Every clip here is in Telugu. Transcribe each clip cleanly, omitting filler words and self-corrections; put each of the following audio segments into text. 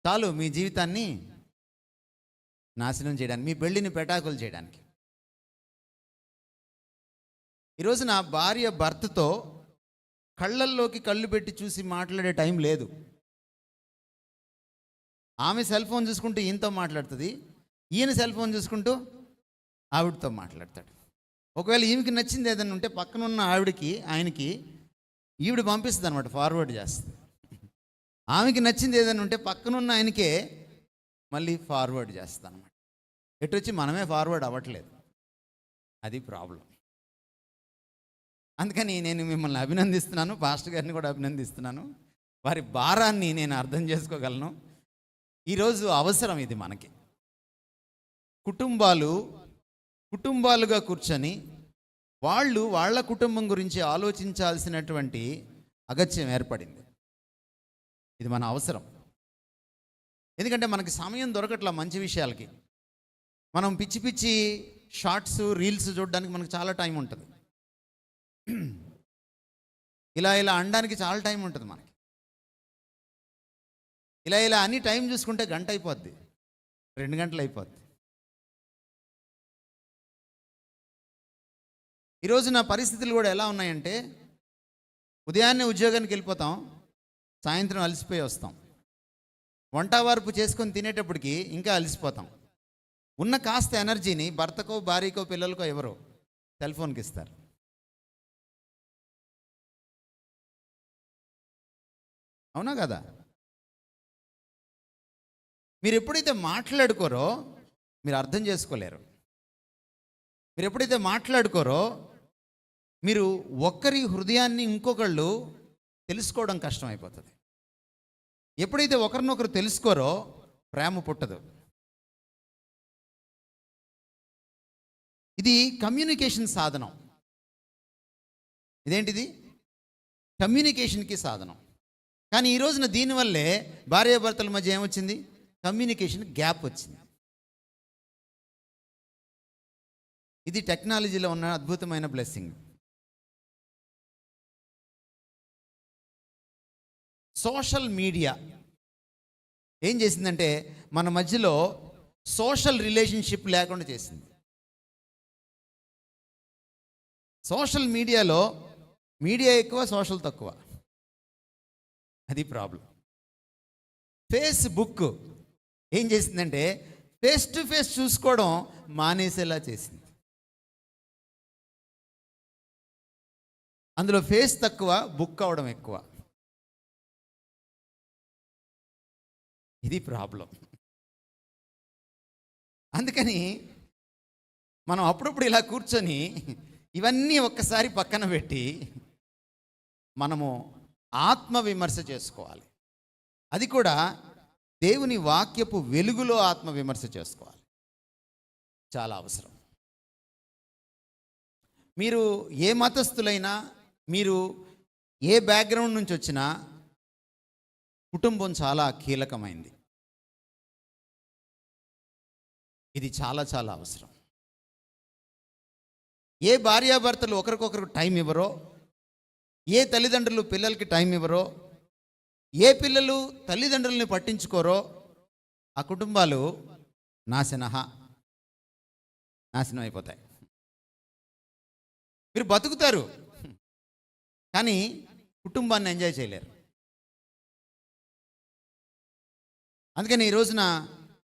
చాలు మీ జీవితాన్ని నాశనం చేయడానికి, మీ పెళ్ళిని పెటాకులు చేయడానికి. ఈరోజు నా భార్య భర్తతో కళ్ళల్లోకి కళ్ళు పెట్టి చూసి మాట్లాడే టైం లేదు. ఆమె సెల్ ఫోన్ చూసుకుంటూ ఈయనతో మాట్లాడుతుంది, ఈయన సెల్ ఫోన్ చూసుకుంటూ ఆవిడతో మాట్లాడతాడు. ఒకవేళ ఈమెకి నచ్చింది ఏదైనా ఉంటే పక్కన ఉన్న ఆయనకి ఈవిడ పంపిస్తుంది అనమాట, ఫార్వర్డ్ చేస్తుంది. ఆమెకి నచ్చింది ఏదైనా ఉంటే పక్కనున్న ఆయనకే మళ్ళీ ఫార్వర్డ్ చేస్తుంది అనమాట. ఎటు వచ్చి మనమే ఫార్వర్డ్ అవ్వట్లేదు, అది ప్రాబ్లం. అందుకని నేను మిమ్మల్ని అభినందిస్తున్నాను, పాస్టర్ గారిని కూడా అభినందిస్తున్నాను. వారి భారాన్ని నేను అర్థం చేసుకోగలను. ఈరోజు అవసరం ఇది మనకి. కుటుంబాలుగా కూర్చొని వాళ్ళ కుటుంబం గురించి ఆలోచించాల్సినటువంటి అగత్యం ఏర్పడింది. ఇది మన అవసరం. ఎందుకంటే మనకి సమయం దొరకట్లా మంచి విషయాలకి. మనం పిచ్చి పిచ్చి షార్ట్స్, రీల్స్ చూడడానికి మనకు చాలా టైం ఉంటుంది. ఇలా అనడానికి చాలా టైం ఉంటుంది మనకి. ఇలా అన్ని టైం చూసుకుంటే గంట అయిపోద్ది, 2 గంటలు అయిపోద్ది. ఈరోజు నా పరిస్థితులు కూడా ఎలా ఉన్నాయంటే, ఉదయాన్నే ఉద్యోగానికి వెళ్ళిపోతాం, సాయంత్రం అలసిపోయి వస్తాం. వంట వార్పు చేసుకొని తినేటప్పటికి ఇంకా అలసిపోతాం. ఉన్న కాస్త ఎనర్జీని భర్తకో, భార్యకో, పిల్లలకో ఎవరో సెల్ ఫోన్కి ఇస్తారు. అవునా కదా? మీరు ఎప్పుడైతే మాట్లాడుకోరో మీరు అర్థం చేసుకోలేరు. మీరు ఎప్పుడైతే మాట్లాడుకోరో మీరు ఒక్కరి హృదయాన్ని ఇంకొకళ్ళు తెలుసుకోవడం కష్టమైపోతుంది. ఎప్పుడైతే ఒకరినొకరు తెలుసుకోరో ప్రేమ పుట్టదు. ఇది కమ్యూనికేషన్ సాధనం. ఇదేంటిది? కమ్యూనికేషన్కి సాధనం. కానీ ఈ రోజున దీనివల్లే భార్యాభర్తల మధ్య ఏమొచ్చింది? కమ్యూనికేషన్ గ్యాప్ వచ్చింది. ఇది టెక్నాలజీలో ఉన్న అద్భుతమైన బ్లెస్సింగ్. సోషల్ మీడియా ఏం చేసిందంటే మన మధ్యలో సోషల్ రిలేషన్షిప్ లేకుండా చేసింది. సోషల్ మీడియాలో మీడియా ఎక్కువ, సోషల్ తక్కువ. అది ప్రాబ్లం. ఫేస్బుక్ ఏం చేసిందంటే ఫేస్ టు ఫేస్ చూసుకోవడం మానేసేలా చేసింది. అందులో ఫేస్ తక్కువ, బుక్ అవడం ఎక్కువ. ఇది ప్రాబ్లం. అందుకని మనం అప్పుడప్పుడు ఇలా కూర్చొని ఇవన్నీ ఒక్కసారి పక్కన పెట్టి మనము ఆత్మవిమర్శ చేసుకోవాలి. అది కూడా దేవుని వాక్యపు వెలుగులో ఆత్మవిమర్శ చేసుకోవాలి. చాలా అవసరం. మీరు ఏ మతస్థులైనా, మీరు ఏ బ్యాక్గ్రౌండ్ నుంచి వచ్చినా కుటుంబం చాలా కీలకమైంది. ఇది చాలా చాలా అవసరం. ఏ భార్యాభర్తలు ఒకరికొకరు టైం ఇవ్వరో, ఏ తల్లిదండ్రులు పిల్లలకి టైం ఇవ్వరో, ఏ పిల్లలు తల్లిదండ్రులని పట్టించుకోరో ఆ కుటుంబాలు నాశనం అయిపోతాయి. మీరు బతుకుతారు కానీ కుటుంబాన్ని ఎంజాయ్ చేయలేరు. అందుకని ఈ రోజున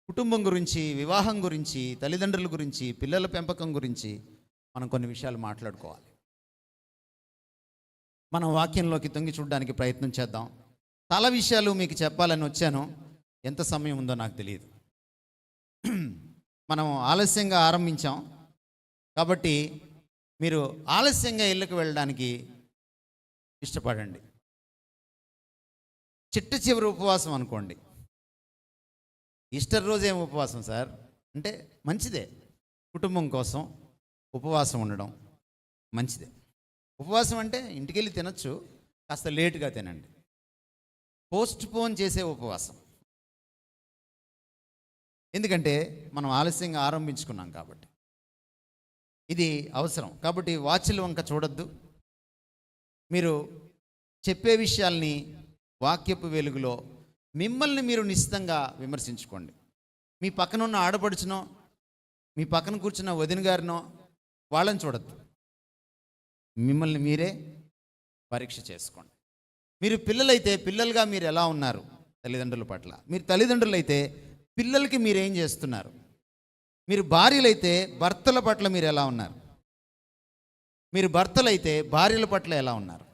కుటుంబం గురించి, వివాహం గురించి, తల్లిదండ్రుల గురించి, పిల్లల పెంపకం గురించి మనం కొన్ని విషయాలు మాట్లాడుకోవాలి. మనం వాక్యంలోకి తొంగి చూడడానికి ప్రయత్నం చేద్దాం. చాలా విషయాలు మీకు చెప్పాలని వచ్చాను, ఎంత సమయం ఉందో నాకు తెలియదు. మనం ఆలస్యంగా ఆరంభించాం కాబట్టి మీరు ఆలస్యంగా ఇళ్ళకి వెళ్ళడానికి ఇష్టపడండి. చిట్ట చివరి ఉపవాసం అనుకోండి. ఈస్టర్ రోజేం ఉపవాసం సార్ అంటే మంచిదే. కుటుంబం కోసం ఉపవాసం ఉండడం మంచిదే. ఉపవాసం అంటే ఇంటికి వెళ్ళి తినచ్చు, కాస్త లేటుగా తినండి. పోస్ట్ పోన్ చేసే ఉపవాసం. ఎందుకంటే మనం ఆలస్యంగా ఆరంభించుకున్నాం కాబట్టి ఇది అవసరం. కాబట్టి వాచ్ల వంక చూడొద్దు. మీరు చెప్పే విషయాల్ని వాక్యపు వెలుగులో మిమ్మల్ని మీరు నిశ్చితంగా విమర్శించుకోండి. మీ పక్కన ఉన్న ఆడపడుచునో, మీ పక్కన కూర్చున్న వదిన గారినో వాళ్ళని చూడద్దు. మిమ్మల్ని మీరే పరీక్ష చేసుకోండి. మీరు పిల్లలైతే పిల్లలుగా మీరు ఎలా ఉన్నారు తల్లిదండ్రుల పట్ల? మీరు తల్లిదండ్రులైతే పిల్లలకి మీరేం చేస్తున్నారు? మీరు భార్యలైతే భర్తల పట్ల మీరు ఎలా ఉన్నారు? మీరు భర్తలైతే భార్యల పట్ల ఎలా ఉన్నారు?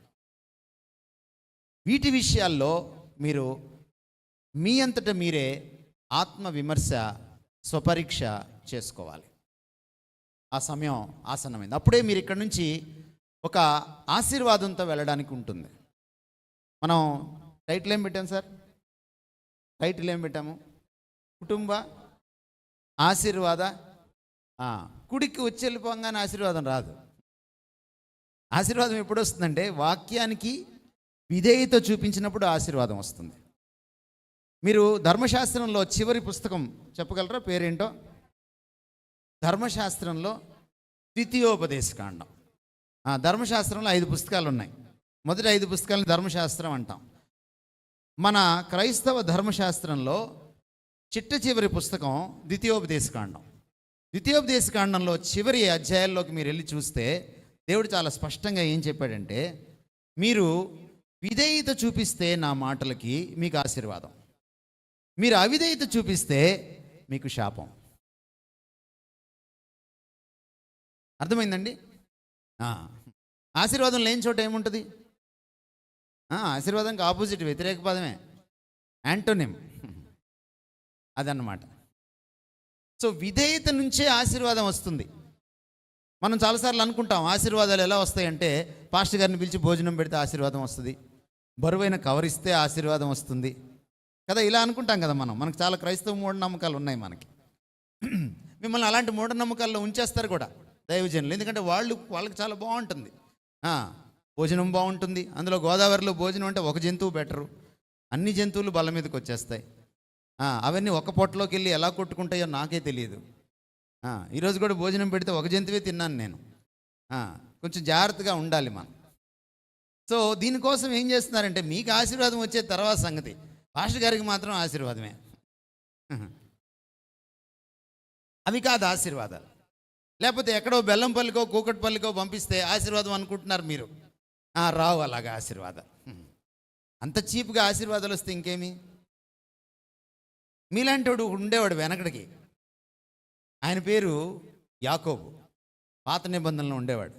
వీటి విషయాల్లో మీరు మీ అంతటా మీరే ఆత్మ విమర్శ, స్వపరీక్ష చేసుకోవాలి. ఆ సమయం ఆసన్నమైంది. అప్పుడే మీరు ఇక్కడ నుంచి ఒక ఆశీర్వాదంతో వెళ్ళడానికి ఉంటుంది. మనం టైటిల్ ఏం పెట్టాము సార్? టైటిల్ ఏం పెట్టాము? కుటుంబ ఆశీర్వాద. కుడికి వచ్చి వెళ్ళిపోగానే ఆశీర్వాదం రాదు. ఆశీర్వాదం ఎప్పుడు వస్తుందంటే వాక్యానికి విధేయత చూపించినప్పుడు ఆశీర్వాదం వస్తుంది. మీరు ధర్మశాస్త్రంలో చివరి పుస్తకం చెప్పగలరా? పేరేంటో? ధర్మశాస్త్రంలో ద్వితీయోపదేశకాండం. ధర్మశాస్త్రంలో 5 పుస్తకాలు ఉన్నాయి. మొదటి 5 పుస్తకాలను ధర్మశాస్త్రం అంటాం. మన క్రైస్తవ ధర్మశాస్త్రంలో చిట్ట చివరి పుస్తకం ద్వితీయోపదేశకాండం. ద్వితీయోపదేశకాండంలో చివరి అధ్యాయాల్లోకి మీరు వెళ్ళి చూస్తే దేవుడు చాలా స్పష్టంగా ఏం చెప్పాడంటే, మీరు విధేయత చూపిస్తే నా మాటలకి మీకు ఆశీర్వాదం, మీరు అవిధేయత చూపిస్తే మీకు శాపం. అర్థమైందండి? ఆశీర్వాదం లేని చోట ఏముంటుంది? ఆశీర్వాదంకి ఆపోజిట్, వ్యతిరేక పదమే, యాంటోనిమ్ అదన్నమాట. సో విధేయత నుంచే ఆశీర్వాదం వస్తుంది. మనం చాలాసార్లు అనుకుంటాం ఆశీర్వాదాలు ఎలా వస్తాయంటే, పాస్టర్ గారిని పిలిచి భోజనం పెడితే ఆశీర్వాదం వస్తుంది, బరువైన కవర్ ఇస్తే ఆశీర్వాదం వస్తుంది కదా, ఇలా అనుకుంటాం కదా. మనకు చాలా క్రైస్తవ మూఢనమ్మకాలు ఉన్నాయి మనకి. మిమ్మల్ని అలాంటి మూఢనమ్మకాల్లో ఉంచేస్తారు కూడా దైవజనులు. ఎందుకంటే వాళ్ళకి చాలా బాగుంటుంది, భోజనం బాగుంటుంది. అందులో గోదావరిలో భోజనం అంటే ఒక జంతువు బెటరు, అన్ని జంతువులు బల్ల మీదకి వచ్చేస్తాయి. అవన్నీ ఒక పొట్టలోకి వెళ్ళి ఎలా కొట్టుకుంటాయో నాకే తెలియదు. ఈరోజు కూడా భోజనం పెడితే ఒక జంతువే తిన్నాను నేను. కొంచెం జాగ్రత్తగా ఉండాలి మనం. సో దీనికోసం ఏం చేస్తున్నారంటే, మీకు ఆశీర్వాదం వచ్చే తర్వాత సంగతి, పాస్టర్ గారికి మాత్రం ఆశీర్వాదమే. అవి కాదు ఆశీర్వాదాలు. లేకపోతే ఎక్కడో బెల్లంపల్లికో కూకట్పల్లికో పంపిస్తే ఆశీర్వాదం అనుకుంటున్నారు మీరు. రావు అలాగా ఆశీర్వాదాలు. అంత చీప్గా ఆశీర్వాదాలు వస్తే ఇంకేమి. మీలాంటి వాడు ఉండేవాడు వెనకడికి, ఆయన పేరు యాకోబు, పాత నిబంధనలో ఉండేవాడు.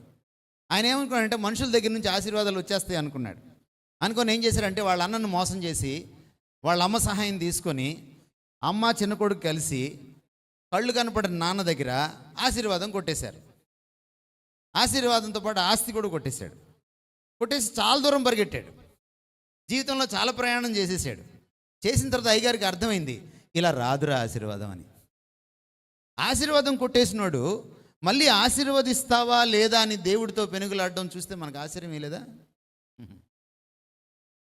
ఆయన ఏమనుకున్నాడంటే మనుషుల దగ్గర నుంచి ఆశీర్వాదాలు వచ్చేస్తాయి అనుకున్నాడు. అనుకొని ఏం చేశాడంటే, వాళ్ళ అన్నను మోసం చేసి వాళ్ళ అమ్మ సహాయం తీసుకొని అమ్మ చిన్న కొడుకు కలిసి కళ్ళు కనపడిన నాన్న దగ్గర ఆశీర్వాదం కొట్టేశారు. ఆశీర్వాదంతో పాటు ఆస్తి కూడా కొట్టేశాడు. కొట్టేసి చాలా దూరం పరిగెట్టాడు. జీవితంలో చాలా ప్రయాణం చేసేసాడు. చేసిన తర్వాత అయ్యగారికి అర్థమైంది, ఇలా రాదురా ఆశీర్వాదం అని. ఆశీర్వాదం కొట్టేసినాడు మళ్ళీ ఆశీర్వదిస్తావా లేదా అని దేవుడితో పెనుగులాడడం చూస్తే మనకు ఆశ్చర్యం లేదా?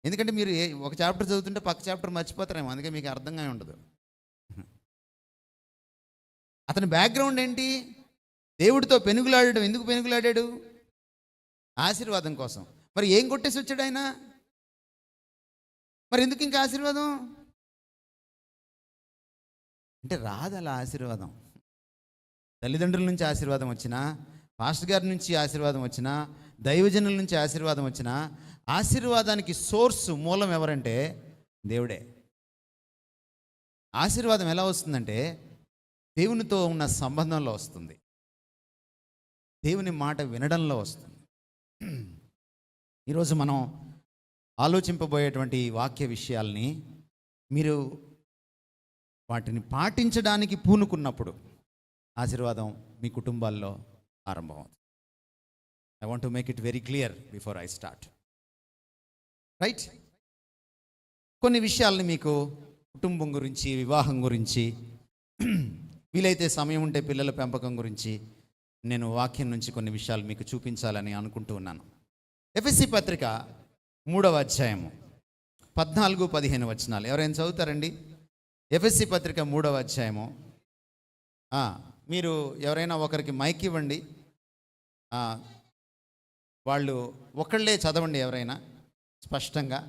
ఎందుకంటే మీరు ఒక చాప్టర్ చదువుతుంటే పక్క చాప్టర్ మర్చిపోతారేమో, అందుకే మీకు అర్థంగా ఉండదు. అతని బ్యాక్గ్రౌండ్ ఏంటి? దేవుడితో పెనుగులాడడం. ఎందుకు పెనుగులాడాడు? ఆశీర్వాదం కోసం. మరి ఏం కొట్టేసి వచ్చాడు ఆయన? మరి ఎందుకు ఇంకా ఆశీర్వాదం అంటే రాదు అలా ఆశీర్వాదం. తల్లిదండ్రుల నుంచి ఆశీర్వాదం వచ్చినా, పాస్టర్ గారి నుంచి ఆశీర్వాదం వచ్చినా, దైవజనుల నుంచి ఆశీర్వాదం వచ్చినా, ఆశీర్వాదానికి సోర్సు, మూలం ఎవరంటే దేవుడే. ఆశీర్వాదం ఎలా వస్తుందంటే దేవునితో ఉన్న సంబంధంలో వస్తుంది, దేవుని మాట వినడంలో వస్తుంది. ఈరోజు మనం ఆలోచింపబోయేటువంటి వాక్య విషయాల్ని మీరు వాటిని పాటించడానికి పూనుకున్నప్పుడు ఆశీర్వాదం మీ కుటుంబాల్లో ఆరంభమవుతుంది. I want to make it very clear before I start. Right? కొన్ని విషయాల్ని మీకు కుటుంబం గురించి, వివాహం గురించి, వీలైతే సమయం ఉంటే పిల్లల పెంపకం గురించి నేను వాక్యం నుంచి కొన్ని విషయాలు మీకు చూపించాలని అనుకుంటూ ఉన్నాను. ఎఫెసీ పత్రిక 3వ అధ్యాయము 14-15 వచనాలు ఎవరైనా చదువుతారండి? ఎఫెసీ పత్రిక 3వ అధ్యాయము. మీరు ఎవరైనా ఒకరికి మైక్ ఇవ్వండి, వాళ్ళు ఒకళ్ళే చదవండి ఎవరైనా స్పష్టంగా.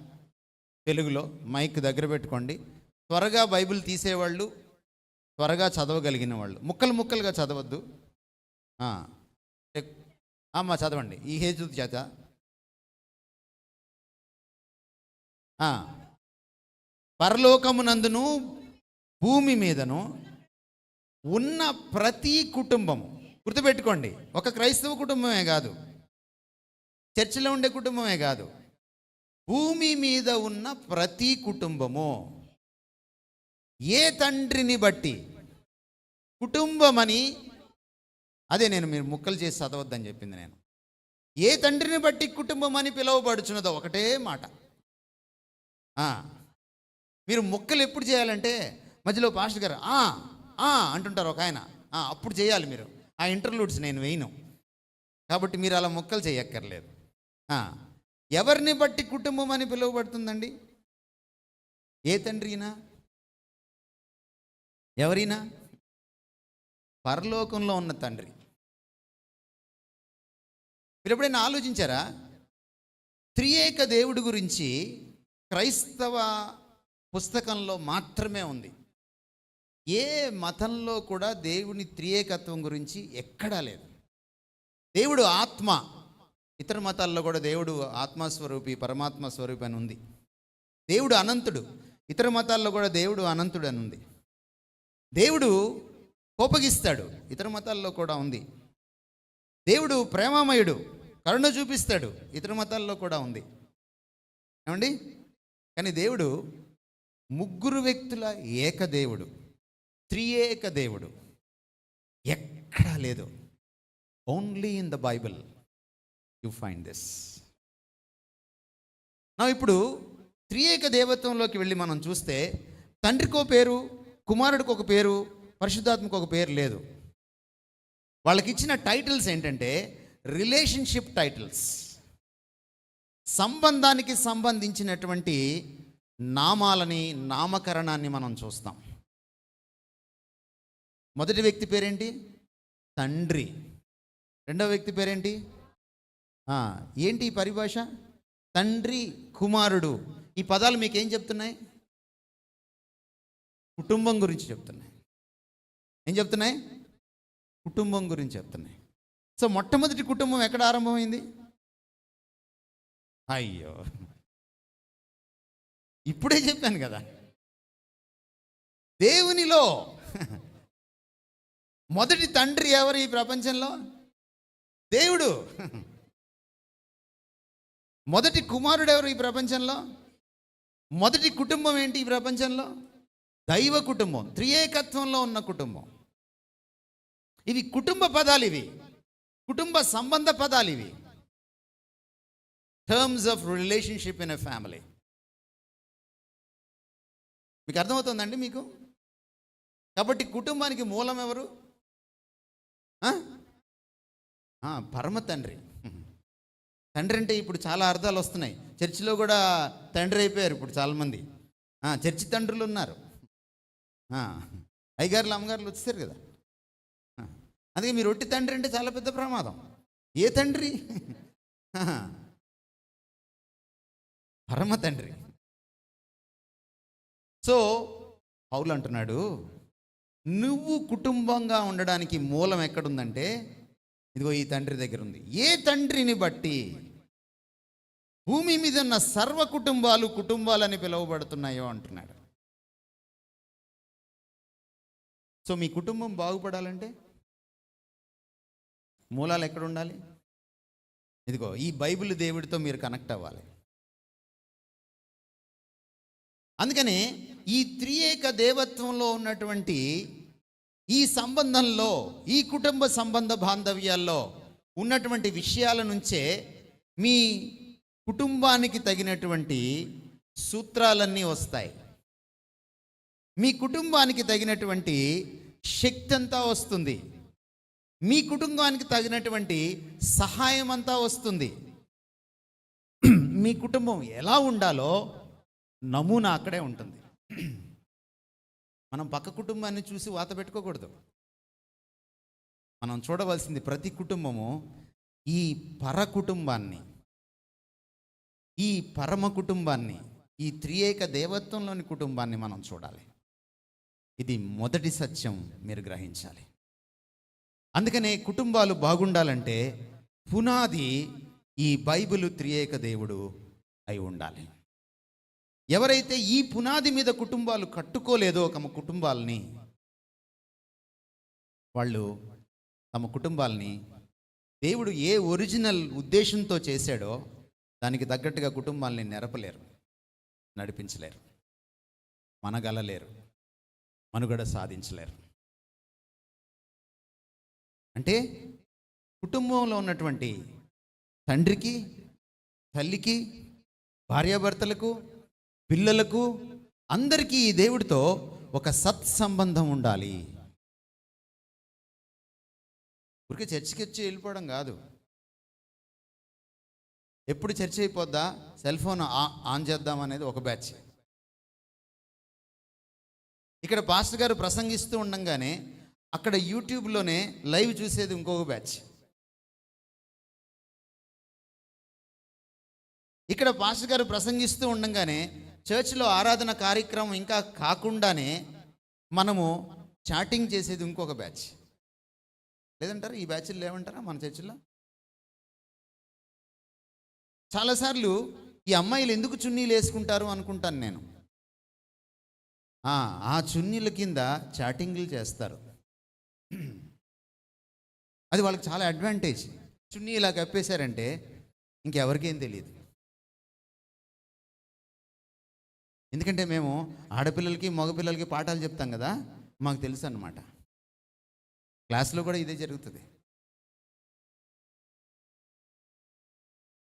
తెలుగులో మైక్ దగ్గర పెట్టుకోండి. త్వరగా బైబిల్ తీసేవాళ్ళు, త్వరగా చదవగలిగిన వాళ్ళు, ముక్కలు ముక్కలుగా చదవద్దు. అమ్మా చదవండి ఈ హేతు చేత. పరలోకమునందును భూమి మీదను ఉన్న ప్రతి కుటుంబము, గుర్తుపెట్టుకోండి, ఒక క్రైస్తవ కుటుంబమే కాదు, చర్చిలో ఉండే కుటుంబమే కాదు, భూమి మీద ఉన్న ప్రతి కుటుంబము ఏ తండ్రిని బట్టి కుటుంబమని, అదే నేను మీరు ముక్కలు చేసి చదవద్దని చెప్పింది. నేను ఏ తండ్రిని బట్టి కుటుంబం అని పిలువబడుచున్నదో ఒకటే మాట. మీరు ముక్కలు ఎప్పుడు చేయాలంటే మధ్యలో పాస్టర్ గారు అంటుంటారు ఒక ఆయన, అప్పుడు చేయాలి మీరు. ఆ ఇంటర్లూడ్స్ నేను వేయను, కాబట్టి మీరు అలా ముక్కలు చేయక్కర్లేదు. ఎవరిని బట్టి కుటుంబం అని పిలువబడుతుందండి? ఏ తండ్రినా, ఎవరైనా పరలోకంలో ఉన్న తండ్రి. మీరు ఎప్పుడైనా ఆలోచించారా? త్రియేక దేవుడి గురించి క్రైస్తవ పుస్తకంలో మాత్రమే ఉంది. ఏ మతంలో కూడా దేవుని త్రియేకత్వం గురించి ఎక్కడా లేదు. దేవుడు ఆత్మ, ఇతర మతాల్లో కూడా దేవుడు ఆత్మస్వరూపి, పరమాత్మ స్వరూపి అని ఉంది. దేవుడు అనంతుడు, ఇతర మతాల్లో కూడా దేవుడు అనంతుడు అని ఉంది. దేవుడు కోపగిస్తాడు, ఇతర మతాల్లో కూడా ఉంది. దేవుడు ప్రేమమయుడు, కరుణ చూపిస్తాడు, ఇతర మతాల్లో కూడా ఉంది. ఏమండి? కానీ దేవుడు ముగ్గురు వ్యక్తుల ఏకదేవుడు, త్రియేక దేవుడు ఎక్కడా లేదు. Only in the Bible you find this. ఇప్పుడు త్రియేక దేవత్వంలోకి వెళ్ళి మనం చూస్తే తండ్రికో పేరు, కుమారుడికి ఒక పేరు, పరిశుద్ధాత్మకు ఒక పేరు లేదు. వాళ్ళకి ఇచ్చిన టైటిల్స్ ఏంటంటే రిలేషన్షిప్ టైటిల్స్, సంబంధానికి సంబంధించినటువంటి నామాలని, నామకరణాన్ని మనం చూస్తాం. మొదటి వ్యక్తి పేరేంటి? తండ్రి. రెండవ వ్యక్తి పేరేంటి? ఏంటి ఈ పరిభాష? తండ్రి, కుమారుడు. ఈ పదాలు మీకు ఏం చెప్తున్నాయి? కుటుంబం గురించి చెప్తున్నాయి. ఏం చెప్తున్నాయి? కుటుంబం గురించి చెప్తున్నాయి. సో మొట్టమొదటి కుటుంబం ఎక్కడ ఆరంభమైంది? అయ్యో, ఇప్పుడే చెప్పాను కదా, దేవునిలో. మొదటి తండ్రి ఎవరు ఈ ప్రపంచంలో? దేవుడు. మొదటి కుమారుడు ఎవరు ఈ ప్రపంచంలో? మొదటి కుటుంబం ఏంటి ఈ ప్రపంచంలో? దైవ కుటుంబం, త్రియేకత్వంలో ఉన్న కుటుంబం. ఇవి కుటుంబ పదాలు, ఇవి కుటుంబ సంబంధ పదాలు, ఇవి terms of relationship in a family. మీకు అర్థమవుతుందండి మీకు? కాబట్టి కుటుంబానికి మూలం ఎవరు? పరమ తండ్రి. తండ్రి అంటే ఇప్పుడు చాలా అర్థాలు వస్తున్నాయి. చర్చిలో కూడా తండ్రి అయిపోయారు ఇప్పుడు చాలామంది. చర్చి తండ్రులు ఉన్నారు, అయ్యగారులు అమ్మగారులు వచ్చేసారు కదా. అందుకే మీరు ఒట్టి తండ్రి అంటే చాలా పెద్ద ప్రమాదం. ఏ తండ్రి? పరమ తండ్రి. సో పౌలు అంటున్నాడు, నువ్వు కుటుంబంగా ఉండడానికి మూలం ఎక్కడుందంటే ఇదిగో ఈ తండ్రి దగ్గర ఉంది. ఏ తండ్రిని బట్టి భూమి మీద ఉన్న సర్వ కుటుంబాలు కుటుంబాలని పిలువబడుతున్నాయో అంటున్నాడు. సో మీ కుటుంబం బాగుపడాలంటే మూలాలు ఎక్కడ ఉండాలి? ఇదిగో ఈ బైబిల్ దేవుడితో మీరు కనెక్ట్ అవ్వాలి. అందుకని ఈ త్రియేక దేవత్వంలో ఉన్నటువంటి ఈ సంబంధంలో, ఈ కుటుంబ సంబంధ బాంధవ్యాల్లో ఉన్నటువంటి విషయాల నుంచే మీ కుటుంబానికి తగినటువంటి సూత్రాలన్నీ వస్తాయి. మీ కుటుంబానికి తగినటువంటి శక్తి అంతా వస్తుంది. మీ కుటుంబానికి తగినటువంటి సహాయం అంతా వస్తుంది. మీ కుటుంబం ఎలా ఉండాలో నమూనా అక్కడే ఉంటుంది. మనం పక్క కుటుంబాన్ని చూసి వాత పెట్టుకోకూడదు. మనం చూడవలసింది ప్రతి కుటుంబము ఈ పర కుటుంబాన్ని, ఈ పరమ కుటుంబాన్ని, ఈ త్రియేక దేవత్వంలోని కుటుంబాన్ని మనం చూడాలి. ఇది మొదటి సత్యం, మీరు గ్రహించాలి. అందుకనే కుటుంబాలు బాగుండాలంటే పునాది ఈ బైబిలు త్రియేక దేవుడు అయి ఉండాలి. ఎవరైతే ఈ పునాది మీద కుటుంబాలు కట్టుకోలేదో తమ కుటుంబాలని, వాళ్ళు తమ కుటుంబాలని దేవుడు ఏ ఒరిజినల్ ఉద్దేశంతో చేశాడో దానికి తగ్గట్టుగా కుటుంబాలని నెరపలేరు, నడిపించలేరు, మనగలలేరు, మనుగడ సాధించలేరు. అంటే కుటుంబంలో ఉన్నటువంటి తండ్రికి, తల్లికి, భార్యాభర్తలకు, పిల్లలకు, అందరికీ ఈ దేవుడితో ఒక సత్సంబంధం ఉండాలి. ఊరికే చర్చికి వచ్చి వెళ్ళిపోవడం కాదు. ఎప్పుడు చర్చ అయిపోద్దా సెల్ ఫోన్ ఆన్ చేద్దాం అనేది ఒక బ్యాచ్. ఇక్కడ పాస్టర్ గారు ప్రసంగిస్తూ ఉండంగానే అక్కడ యూట్యూబ్లోనే లైవ్ చూసేది ఇంకొక బ్యాచ్. ఇక్కడ పాస్టర్ గారు ప్రసంగిస్తూ ఉండంగానే చర్చ్లో ఆరాధన కార్యక్రమం ఇంకా కాకుండానే మనము చాటింగ్ చేసేది ఇంకొక బ్యాచ్. లేదంటారా? ఈ బ్యాచ్లు లేవంటారా మన చర్చిలో? చాలాసార్లు ఈ అమ్మాయిలు ఎందుకు చున్నీలు వేసుకుంటారు అనుకుంటాను నేను. ఆ చున్నీల కింద చాటింగ్లు చేస్తారు. అది వాళ్ళకి చాలా అడ్వాంటేజ్. చున్నీ ఇలా కప్పేశారంటే ఇంకెవరికేం తెలియదు. ఎందుకంటే మేము ఆడపిల్లలకి మగపిల్లలకి పాఠాలు చెప్తాం కదా, మాకు తెలుసు అన్నమాట. క్లాస్లో కూడా ఇదే జరుగుతుంది.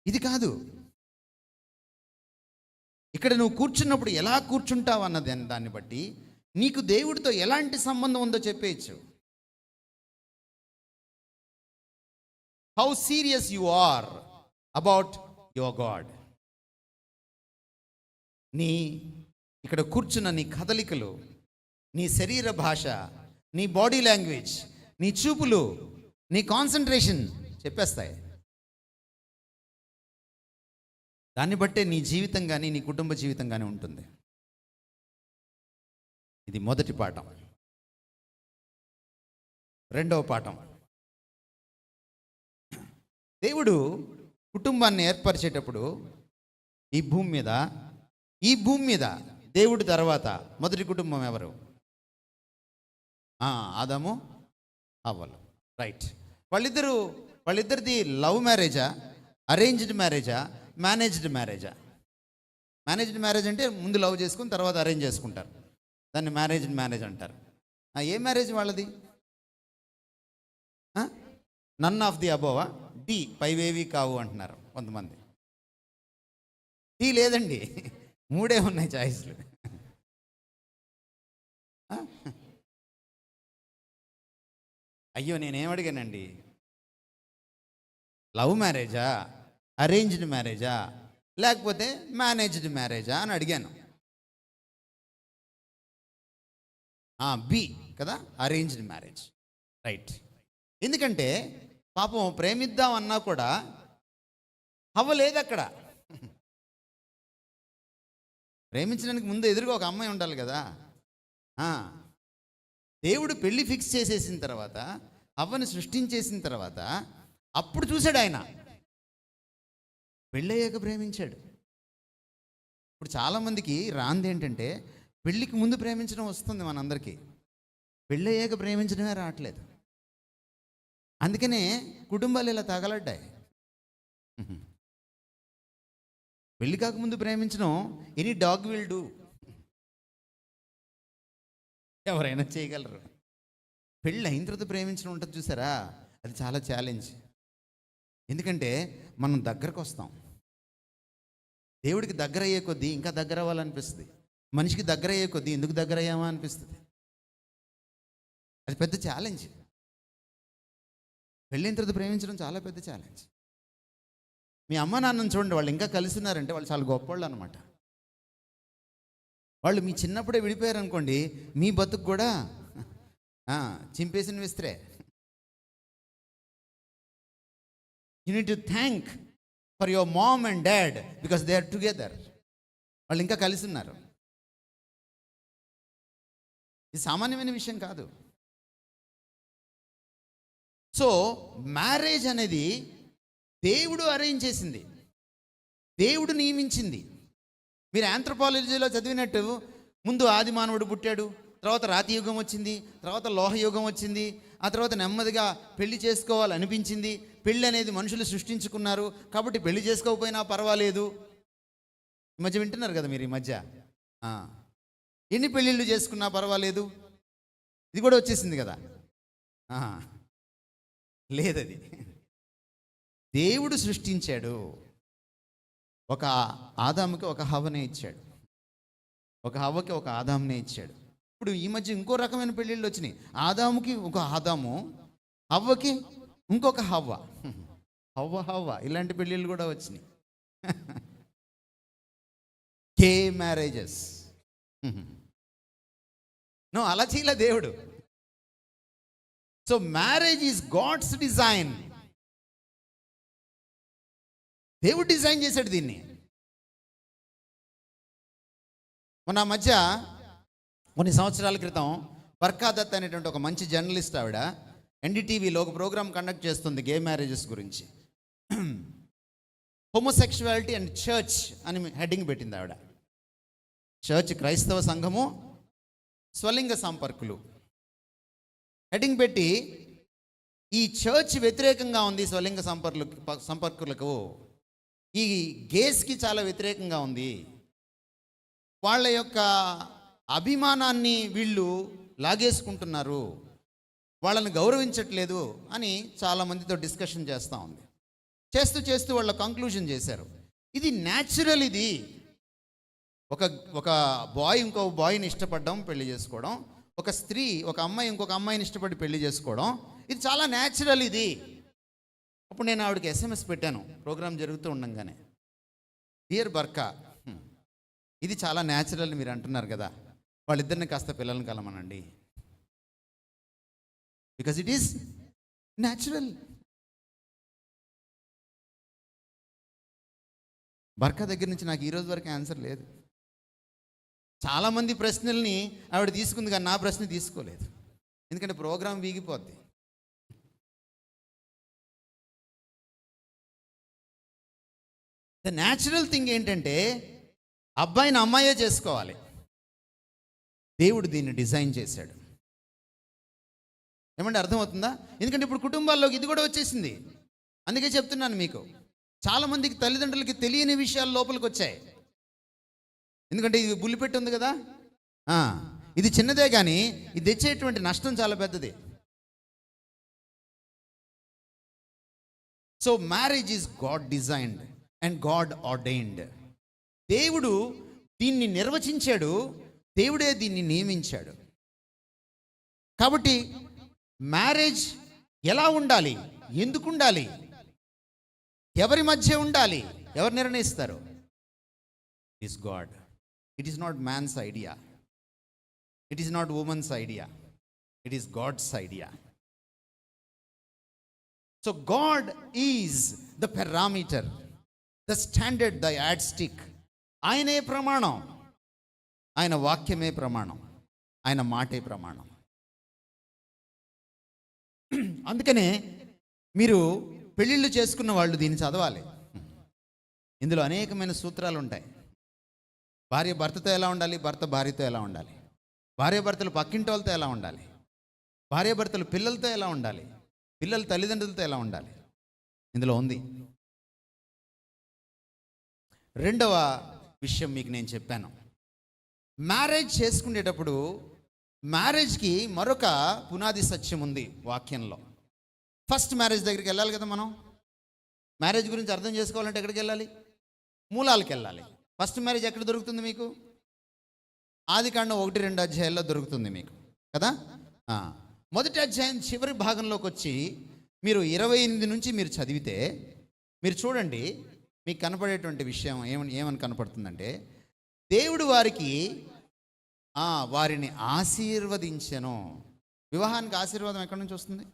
ఇది కాదు, ఇక్కడ నువ్వు కూర్చున్నప్పుడు ఎలా కూర్చుంటావు అన్నది దాన్ని బట్టి నీకు దేవుడితో ఎలాంటి సంబంధం ఉందో చెప్పేయచ్చు. How serious you are about your God. నీ ఇక్కడ కూర్చున్న నీ కదలికలు, నీ శరీర భాష, నీ బాడీ లాంగ్వేజ్, నీ చూపులు, నీ కాన్సన్ట్రేషన్ చెప్పేస్తాయి. దాన్ని బట్టే నీ జీవితం కానీ నీ కుటుంబ జీవితం కానీ ఉంటుంది. ఇది మొదటి పాఠం. రెండవ పాఠం, దేవుడు కుటుంబాన్ని ఏర్పరిచేటప్పుడు ఈ భూమి మీద దేవుడి తర్వాత మొదటి కుటుంబం ఎవరు? ఆదాము, హవ్వలు. రైట్. వాళ్ళిద్దరిది లవ్ మ్యారేజా, అరేంజ్డ్ మ్యారేజా, మేనేజ్డ్ మ్యారేజా? మేనేజ్డ్ మ్యారేజ్ అంటే ముందు లవ్ చేసుకుని తర్వాత అరేంజ్ చేసుకుంటారు, దాన్ని మ్యారేజ్ అంటారు. ఏ మ్యారేజ్ వాళ్ళది? None of the above? D పైవేవి కావు అంటున్నారు కొంతమంది. డి లేదండి, 3 ఉన్నాయి చాయిస్లు. అయ్యో నేనేం అడిగానండి? లవ్ మ్యారేజా, అరేంజ్డ్ మ్యారేజా, లేకపోతే మేనేజ్డ్ మ్యారేజా అని అడిగాను. బి కదా, అరేంజ్డ్ మ్యారేజ్. రైట్. ఎందుకంటే పాపం ప్రేమిద్దాం అన్నా కూడా అవ్వలేదు అక్కడ. ప్రేమించడానికి ముందు ఎదురుగా ఒక అమ్మాయి ఉండాలి కదా. దేవుడు పెళ్లి ఫిక్స్ చేసేసిన తర్వాత, అవ్వని సృష్టించేసిన తర్వాత అప్పుడు చూశాడు ఆయన. పెళ్ళయ్యాక ప్రేమించాడు. ఇప్పుడు చాలామందికి రాంది ఏంటంటే పెళ్ళికి ముందు ప్రేమించడం వస్తుంది మనందరికీ, పెళ్ళయ్యాక ప్రేమించడమే రావట్లేదు. అందుకనే కుటుంబాలు ఇలా తగలడ్డాయి. పెళ్ళి కాకముందు ప్రేమించడం ఎనీ డాగ్ విల్ డూ, ఎవరైనా చేయగలరు. పెళ్ళి అయిన తర్వాత ప్రేమించడం ఉంటుంది చూసారా, అది చాలా ఛాలెంజ్. ఎందుకంటే మనం దగ్గరకు వస్తాం, దేవుడికి దగ్గర అయ్యే కొద్దీ ఇంకా దగ్గర అవ్వాలనిపిస్తుంది, మనిషికి దగ్గర అయ్యే కొద్దీ ఎందుకు దగ్గర అయ్యామా అనిపిస్తుంది. అది పెద్ద ఛాలెంజ్. పెళ్ళైన తర్వాత ప్రేమించడం చాలా పెద్ద ఛాలెంజ్. మీ అమ్మ నాన్నని చూడండి, వాళ్ళు ఇంకా కలిసి ఉన్నారంటే వాళ్ళు చాలా గొప్పవాళ్ళు అనమాట. వాళ్ళు మీ చిన్నప్పుడే విడిపోయారు అనుకోండి, మీ బతుకు కూడా చింపేసిన విస్తరే. You need to thank for your mom and dad because they are together. వాళ్ళు ఇంకా కలిసి ఉన్నారు. ఇది సామాన్యమైన విషయం కాదు. సో మ్యారేజ్ అనేది దేవుడు అరేంజ్ చేసింది, దేవుడు నియమించింది. మీరు ఆంథ్రోపాలజీలో చదివినట్టు ముందు ఆది మానవుడు పుట్టాడు, తర్వాత రాతి యుగం వచ్చింది, తర్వాత లోహయుగం వచ్చింది, ఆ తర్వాత నెమ్మదిగా పెళ్లి చేసుకోవాలనిపించింది. పెళ్ళి అనేది మనుషులు సృష్టించుకున్నారు కాబట్టి పెళ్లి చేసుకోకపోయినా పర్వాలేదు. ఈ మధ్య వింటున్నారు కదా మీరు, ఈ మధ్య ఎన్ని పెళ్ళిళ్ళు చేసుకున్నా పర్వాలేదు, ఇది కూడా వచ్చేసింది కదా. లేదది దేవుడు సృష్టించాడు. ఒక ఆదాముకి ఒక హవ్వనే ఇచ్చాడు, ఒక హవ్వకి ఒక ఆదామునే ఇచ్చాడు. ఇప్పుడు ఈ మధ్య ఇంకో రకమైన పెళ్ళిళ్ళు వచ్చినాయి. ఆదాముకి ఒక ఆదాము, హవ్వకి ఇంకొక హవ్వ, హవ్వ ఇలాంటి పెళ్ళిళ్ళు కూడా వచ్చినాయి. గే మ్యారేజెస్. నో, అలా చేయలే దేవుడు. So marriage is God's design. దేవుడు డిజైన్ చేశాడు దీన్ని. మొన్న మధ్య కొన్ని సంవత్సరాల క్రితం బర్కా దత్ అనేటువంటి ఒక మంచి జర్నలిస్ట్, ఆవిడ ఎన్డీటీవీలో ఒక ప్రోగ్రామ్ కండక్ట్ చేస్తుంది గే మ్యారేజెస్ గురించి. హోమోసెక్షువాలిటీ అండ్ చర్చ్ అని హెడ్డింగ్ పెట్టింది ఆవిడ. చర్చ్ క్రైస్తవ సంఘము, స్వలింగ సంపర్కులు హెడ్డింగ్ పెట్టి, ఈ చర్చ్ వ్యతిరేకంగా ఉంది స్వలింగ సంపర్కులకు, ఈ గేస్కి చాలా వ్యతిరేకంగా ఉంది, వాళ్ళ యొక్క అభిమానాన్ని వీళ్ళు లాగేసుకుంటున్నారు, వాళ్ళని గౌరవించట్లేదు అని చాలామందితో డిస్కషన్ చేస్తూ ఉంది. చేస్తూ వాళ్ళ కంక్లూజన్ చేశారు, ఇది న్యాచురల్. ఇది ఒక బాయ్ ఇంకో బాయ్ని ఇష్టపడడం, పెళ్లి చేసుకోవడం, ఒక స్త్రీ ఒక అమ్మాయి ఇంకొక అమ్మాయిని ఇష్టపడి పెళ్లి చేసుకోవడం, ఇది చాలా న్యాచురల్ ఇది. అప్పుడు నేను ఆవిడకి SMS పెట్టాను ప్రోగ్రాం జరుగుతూ ఉండగానే, డియర్ బర్కా, ఇది చాలా న్యాచురల్ మీరు అంటున్నారు కదా, వాళ్ళిద్దరిని కాస్త పిల్లల్ని కలమనండి, because it is natural. Barkha దగ్గర నుంచి నాకు ఈరోజు వరకు ఆన్సర్ లేదు. చాలామంది ప్రశ్నల్ని ఆవిడ తీసుకుంది కానీ నా ప్రశ్న తీసుకోలేదు, ఎందుకంటే ప్రోగ్రాం వీగిపోద్ది. ద న్యాచురల్ థింగ్ ఏంటంటే అబ్బాయిని అమ్మాయే చేసుకోవాలి. దేవుడు దీన్ని డిజైన్ చేశాడు. ఏమంటే అర్థమవుతుందా? ఎందుకంటే ఇప్పుడు కుటుంబాల్లోకి ఇది కూడా వచ్చేసింది. అందుకే చెప్తున్నాను మీకు, చాలామందికి తల్లిదండ్రులకి తెలియని విషయాలు లోపలికి వచ్చాయి. ఎందుకంటే ఇది బుల్లిపెట్టి ఉంది కదా, ఇది చిన్నదే కానీ ఇది తెచ్చేటువంటి నష్టం చాలా పెద్దది. So marriage is God designed and God ordained. దేవుడు దీన్ని నిర్వచించాడు, దేవుడే దీన్ని నియమించాడు. కాబట్టి మ్యారేజ్ ఎలా ఉండాలి, ఎందుకు ఉండాలి, ఎవరి మధ్య ఉండాలి, ఎవరు నిర్ణయిస్తారు? It is God. It is not man's idea, it is not women's idea, it is God's idea. So God is the parameter, the standard, the yardstick. ఆయనే ప్రమాణం, ఆయన వాక్యమే ప్రమాణం, ఆయన మాటే ప్రమాణం. అందుకనే మీరు పెళ్ళిళ్ళు చేసుకున్న వాళ్ళు దీన్ని చదవాలి. ఇందులో అనేకమైన సూత్రాలు ఉంటాయి. భార్య భర్తతో ఎలా ఉండాలి, భర్త భార్యతో ఎలా ఉండాలి, భార్యాభర్తలు పక్కింటి వాళ్ళతో ఎలా ఉండాలి, భార్యాభర్తలు పిల్లలతో ఎలా ఉండాలి, పిల్లలు తల్లిదండ్రులతో ఎలా ఉండాలి, ఇందులో ఉంది. రెండవ విషయం మీకు నేను చెప్పాను, మ్యారేజ్ చేసుకునేటప్పుడు మ్యారేజ్కి మరొక పునాది సత్యం ఉంది వాక్యంలో. ఫస్ట్ మ్యారేజ్ దగ్గరికి వెళ్ళాలి కదా మనం. మ్యారేజ్ గురించి అర్థం చేసుకోవాలంటే ఎక్కడికి వెళ్ళాలి? మూలాలకు వెళ్ళాలి. ఫస్ట్ మ్యారేజ్ ఎక్కడ దొరుకుతుంది మీకు? ఆదికాండం 1-2 అధ్యాయాల్లో దొరుకుతుంది మీకు కదా. మొదటి అధ్యాయం చివరి భాగంలోకి వచ్చి మీరు 28 నుంచి మీరు చదివితే మీరు చూడండి, మీకు కనపడేటువంటి విషయం ఏమని కనపడుతుందంటే, దేవుడు వారిని ఆశీర్వదించెను. వివాహానికి ఆశీర్వాదం ఎక్కడి నుంచి వస్తుంది?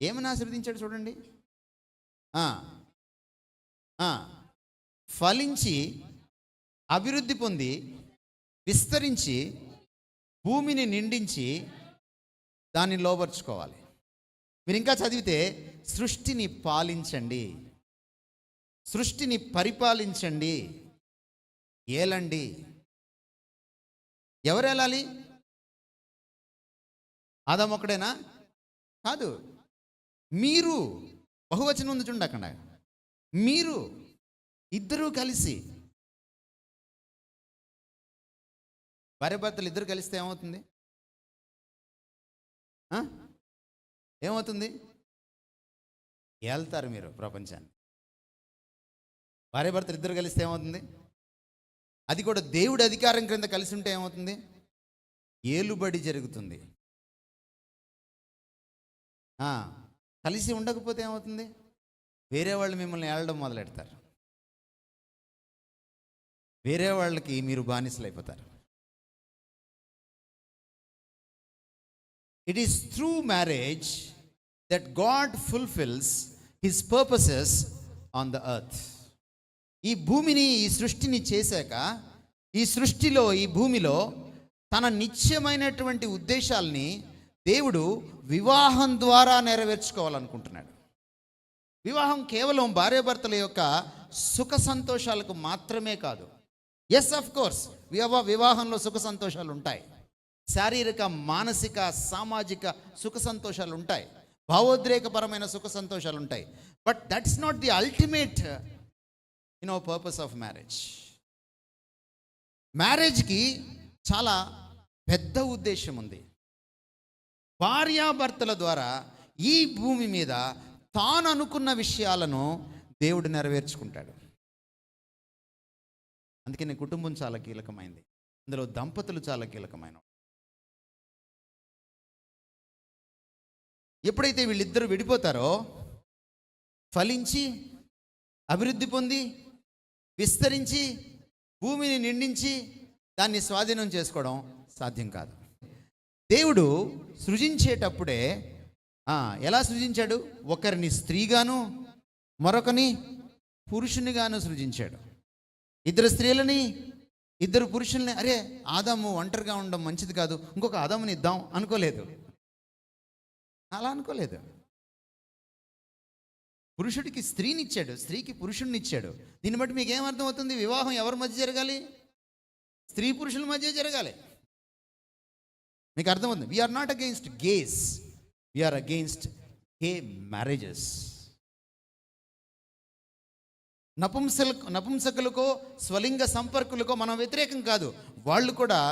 ఏమని ఆశీర్వదించాడు చూడండి. ఫలించి అభివృద్ధి పొంది విస్తరించి భూమిని నిండించి దాన్ని లోబర్చుకోవాలి. మీరు ఇంకా చదివితే సృష్టిని పాలించండి, సృష్టిని పరిపాలించండి, ఏలండి. ఎవరు ఏలాలి? ఆదాము ఒక్కడేనా? కాదు. మీరు, బహువచనం ఉంది చూడండి అక్కడ, మీరు ఇద్దరూ కలిసి, భార్యాభర్తలు ఇద్దరు కలిస్తే ఏమవుతుంది? ఏమవుతుంది? ఏళ్తారు మీరు ప్రపంచాన్ని. భార్యాభర్తలు ఇద్దరు కలిస్తే ఏమవుతుంది? అది కూడా దేవుడి అధికారం క్రింద కలిసి ఉంటే ఏమవుతుంది? ఏలుబడి జరుగుతుంది. కలిసి ఉండకపోతే ఏమవుతుంది? వేరే వాళ్ళు మిమ్మల్ని ఏలడం మొదలెడతారు, వేరే వాళ్ళకి మీరు బానిసలు అయిపోతారు. It is through marriage that God fulfils his purposes on the earth. ఈ భూమిని, ఈ సృష్టిని చేశాక, ఈ సృష్టిలో, ఈ భూమిలో తన నిత్యమైనటువంటి ఉద్దేశాల్ని దేవుడు వివాహం ద్వారా నెరవేర్చుకోవాలనుకుంటున్నాడు. వివాహం కేవలం భార్యాభర్తల యొక్క సుఖ సంతోషాలకు మాత్రమే కాదు. ఎస్, ఆఫ్ కోర్స్ వివాహంలో సుఖ సంతోషాలు ఉంటాయి, శారీరక, మానసిక, సామాజిక సుఖ సంతోషాలు ఉంటాయి, భావోద్రేకపరమైన సుఖ సంతోషాలు ఉంటాయి. But that's not the ultimate purpose of marriage. మ్యారేజ్కి చాలా పెద్ద ఉద్దేశం ఉంది. భార్యాభర్తల ద్వారా ఈ భూమి మీద తాను అనుకున్న విషయాలను దేవుడు నెరవేర్చుకుంటాడు. అందుకని కుటుంబం చాలా కీలకమైంది, అందులో దంపతులు చాలా కీలకమైన. ఎప్పుడైతే వీళ్ళిద్దరూ విడిపోతారో, ఫలించి అభివృద్ధి పొంది విస్తరించి భూమిని నిండించి దాన్ని స్వాధీనం చేసుకోవడం సాధ్యం కాదు. దేవుడు సృజించేటప్పుడే ఎలా సృజించాడు? ఒకరిని స్త్రీగాను మరొకని పురుషునిగాను సృజించాడు. ఇద్దరు స్త్రీలని, ఇద్దరు పురుషుల్ని. అరే, ఆదాము ఒంటరిగా ఉండడం మంచిది కాదు, ఇంకొక ఆదాముని ఇద్దాం అనుకోలేదు, అలా అనుకోలేదు. పురుషుడికి స్త్రీని ఇచ్చాడు, స్త్రీకి పురుషుడిని ఇచ్చాడు. దీన్ని బట్టి మీకు ఏమర్థం అవుతుంది? వివాహం ఎవరి మధ్య జరగాలి? స్త్రీ పురుషుల మధ్య జరగాలి. మీకు అర్థమవుతుంది? We are not against gays, we are against gay marriages. నపుంసకులకో స్వలింగ సంపర్కులకో మనం వ్యతిరేకం కాదు. వాళ్ళు కూడా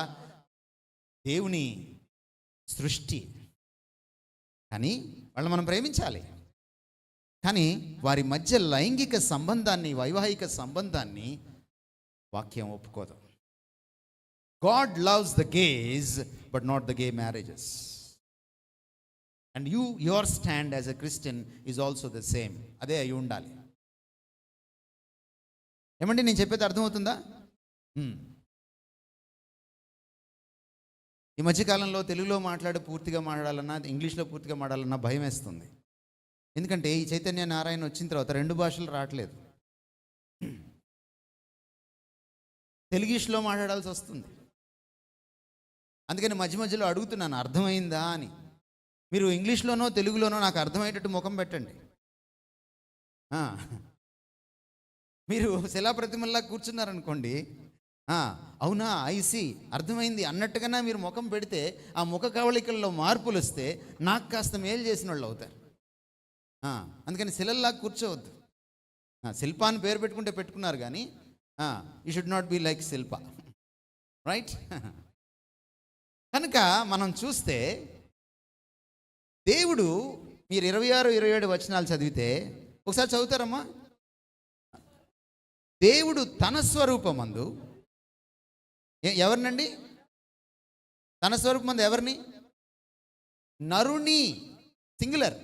దేవుని సృష్టి, కానీ వాళ్ళు మనం ప్రేమించాలి. కానీ వారి మధ్య లైంగిక సంబంధాన్ని, వైవాహిక సంబంధాన్ని వాక్యం ఒప్పుకోదు. God loves the gays but not the gay marriages. And your stand as a Christian is also the same. అదే అయి ఉండాలి. ఏమండి నేను చెప్పేది అర్థమవుతుందా? ఈ మధ్యకాలంలో తెలుగులో పూర్తిగా మాట్లాడాలన్నా, ఇంగ్లీష్లో పూర్తిగా మాట్లాడాలన్నా భయం వేస్తుంది. ఎందుకంటే ఈ చైతన్య నారాయణ వచ్చిన తర్వాత 2 భాషలు రావట్లేదు, తెలుగులో మాట్లాడాల్సి వస్తుంది. అందుకని మధ్య మధ్యలో అడుగుతున్నాను, అర్థమైందా అని. మీరు ఇంగ్లీష్లోనో తెలుగులోనో నాకు అర్థమయ్యేటట్టు ముఖం పెట్టండి. మీరు శిలాప్రతిమల్లా కూర్చున్నారనుకోండి, అవునా ఐసి అర్థమైంది అన్నట్టుగానే మీరు ముఖం పెడితే ఆ ముఖ కవళికల్లో మార్పులు వస్తే నాకు కాస్త మేలు చేసిన వాళ్ళు అవుతారు. అందుకని శిలల్లా కూర్చోవద్దు. శిల్ప అని పేరు పెట్టుకుంటే పెట్టుకున్నారు, కానీ you should not be like Shilpa, right? కనుక మనం చూస్తే దేవుడు, మీరు 26, 27 వచనాలు చదివితే, ఒకసారి చదువుతారమ్మా. దేవుడు తన స్వరూపమందు ఎవరినండి? తన స్వరూపమందు ఎవరిని? నరుని, సింగులర్.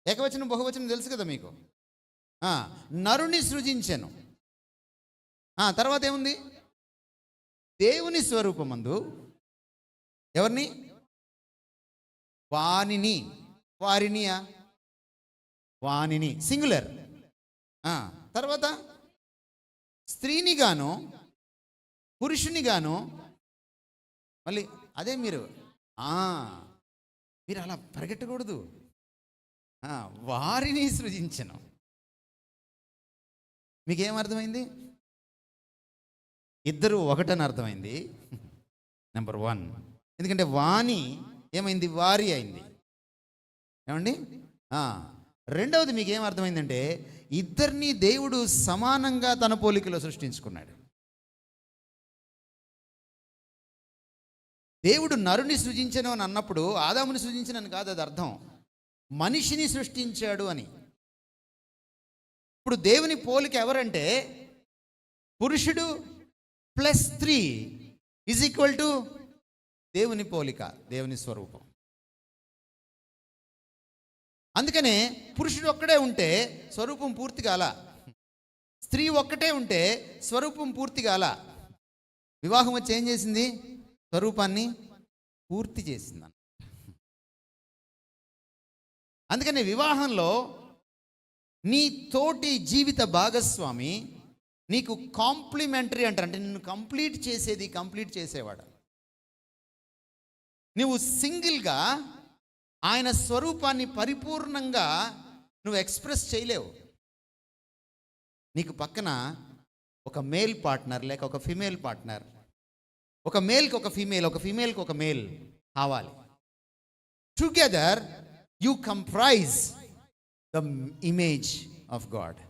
ఏకవచనం బహువచనం తెలుసు కదా మీకు. నరుని సృజించెను. తర్వాత ఏముంది? దేవుని స్వరూపమందు ఎవరిని? వానిని. వారినియా? వానిని, సింగులర్. తర్వాత స్త్రీని గాను పురుషుని గాను, మళ్ళీ అదే మీరు ఆ, మీరు అలా పరిగెట్టకూడదు. వారిని సృజించను. మీకేమర్థమైంది? ఇద్దరు ఒకటని అర్థమైంది, నెంబర్ 1. ఎందుకంటే వాణి ఏమైంది? వారి అయింది. ఏమండి? రెండవది మీకు ఏమర్థమైందంటే ఇద్దరిని దేవుడు సమానంగా తన పోలికలో సృష్టించుకున్నాడు. దేవుడు నరుని సృజించను అని అన్నప్పుడు ఆదాముని సృజించనని కాదు అది అర్థం, మనిషిని సృష్టించాడు అని. ఇప్పుడు దేవుని పోలిక ఎవరంటే పురుషుడు ప్లస్ స్త్రీ ఈజ్ ఈక్వల్ టు దేవుని పోలిక, దేవుని స్వరూపం. అందుకనే పురుషుడు ఒక్కడే ఉంటే స్వరూపం పూర్తి కాల, స్త్రీ ఒక్కటే ఉంటే స్వరూపం పూర్తి కాల. వివాహం వచ్చి ఏం చేసింది? స్వరూపాన్ని పూర్తి చేసింది. అందుకని వివాహంలో నీ తోటి జీవిత భాగస్వామి నీకు కాంప్లిమెంటరీ అంటారు, అంటే నిన్ను కంప్లీట్ చేసేవాడు. నువ్వు సింగిల్గా ఆయన స్వరూపాన్ని పరిపూర్ణంగా నువ్వు ఎక్స్ప్రెస్ చేయలేవు. నీకు పక్కన ఒక మేల్ పార్ట్నర్ లేక ఒక ఫిమేల్ పార్ట్నర్, ఒక మేల్కి ఒక ఫీమేల్, ఒక ఫీమేల్కి ఒక మేల్ కావాలి. Together you comprise the image of God.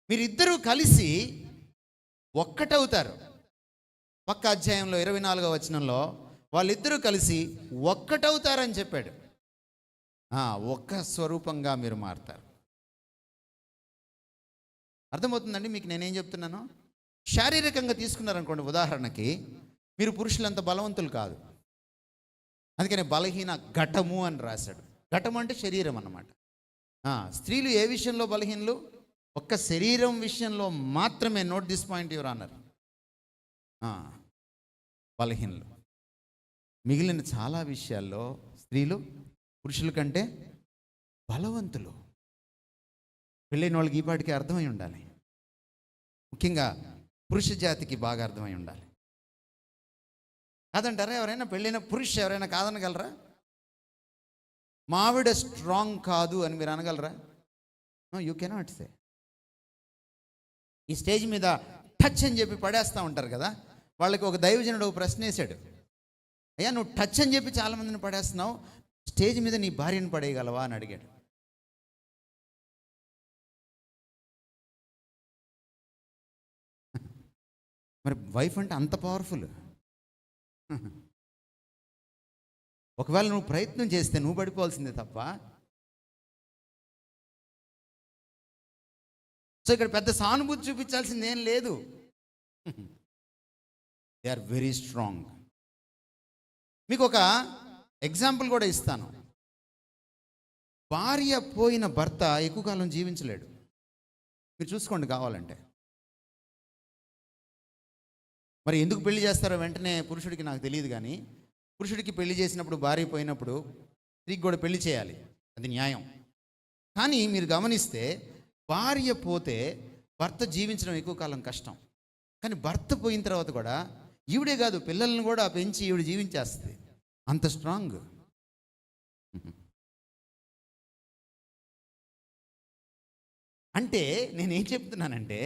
మీరిద్దరూ కలిసి ఒక్కటవుతారు. పక్క అధ్యాయంలో 24వ వచనంలో వాళ్ళిద్దరూ కలిసి ఒక్కటవుతారని చెప్పాడు. ఒక్క స్వరూపంగా మీరు మారుతారు. అర్థమవుతుందండి మీకు నేనేం చెప్తున్నాను? శారీరకంగా తీసుకున్నారనుకోండి, ఉదాహరణకి మీరు పురుషులంత బలవంతులు కాదు, అందుకని బలహీన ఘటము అని రాశాడు. ఘటము అంటే శరీరం అన్నమాట. స్త్రీలు ఏ విషయంలో బలహీనలు? ఒక్క శరీరం విషయంలో మాత్రమే. Note this point your honour, బలహీనలు. మిగిలిన చాలా విషయాల్లో స్త్రీలు పురుషుల కంటే బలవంతులు. పెళ్ళైన వాళ్ళకి ఈ పాటికి అర్థమై ఉండాలి, ముఖ్యంగా పురుష జాతికి బాగా అర్థమై ఉండాలి. కాదంటారా? ఎవరైనా పెళ్ళైన పురుష ఎవరైనా కాదనగలరా? మా ఆవిడ స్ట్రాంగ్ కాదు అని మీరు అనగలరా? No, you cannot say. ఈ స్టేజ్ మీద టచ్ అని చెప్పి పడేస్తూ ఉంటారు కదా, వాళ్ళకి ఒక దైవజనుడు ఒక ప్రశ్న వేశాడు, అయ్యా నువ్వు టచ్ అని చెప్పి చాలామందిని పడేస్తున్నావు, స్టేజ్ మీద నీ భార్యను పడేయగలవా అని అడిగాడు. మరి వైఫ్ అంటే అంత పవర్ఫుల్. ఒకవేళ నువ్వు ప్రయత్నం చేస్తే నువ్వు పడిపోవాల్సిందే తప్ప. సో ఇక్కడ పెద్ద సానుభూతి చూపించాల్సింది ఏం లేదు. They are very strong. మీకు ఒక ఎగ్జాంపుల్ కూడా ఇస్తాను. భార్య పోయిన భర్త ఎక్కువ కాలం జీవించలేడు. మీరు చూసుకోండి కావాలంటే. మరి ఎందుకు పెళ్లి చేస్తారో వెంటనే పురుషుడికి నాకు తెలియదు, కానీ పురుషుడికి పెళ్లి చేసినప్పుడు భార్య పోయినప్పుడు స్త్రీకి కూడా పెళ్లి చేయాలి, అది న్యాయం. కానీ మీరు గమనిస్తే భార్య పోతే భర్త జీవించడం ఎక్కువ కాలం కష్టం. కానీ భర్త పోయిన తర్వాత కూడా ఈవిడే కాదు, పిల్లల్ని కూడా పెంచి ఈవిడ జీవించేస్తుంది. అంత స్ట్రాంగ్. అంటే నేనేం చెప్తున్నానంటే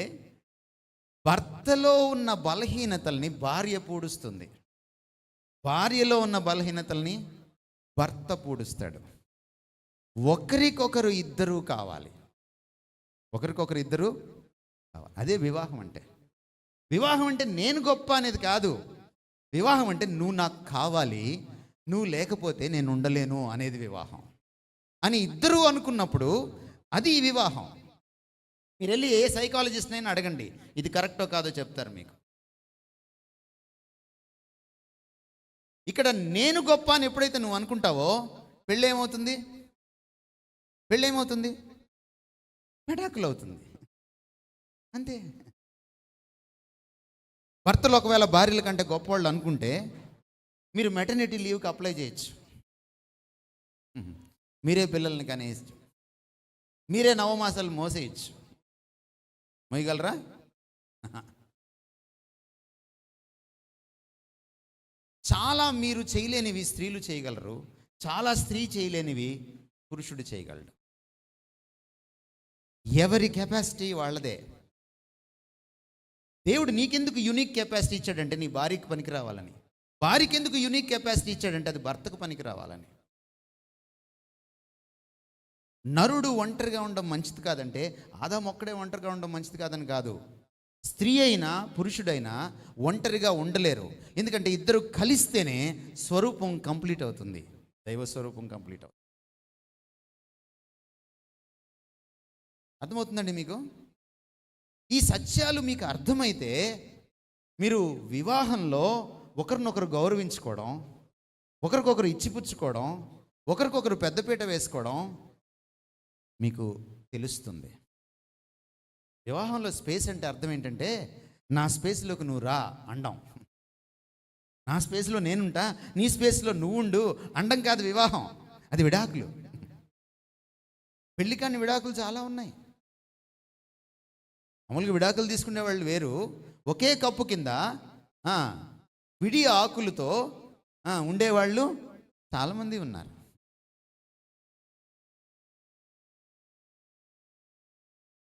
భర్తలో ఉన్న బలహీనతల్ని భార్య పూడుస్తుంది, భార్యలో ఉన్న బలహీనతల్ని భర్త పూడుస్తాడు. ఒకరికొకరు ఇద్దరూ కావాలి, ఒకరికొకరు ఇద్దరు కావాలి. అదే వివాహం అంటే. వివాహం అంటే నేను గొప్ప అనేది కాదు. వివాహం అంటే నువ్వు నాకు కావాలి, నువ్వు లేకపోతే నేను ఉండలేను అనేది వివాహం అని ఇద్దరూ అనుకున్నప్పుడు అది వివాహం. మీరు వెళ్ళి ఏ సైకాలజిస్ట్నైనా అడగండి, ఇది కరెక్టో కాదో చెప్తారు మీకు. ఇక్కడ నేను గొప్ప అని ఎప్పుడైతే నువ్వు అనుకుంటావో పెళ్ళేమవుతుంది? పెళ్ళేమవుతుంది? పెటాకులు అవుతుంది, అంతే. భర్తలు ఒకవేళ భార్యల కంటే గొప్పవాళ్ళు అనుకుంటే మీరు మెటర్నిటీ లీవ్కి అప్లై చేయొచ్చు. మీరే పిల్లల్ని కనేయచ్చు, మీరే నవమాసాలు మోసేయచ్చు. మోయగలరా? చాలా మీరు చేయలేనివి స్త్రీలు చేయగలరు, చాలా స్త్రీ చేయలేనివి పురుషుడు చేయగలడు. ఎవరి కెపాసిటీ వాళ్ళదే. దేవుడు నీకెందుకు యూనిక్ కెపాసిటీ ఇచ్చాడంటే నీ భార్యకి పనికి రావాలని. భార్యకి ఎందుకు యూనిక్ కెపాసిటీ ఇచ్చాడంటే అది భర్తకు పనికి రావాలని. నరుడు ఒంటరిగా ఉండడం మంచిది కాదంటే ఆదాము ఒక్కడే ఒంటరిగా ఉండడం మంచిది కాదని కాదు. స్త్రీ అయినా పురుషుడైనా ఒంటరిగా ఉండలేరు. ఎందుకంటే ఇద్దరు కలిస్తేనే స్వరూపం కంప్లీట్ అవుతుంది, దైవ స్వరూపం కంప్లీట్ అవుతుంది. అర్థమవుతుందండి మీకు? ఈ సత్యాలు మీకు అర్థమైతే మీరు వివాహంలో ఒకరినొకరు గౌరవించుకోవడం, ఒకరికొకరు ఇచ్చిపుచ్చుకోవడం, ఒకరికొకరు పెద్దపీట వేసుకోవడం మీకు తెలుస్తుంది. వివాహంలో స్పేస్ అంటే అర్థం ఏంటంటే నా స్పేస్లోకి నువ్వు రా అండం, నా స్పేస్లో నేనుంటా నీ స్పేస్లో నువ్వు ఉండు అండం కాదు వివాహం. అది విడాకులు. పెళ్లి కాని విడాకులు చాలా ఉన్నాయి. మామూలుగా విడాకులు తీసుకునే వాళ్ళు వేరు, ఒకే కప్పు కింద విడి ఆకులతో ఉండేవాళ్ళు చాలామంది ఉన్నారు.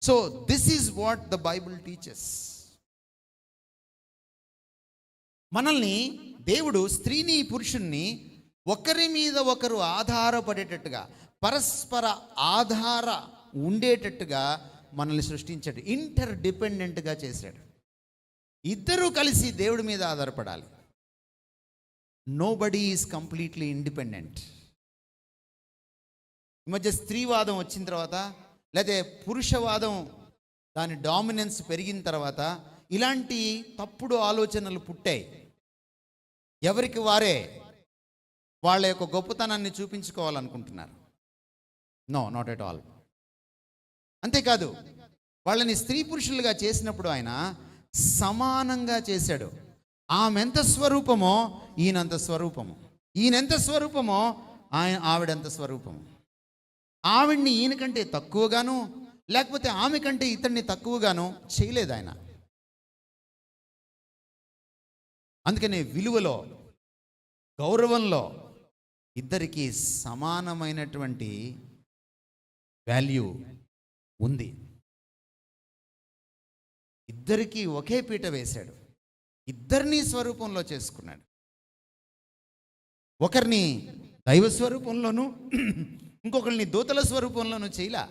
So this is what the Bible teaches. మనల్ని దేవుడు స్త్రీని పురుషుణ్ణి ఒకరి మీద ఒకరు ఆధారపడేటట్టుగా, పరస్పర ఆధార ఉండేటట్టుగా మనల్ని సృష్టించాడు. ఇంటర్ డిపెండెంట్గా చేశాడు. ఇద్దరూ కలిసి దేవుడి మీద ఆధారపడాలి. Nobody is completely independent. ఈ మధ్య స్త్రీవాదం వచ్చిన తర్వాత, లేదా పురుషవాదం దాని డామినెన్స్ పెరిగిన తర్వాత ఇలాంటి తప్పుడు ఆలోచనలు పుట్టాయి. ఎవరికి వారే వాళ్ళ యొక్క గొప్పతనాన్ని చూపించుకోవాలనుకుంటున్నారు. No, not at all. అంతేకాదు, వాళ్ళని స్త్రీ పురుషులుగా చేసినప్పుడు ఆయన సమానంగా చేశాడు. ఆమెంత స్వరూపమో ఈయనంత స్వరూపము, ఈయనెంత స్వరూపమో ఆవిడెంత స్వరూపము. ఆవిడ్ని ఈయన కంటే తక్కువగాను, లేకపోతే ఆమె కంటే ఇతన్ని తక్కువగాను చేయలేదు ఆయన. అందుకనే విలువలో, గౌరవంలో ఇద్దరికీ సమానమైనటువంటి వాల్యూ ఉంది. ఇద్దరికీ ఒకే పీట వేశాడు. ఇద్దరినీ స్వరూపంలో చేసుకున్నాడు. ఒకరిని దైవ స్వరూపంలోనూ ఇంకొకరిని దూతల స్వరూపంలోనూ చేయలా.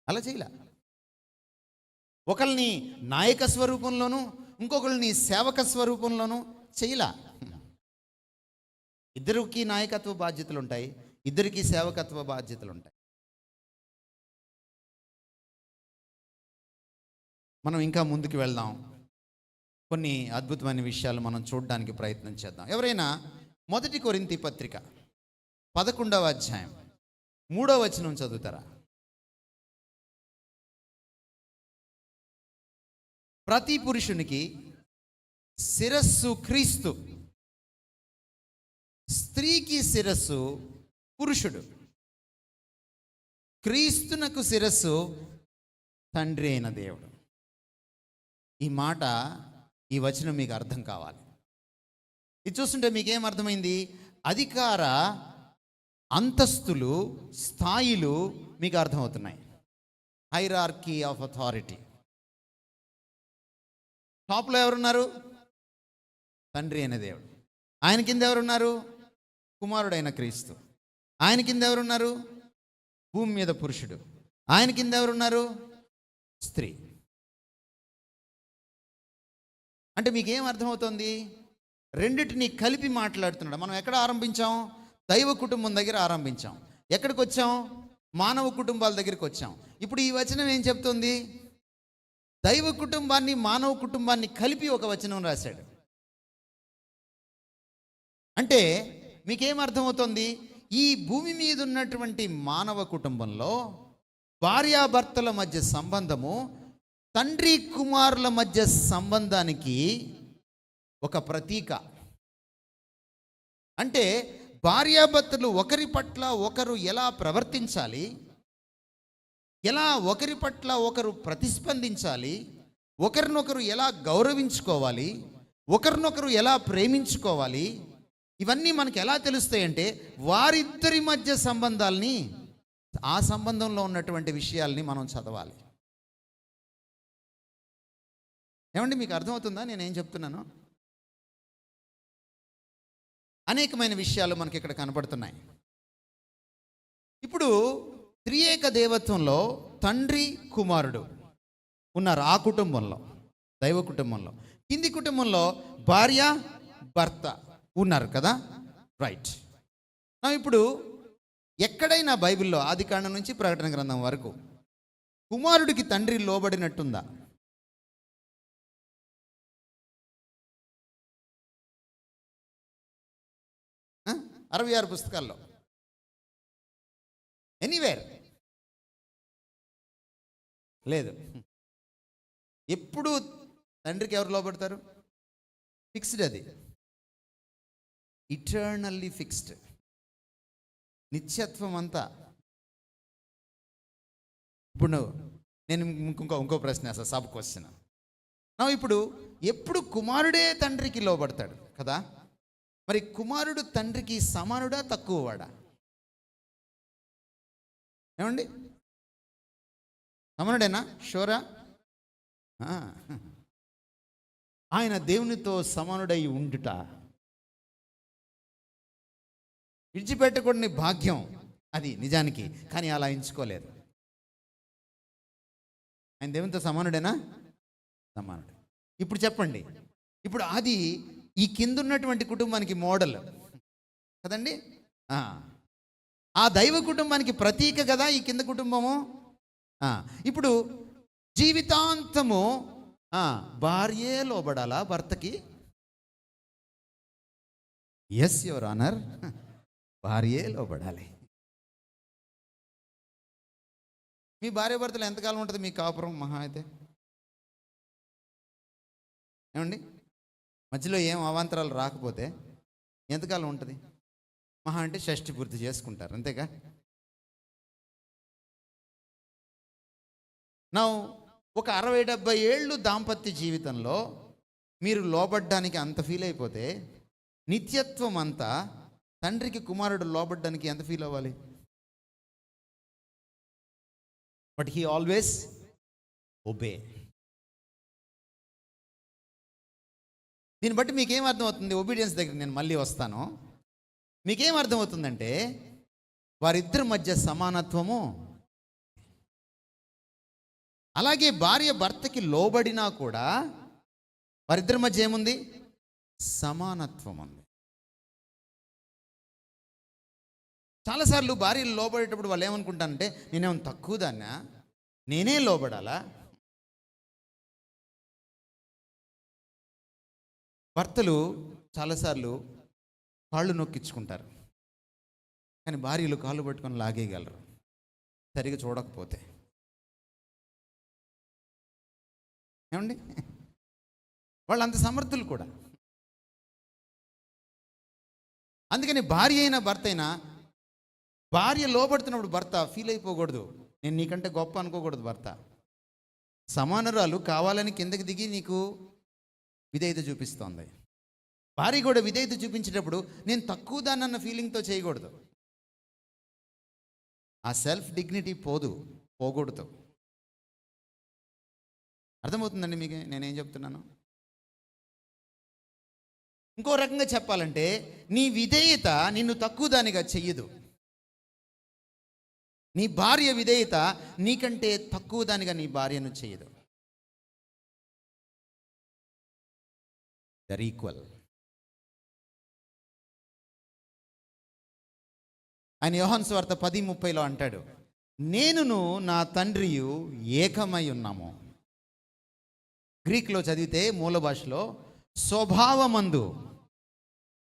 అలా చేయలా. ఒకరిని నాయక స్వరూపంలోనూ ఇంకొకరిని సేవక స్వరూపంలోనూ చేయలా. ఇద్దరికి నాయకత్వ బాధ్యతలు ఉంటాయి, ఇద్దరికి సేవకత్వ బాధ్యతలు ఉంటాయి. మనం ఇంకా ముందుకు వెళ్దాం. కొన్ని అద్భుతమైన విషయాలు మనం చూడడానికి ప్రయత్నం చేద్దాం. ఎవరైనా 1 కొరింథీ పత్రిక 11వ అధ్యాయం 3వ వచనం చదువుతారా? ప్రతి పురుషునికి శిరస్సు క్రీస్తు, స్త్రీకి శిరస్సు పురుషుడు, క్రీస్తునకు శిరస్సు తండ్రి అయిన దేవుడు. ఈ మాట, ఈ వచనం మీకు అర్థం కావాలి. ఇది చూస్తుంటే మీకేం అర్థమైంది? అధికార అంతస్తులు, స్థాయిలు మీకు అర్థమవుతున్నాయి. Hierarchy of authority. టాప్లో ఎవరున్నారు? తండ్రి అయిన దేవుడు. ఆయన కింద ఎవరున్నారు? కుమారుడైన క్రీస్తు. ఆయన కింద ఎవరున్నారు? భూమి మీద పురుషుడు. ఆయన కింద ఎవరున్నారు? స్త్రీ. అంటే మీకేం అర్థమవుతుంది? రెండిటిని కలిపి మాట్లాడుతున్నాడు. మనం ఎక్కడ ఆరంభించాం? దైవ కుటుంబం దగ్గర ఆరంభించాం. ఎక్కడికి వచ్చాం? మానవ కుటుంబాల దగ్గరికి వచ్చాం. ఇప్పుడు ఈ వచనం ఏం చెప్తుంది? దైవ కుటుంబాన్ని, మానవ కుటుంబాన్ని కలిపి ఒక వచనం రాశాడు. అంటే మీకేం అర్థమవుతుంది? ఈ భూమి మీద ఉన్నటువంటి మానవ కుటుంబంలో భార్యాభర్తల మధ్య సంబంధము తండ్రి కుమారుల మధ్య సంబంధానికి ఒక ప్రతీక. అంటే భార్యాభర్తలు ఒకరి పట్ల ఒకరు ఎలా ప్రవర్తించాలి, ఎలా ఒకరి పట్ల ఒకరు ప్రతిస్పందించాలి, ఒకరినొకరు ఎలా గౌరవించుకోవాలి, ఒకరినొకరు ఎలా ప్రేమించుకోవాలి, ఇవన్నీ మనకి ఎలా తెలుస్తాయంటే వారిద్దరి మధ్య సంబంధాల్ని, ఆ సంబంధంలో ఉన్నటువంటి విషయాల్ని మనం చదవాలి. ఏమండి, మీకు అర్థమవుతుందా నేనేం చెప్తున్నాను? అనేకమైన విషయాలు మనకి ఇక్కడ కనబడుతున్నాయి. ఇప్పుడు త్రియేక దేవత్వంలో తండ్రి కుమారుడు ఉన్నారు ఆ కుటుంబంలో, దైవ కుటుంబంలో. కింది కుటుంబంలో భార్య భర్త ఉన్నారు కదా, రైట్. ఇప్పుడు ఎక్కడైనా బైబిల్లో ఆదికాండం నుంచి ప్రకటన గ్రంథం వరకు కుమారుడికి తండ్రి లోబడినట్టుందా? ఆ? 66 పుస్తకాల్లో ఎనీవేర్ లేదు. ఎప్పుడు తండ్రికి ఎవరు లోబడతారు? ఫిక్స్డ్, అది ఇటర్నల్లీ ఫిక్స్డ్, నిత్యత్వం అంతా. ఇప్పుడు నేను ఇంకో ప్రశ్న వేస్తా, సబ్ క్వశ్చన్. ఇప్పుడు ఎప్పుడు కుమారుడే తండ్రికి లోబడతాడు కదా, మరి కుమారుడు తండ్రికి సమానుడా తక్కువ వాడా? ఏమండి, సమానుడేనా? షూరా? ఆయన దేవునితో సమానుడై ఉండుట విడిచిపెట్టకూడని భాగ్యం అది నిజానికి, కానీ అలా ఎంచుకోలేదు. ఆయన దేవునితో సమానుడేనా? సమానుడు. ఇప్పుడు చెప్పండి, ఇప్పుడు అది ఈ కింద ఉన్నటువంటి కుటుంబానికి మోడల్ కదండి, ఆ దైవ కుటుంబానికి ప్రతీక కదా ఈ కింద కుటుంబము. ఇప్పుడు జీవితాంతము భార్యే లోబడాలా భర్తకి? ఎస్ యువర్ ఆనర్, భార్యే లోబడాలి. మీ భార్య భర్తలు ఎంతకాలం ఉంటుంది మీ కాపురం? మహా అయితే ఏమండి, మధ్యలో ఏం అవాంతరాలు రాకపోతే ఎంతకాలం ఉంటుంది? మహా అంటే షష్ఠి పూర్తి చేసుకుంటారు, అంతేగా. నా ఒక 60-70 ఏళ్ళు దాంపత్య జీవితంలో మీరు లోబడ్డానికి అంత ఫీల్ అయిపోతే, నిత్యత్వం అంతా తండ్రికి కుమారుడు లోబడ్డానికి ఎంత ఫీల్ అవ్వాలి? But he always obey. దీన్ని బట్టి మీకేం అర్థమవుతుంది? ఒబీడియన్స్ దగ్గర నేను మళ్ళీ వస్తాను. మీకేం అర్థమవుతుందంటే వారిద్దరి మధ్య సమానత్వము, అలాగే భార్య భర్తకి లోబడినా కూడా వారిద్దరి మధ్య ఏముంది? సమానత్వం ఉంది. చాలాసార్లు భార్యలు లోబడేటప్పుడు వాళ్ళు ఏమనుకుంటారంటే, నేనేమో తక్కువ దాన్నా, నేనే లోబడాలా? భర్తలు చాలాసార్లు కాళ్ళు నొక్కించుకుంటారు, కానీ భార్యలు కాళ్ళు పట్టుకొని లాగేయగలరు సరిగా చూడకపోతే. ఏమండి, వాళ్ళు అంత సమర్థులు కూడా. అందుకని భార్య అయినా భర్త అయినా, భార్య లోబడుతున్నప్పుడు భర్త ఫీల్ అయిపోకూడదు, నేను నీకంటే గొప్ప అనుకోకూడదు. భర్త సమానరాలు కావాలని కిందకి దిగి నీకు విధేయత చూపిస్తోంది. భార్య కూడా విధేయత చూపించేటప్పుడు నేను తక్కువ దాన్నన్న ఫీలింగ్తో చేయకూడదు. ఆ సెల్ఫ్ డిగ్నిటీ పోకూడదు. అర్థమవుతుందండి మీకు నేనేం చెప్తున్నాను? ఇంకో రకంగా చెప్పాలంటే, నీ విధేయత నిన్ను తక్కువ దానిగా చెయ్యదు. నీ భార్య విధేయత నీకంటే తక్కువ దానిగా నీ భార్యను చేయదు. They're equal. ఆయన యోహాను సువార్త 10:30లో అంటాడు, నేనును నా తండ్రియు ఏకమై ఉన్నాము. గ్రీక్లో చదివితే మూల భాషలో స్వభావమందు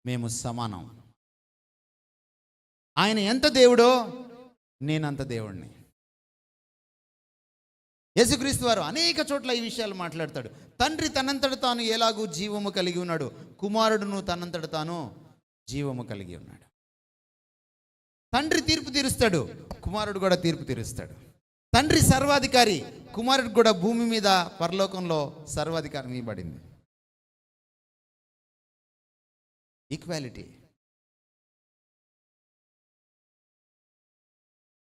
మేము సమానం. ఆయన ఎంత దేవుడో నేనంత దేవుణ్ణి. యేసుక్రీస్తు వారు అనేక చోట్ల ఈ విషయాలు మాట్లాడతాడు. తండ్రి తనంతట తాను ఎలాగూ జీవము కలిగి ఉన్నాడు, కుమారుడును తనంతట తాను జీవము కలిగి ఉన్నాడు. తండ్రి తీర్పు తీరుస్తాడు, కుమారుడు కూడా తీర్పు తీరుస్తాడు. తండ్రి సర్వాధికారి, కుమారుడు కూడా భూమి మీద పరలోకంలో సర్వాధికారం ఇవ్వబడింది. ఈక్వాలిటీ.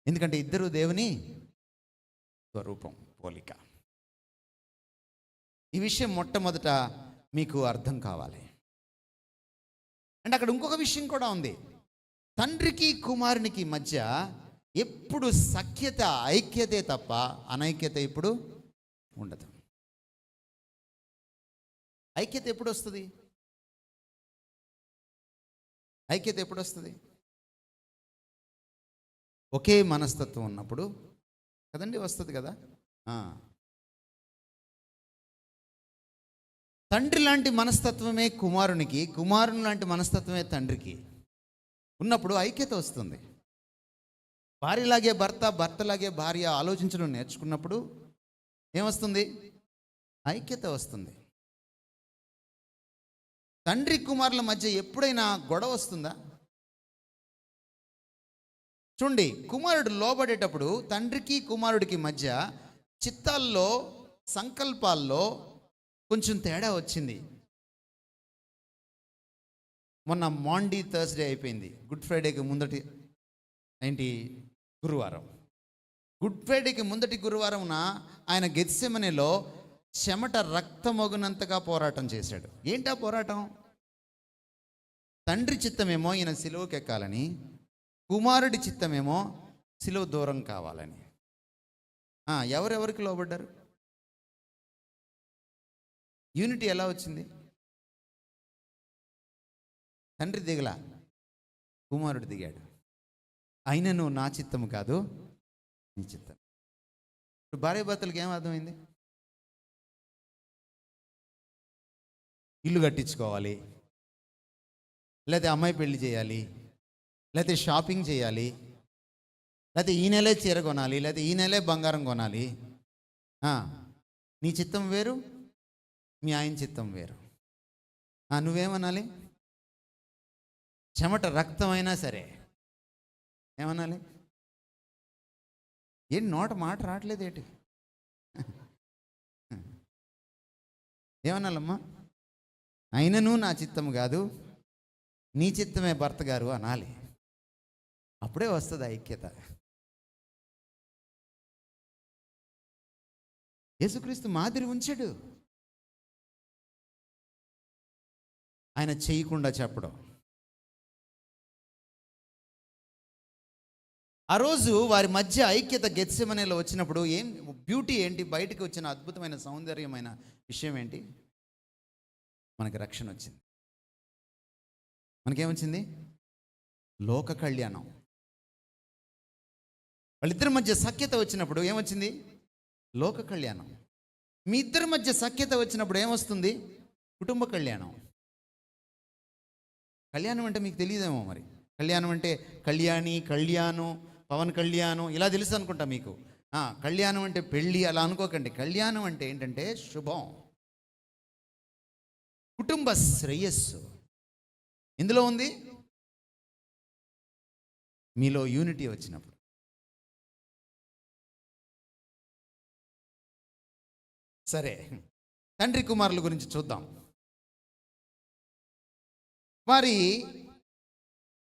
ఎందుకంటే ఇద్దరు దేవుని స్వరూపం, పోలిక. ఈ విషయం మొట్టమొదట మీకు అర్థం కావాలి. అంటే అక్కడ ఇంకొక విషయం కూడా ఉంది. తండ్రికి కుమారునికి మధ్య ఎప్పుడు సఖ్యత, ఐక్యతే తప్ప అనైక్యత ఇప్పుడు ఉండదు. ఐక్యత ఎప్పుడు వస్తుంది? ఐక్యత ఎప్పుడు వస్తుంది? ఒకే మనస్తత్వం ఉన్నప్పుడు కదండి వస్తుంది కదా. తండ్రి లాంటి మనస్తత్వమే కుమారునికి, కుమారుని లాంటి మనస్తత్వమే తండ్రికి ఉన్నప్పుడు ఐక్యత వస్తుంది. భార్యలాగే భర్త, భర్తలాగే భార్య ఆలోచించడం నేర్చుకున్నప్పుడు ఏమొస్తుంది? ఐక్యత వస్తుంది. తండ్రి కుమారుల మధ్య ఎప్పుడైనా గొడవ వస్తుందా? చూడండి, కుమారుడు లోబడేటప్పుడు తండ్రికి కుమారుడికి మధ్య చిత్తాల్లో, సంకల్పాల్లో కొంచెం తేడా వచ్చింది. మొన్న మాండీ థర్స్డే అయిపోయింది. గుడ్ ఫ్రైడేకి ముందటి ఏంటి గురువారం. గుడ్ ఫ్రైడేకి ముందటి గురువారంన ఆయన గెత్సెమనెలో చెమట రక్తమొగునంతగా పోరాటం చేశాడు. ఏంటా పోరాటం? తండ్రి చిత్తమేమో ఈయన సిలువకి ఎక్కాలని, కుమారుడి చిత్తమేమో సిలువ దూరం కావాలని. ఎవరెవరికి లోబడ్డారు? యూనిటీ ఎలా వచ్చింది? తండ్రి దిగలా, కుమారుడు దిగాడు. అయినను నా చిత్తము కాదు నీ చిత్తం. ఇప్పుడు భార్య భర్తలకు ఏం అర్థమైంది? ఇల్లు కట్టించుకోవాలి, లేకపోతే అమ్మాయి పెళ్లి చేయాలి, లేకపోతే షాపింగ్ చేయాలి, లేకపోతే ఈ నెలే చీర కొనాలి, లేకపోతే ఈ నెలే బంగారం కొనాలి. నీ చిత్తం వేరు, మీ ఆయన చిత్తం వేరు. నువ్వేమనాలి? చెమట రక్తమైనా సరే ఏమనాలి? ఏంటి నోట మాట రావట్లేదు ఏంటి? ఏమనాలమ్మా? అయినను నా చిత్తం కాదు నీ చిత్తమే భర్త గారు అనాలి. అప్పుడే వస్తుంది ఐక్యత. యేసుక్రీస్తు మాదిరి ఉంచాడు. ఆయన చేయకుండా చెప్పడం. ఆ రోజు వారి మధ్య ఐక్యత గెత్సెమనేలో వచ్చినప్పుడు ఏం బ్యూటీ ఏంటి? బయటికి వచ్చిన అద్భుతమైన సౌందర్యమైన విషయం ఏంటి? మనకి రక్షణ వచ్చింది. మనకేమొచ్చింది? లోక కళ్యాణం. వాళ్ళిద్దరి మధ్య సఖ్యత వచ్చినప్పుడు ఏమొచ్చింది? లోక కళ్యాణం. మీ ఇద్దరి మధ్య సఖ్యత వచ్చినప్పుడు ఏమొస్తుంది? కుటుంబ కళ్యాణం. కళ్యాణం అంటే మీకు తెలియదేమో మరి. కళ్యాణం అంటే కళ్యాణి, కళ్యాణం, పవన్ కళ్యాణం ఇలా తెలుసు అనుకుంటా మీకు. కళ్యాణం అంటే పెళ్ళి అలా అనుకోకండి. కళ్యాణం అంటే ఏంటంటే శుభం, కుటుంబ శ్రేయస్సు. ఇందులో ఉంది మీలో యూనిటీ వచ్చినప్పుడు. సరే, తండ్రి కుమారుల గురించి చూద్దాం.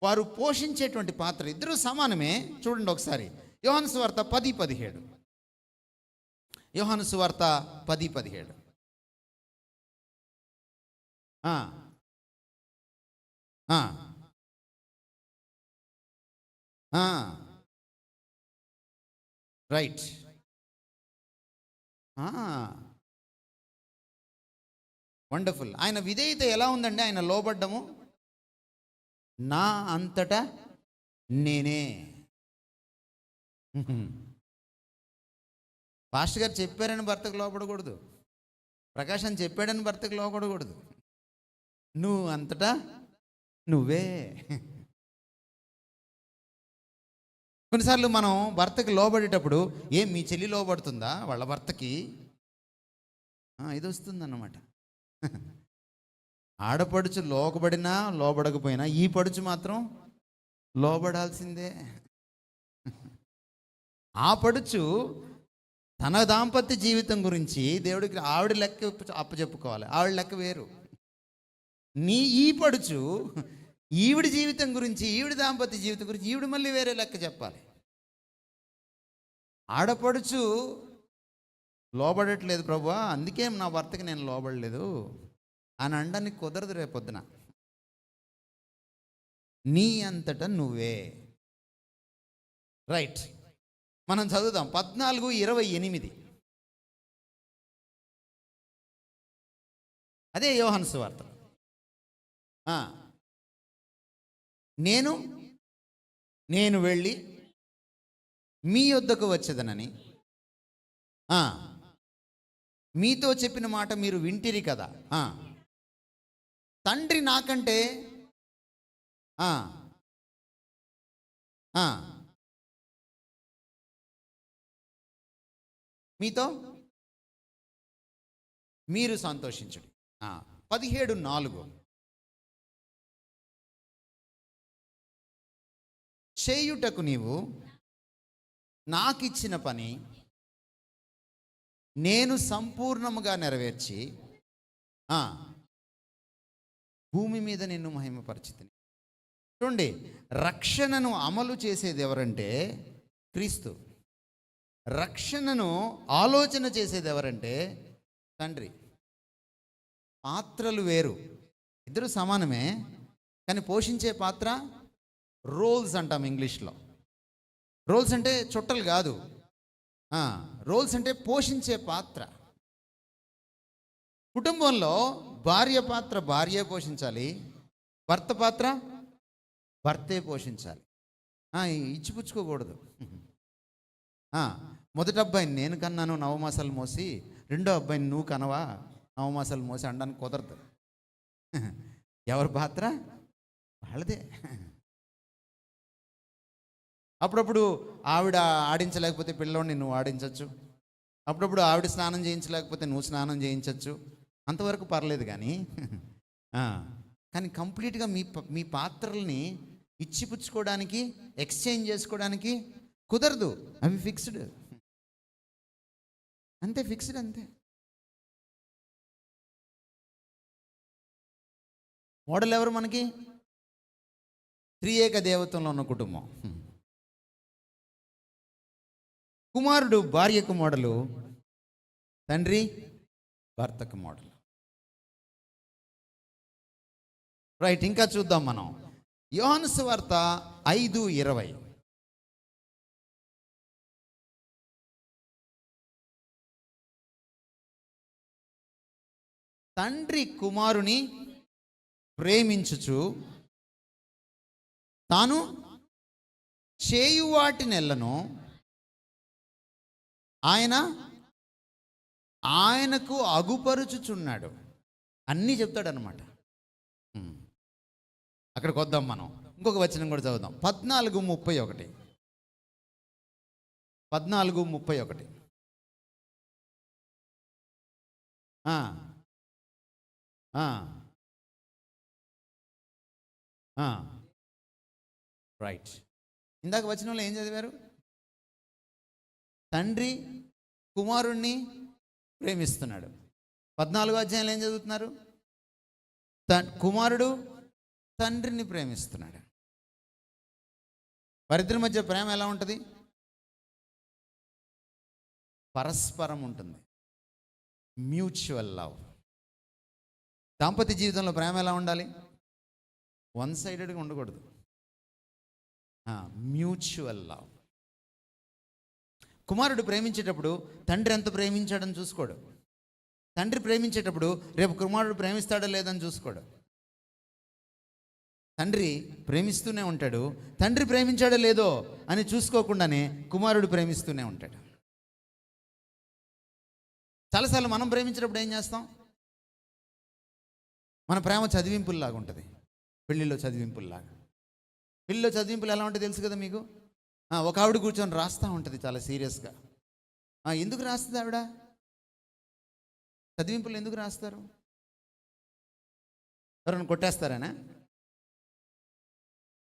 వారు పోషించేటువంటి పాత్ర ఇద్దరు సమానమే. చూడండి ఒకసారి యోహాను సువార్త 10:17. యోహాను సువార్త 10:17. రైట్. వండర్ఫుల్. ఆయన విధేయత ఎలా ఉందండి? ఆయన లోబడ్డము నా అంతటా నేనే. పాస్టర్ గారు చెప్పారని భర్తకు లోపడకూడదు, ప్రకాశం చెప్పాడని భర్తకు లోపడకూడదు. నువ్వు అంతటా నువ్వే. కొన్నిసార్లు మనం భర్తకి లోబడేటప్పుడు మీ చెల్లి లోబడుతుందా వాళ్ళ భర్తకి? ఇది వస్తుందన్నమాట. ఆడపడుచు లోకబడినా లోబడకపోయినా ఈ పడుచు మాత్రం లోబడాల్సిందే. ఆ పడుచు తన దాంపత్య జీవితం గురించి దేవుడికి ఆవిడ లెక్క అప్పచెప్పుకోవాలి. ఆవిడ లెక్క వేరు. ఈ పడుచు ఈవిడి జీవితం గురించి, ఈవిడి దాంపత్య జీవితం గురించి ఈవిడ మళ్ళీ వేరే లెక్క చెప్పాలి. ఆడపడుచు లోబడట్లేదు ప్రభువా, అందుకే నా భర్తకి నేను లోబడలేదు అని అనడానికి కుదరదు రేపొద్దున. నీ అంతటా నువ్వే. రైట్, మనం చదువుదాం 14:28. అదే యోహాను సువార్త. నేను వెళ్ళి మీ యొద్దకు వచ్చేదనని మీతో చెప్పిన మాట మీరు వింటిరి కదా. తండ్రి నాకంటే మీతో మీరు సంతోషించండి. 17:4 చేయుటకు నీవు నాకిచ్చిన పని నేను సంపూర్ణముగా నెరవేర్చి భూమి మీద నిన్ను మహిమపరిచితిని. చూడండి, రక్షణను అమలు చేసేది ఎవరంటే క్రీస్తు. రక్షణను ఆలోచన చేసేది ఎవరంటే తండ్రి. పాత్రలు వేరు, ఇద్దరు సమానమే, కానీ పోషించే పాత్ర రోల్స్ అంటాం ఇంగ్లీష్లో. రోల్స్ అంటే చుట్టలు కాదు, రోల్స్ అంటే పోషించే పాత్ర. కుటుంబంలో భార్య పాత్ర భార్యే పోషించాలి, భర్త పాత్ర భర్తే పోషించాలి. ఇచ్చిపుచ్చుకోకూడదు. మొదటి అబ్బాయిని నేను కన్నాను 9 మాసాలు మోసి, రెండో అబ్బాయిని నువ్వు కనవా 9 మాసాలు మోసి అనడానికి కుదరదు. ఎవరి పాత్ర వాళ్ళదే. అప్పుడప్పుడు ఆవిడ ఆడించలేకపోతే పిల్లోడిని నువ్వు ఆడించవచ్చు, అప్పుడప్పుడు ఆవిడ స్నానం చేయించలేకపోతే నువ్వు స్నానం చేయించవచ్చు, అంతవరకు పర్లేదు. కానీ కంప్లీట్గా మీ పాత్రల్ని ఇచ్చిపుచ్చుకోవడానికి, ఎక్స్చేంజ్ చేసుకోవడానికి కుదరదు. అవి ఫిక్స్డ్, అంతే, ఫిక్స్డ్ అంతే. మోడల్ ఎవరు మనకి? త్రియేక దేవతంలో ఉన్న కుటుంబం. కుమారుడు భార్యకు మోడలు, తండ్రి భర్తకు మోడలు. రైట్, ఇంకా చూద్దాం మనం. యోహాను సువార్త 5:20. తండ్రి కుమారుని ప్రేమించుచు తాను చేయువాటినెల్లను ఆయనకు అగుపరుచుచున్నాడు. అన్నీ చెప్తాడనమాట. అక్కడికి వద్దాం మనం. ఇంకొక వచనం కూడా చదువుదాం. 14:31. 14:31. రైట్, ఇందాక వచనంలో ఏం చదివారు? తండ్రి కుమారుణ్ణి ప్రేమిస్తున్నాడు. 14వ అధ్యాయంలో ఏం చదువుతున్నారు? కుమారుడు తండ్రిని ప్రేమిస్తున్నాడు. వారిద్దరి మధ్య ప్రేమ ఎలా ఉంటుంది? పరస్పరం ఉంటుంది, మ్యూచువల్ లవ్. దాంపత్య జీవితంలో ప్రేమ ఎలా ఉండాలి? వన్ సైడెడ్గా ఉండకూడదు, మ్యూచువల్ లవ్. కుమారుడు ప్రేమించేటప్పుడు తండ్రి ఎంత ప్రేమించాడని చూసుకోడు. తండ్రి ప్రేమించేటప్పుడు రేపు కుమారుడు ప్రేమిస్తాడో లేదని చూసుకోడు. తండ్రి ప్రేమిస్తూనే ఉంటాడు, తండ్రి ప్రేమించాడో లేదో అని చూసుకోకుండానే కుమారుడు ప్రేమిస్తూనే ఉంటాడు. చాలాసార్లు మనం ప్రేమించేటప్పుడు ఏం చేస్తాం? మన ప్రేమ చదివింపుల్లాగా ఉంటుంది, పెళ్ళిలో చదివింపుల్లాగా. పెళ్ళిలో చదివింపులు ఎలా ఉంటాయి తెలుసు కదా మీకు? ఒక ఆవిడ కూర్చొని రాస్తూ ఉంటుంది చాలా సీరియస్గా. ఎందుకు రాస్తుంది ఆవిడ? చదివింపులు ఎందుకు రాస్తారు? ఎవరైనా కొట్టేస్తారనా?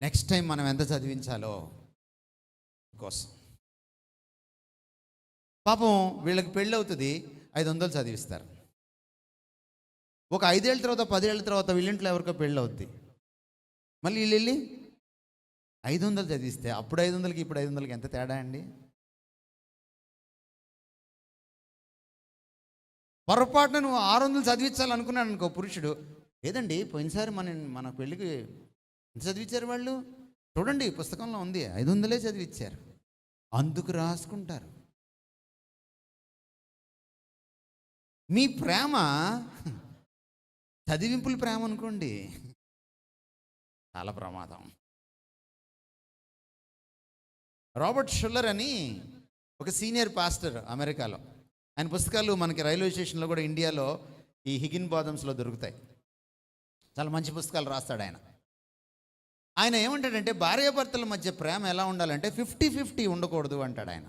నెక్స్ట్ టైం మనం ఎంత చదివించాలో కోసం. పాపం వీళ్ళకి పెళ్ళి అవుతుంది, 500 చదివిస్తారు. ఒక 5 ఏళ్ళ తర్వాత 10 ఏళ్ళ తర్వాత వీళ్ళింట్లో ఎవరికో పెళ్ళి అవుద్ది. మళ్ళీ వీళ్ళు వెళ్ళి 500 చదివిస్తే అప్పుడు 500కి ఇప్పుడు 500కి ఎంత తేడా అండి? పొరపాటున నువ్వు 600 చదివించాలనుకున్నాడు అనుకో పురుషుడు, లేదండి పోయినసారి మన పెళ్ళికి ఎంత చదివించారు వాళ్ళు, చూడండి పుస్తకంలో ఉంది 500 చదివించారు, అందుకు రాసుకుంటారు. మీ ప్రేమ చదివింపుల ప్రేమ అనుకోండి, చాలా ప్రమాదం. రాబర్ట్ షుల్లర్ అని ఒక సీనియర్ పాస్టర్ అమెరికాలో, ఆయన పుస్తకాలు మనకి రైల్వే స్టేషన్లో కూడా ఇండియాలో ఈ హిగిన్ బాదమ్స్లో దొరుకుతాయి. చాలా మంచి పుస్తకాలు రాస్తాడు ఆయన. ఆయన ఏమంటాడంటే భార్యాభర్తల మధ్య ప్రేమ ఎలా ఉండాలంటే 50-50 ఉండకూడదు అంటాడు ఆయన.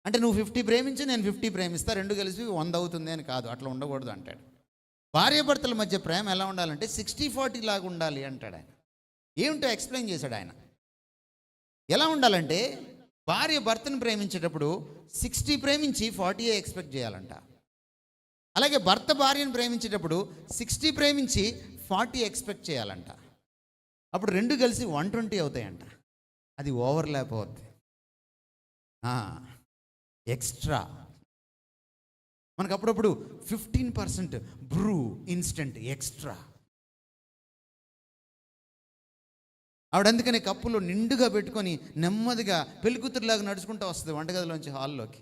అంటే నువ్వు 50 ప్రేమించి నేను 50 ప్రేమిస్తా, 2 కలిసి 100 అవుతుంది అని కాదు, అట్లా ఉండకూడదు అంటాడు. భార్యాభర్తల మధ్య ప్రేమ ఎలా ఉండాలంటే 60-40 లాగా ఉండాలి అంటాడు ఆయన. ఏమిటో ఎక్స్ప్లెయిన్ చేశాడు ఆయన. ఎలా ఉండాలంటే భార్య భర్తను ప్రేమించేటప్పుడు 60 ప్రేమించి 40 ఎక్స్పెక్ట్ చేయాలంట. అలాగే భర్త భార్యను ప్రేమించేటప్పుడు 60 ప్రేమించి 40 ఎక్స్పెక్ట్ చేయాలంట. అప్పుడు 2 కలిసి 120 అవుతాయంట. అది ఓవర్లాప్ అవుద్ది, ఎక్స్ట్రా. మనకు అప్పుడప్పుడు 15% బ్రూ ఇన్స్టెంట్ ఎక్స్ట్రా. ఆవిడ అందుకని కప్పులో నిండుగా పెట్టుకొని నెమ్మదిగా పెళ్ళికూతురులాగా నడుచుకుంటూ వస్తుంది వంటగదిలోంచి హాల్లోకి.